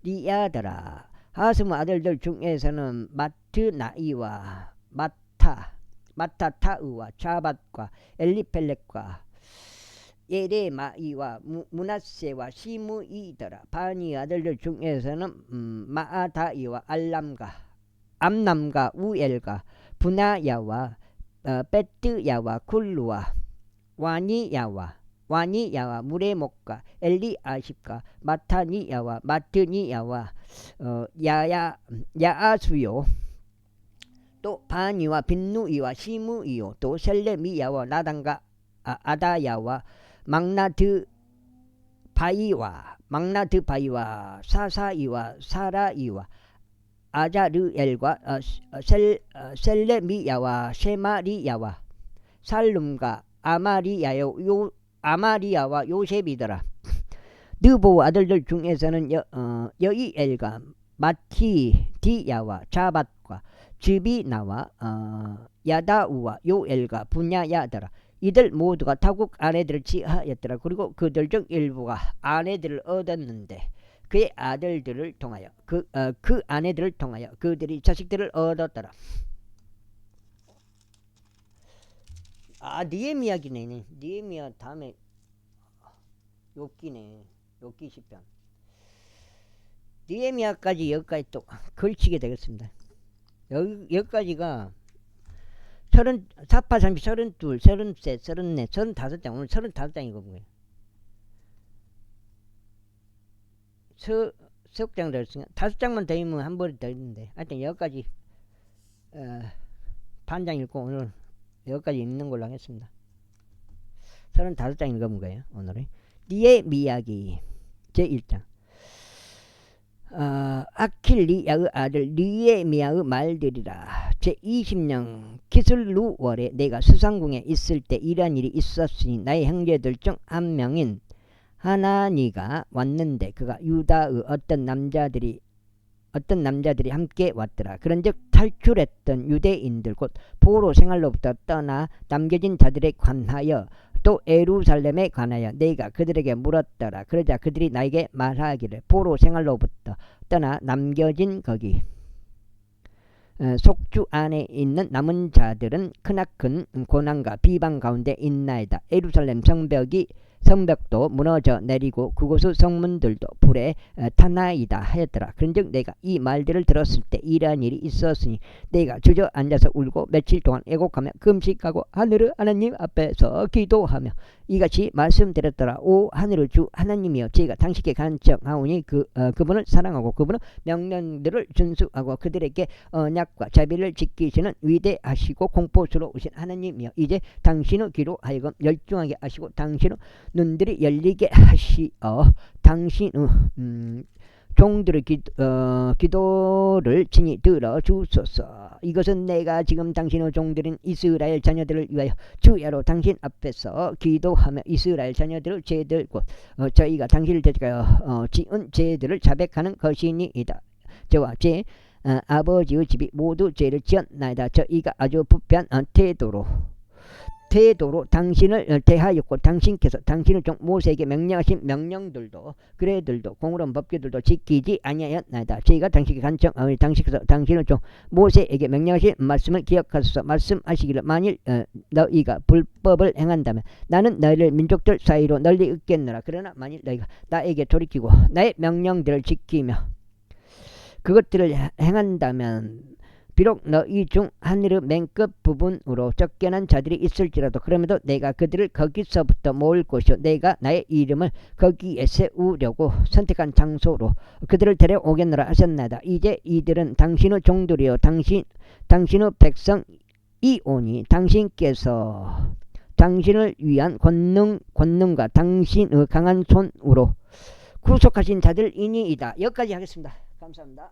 세마리야더라. 하스무 아들들 중에서는 마트나이와 마타타우와 자밧과 엘리펠렉과 예레마이와 무나세와 시무이더라. 바니 아들들 중에서는 마아다이와 암남과 우엘과 부나야와 베트야와 쿨루와 와니야와 무레목과 엘리아십과 마타니야와 마트니야와 야아수요 또 바니와 빈누이와 시무이요 또 셀레미야와 나단과 아다야와 망나드바이와 사사이와 사라이와 아자르엘과 셀레미야와 세마리야와 살룸과 아마리야와 요셉이더라. 느보 아들들 중에서는 여이엘과 마티디야와 자밧과 즈비나와 야다우와 요엘과 분야야더라. 이들 모두가 타국 아내들을 취하였더라. 그리고 그들 중 일부가 아내들을 얻었는데 그의 아들들을 통하여 그 아내들을 통하여 그들이 자식들을 얻었더라. 니에미야기네. 니에미야 다음에 욥기네. 욥기 10편. 니에미야까지 여기까지 또 걸치게 되겠습니다. 여기까지가 34, 30, 32, 33, 34, 35장. 오늘 35장이거든요. 석장 들었으니까 5장만 더 있으면 한 번이 더 있는데 하여튼 여기까지 반장 읽고 오늘 여기까지 읽는 걸로 하겠습니다. 35장 읽어본 거예요. 오늘은 니에미야기 제1장. 아킬리야의 아들 니에미야의 말들이라. 제20년 기슬루월에 내가 수상궁에 있을 때 이러한 일이 있었으니 나의 형제들 중 한 명인 하나니가 왔는데 그가 유다의 어떤 남자들이 함께 왔더라. 그런즉 탈출했던 유대인들 곧 포로 생활로부터 떠나 남겨진 자들에 관하여 또 예루살렘에 관하여 내가 그들에게 물었더라. 그러자 그들이 나에게 말하기를 포로 생활로부터 떠나 남겨진 거기 속주 안에 있는 남은 자들은 크나큰 고난과 비방 가운데 있나이다. 예루살렘 성벽도 무너져 내리고 그곳의 성문들도 불에 타나이다 하였더라. 그런즉 내가 이 말들을 들었을 때 이러한 일이 있었으니 내가 주저앉아서 울고 며칠 동안 애곡하며 금식하고 하늘의 하나님 앞에서 기도하며 이같이 말씀드렸더라. 오 하늘의 주 하나님이여 저희가 당신께 간청하오니 그분을 사랑하고 그분의 명령들을 준수하고 그들에게 언약과 자비를 지키시는 위대하시고 공포스러우신 하나님이여 이제 당신의 귀로 하여금 열중하게 하시고 당신의 눈들이 열리게 하시어 당신의 종들의 기도를 친히 들어주소서. 이것은 내가 지금 당신의 종들인 이스라엘 자녀들을 위하여 주야로 당신 앞에서 기도하며 이스라엘 자녀들의 죄들 곧 저희가 당신을 대적하여 지은 죄들을 자백하는 것이니이다. 저와 제 아버지의 집이 모두 죄를 지었나이다. 저희가 아주 부패한 태도로 당신을 대하였고 당신께서 당신의 종 모세에게 명령하신 명령들도 규례들도 공의로운 법규들도 지키지 아니하였나이다. 저희가 당신께 간청하오니 당신께서 당신의 종 모세에게 명령하신 말씀을 기억하소서. 말씀하시기를 만일 너희가 불법을 행한다면 나는 너희를 민족들 사이로 널리 흩겠노라. 그러나 만일 너희가 나에게 돌이키고 나의 명령들을 지키며 그것들을 행한다면 비록 너희 중 하늘의 맨 끝 부분으로 쫓겨난 자들이 있을지라도 그럼에도 내가 그들을 거기서부터 모을 것이요 내가 나의 이름을 거기에 세우려고 선택한 장소로 그들을 데려오겠노라 하셨나이다. 이제 이들은 당신의 종들이요 당신의 백성이오니 당신께서 당신을 위한 권능과 당신의 강한 손으로 구속하신 자들이니이다. 여기까지 하겠습니다. 감사합니다.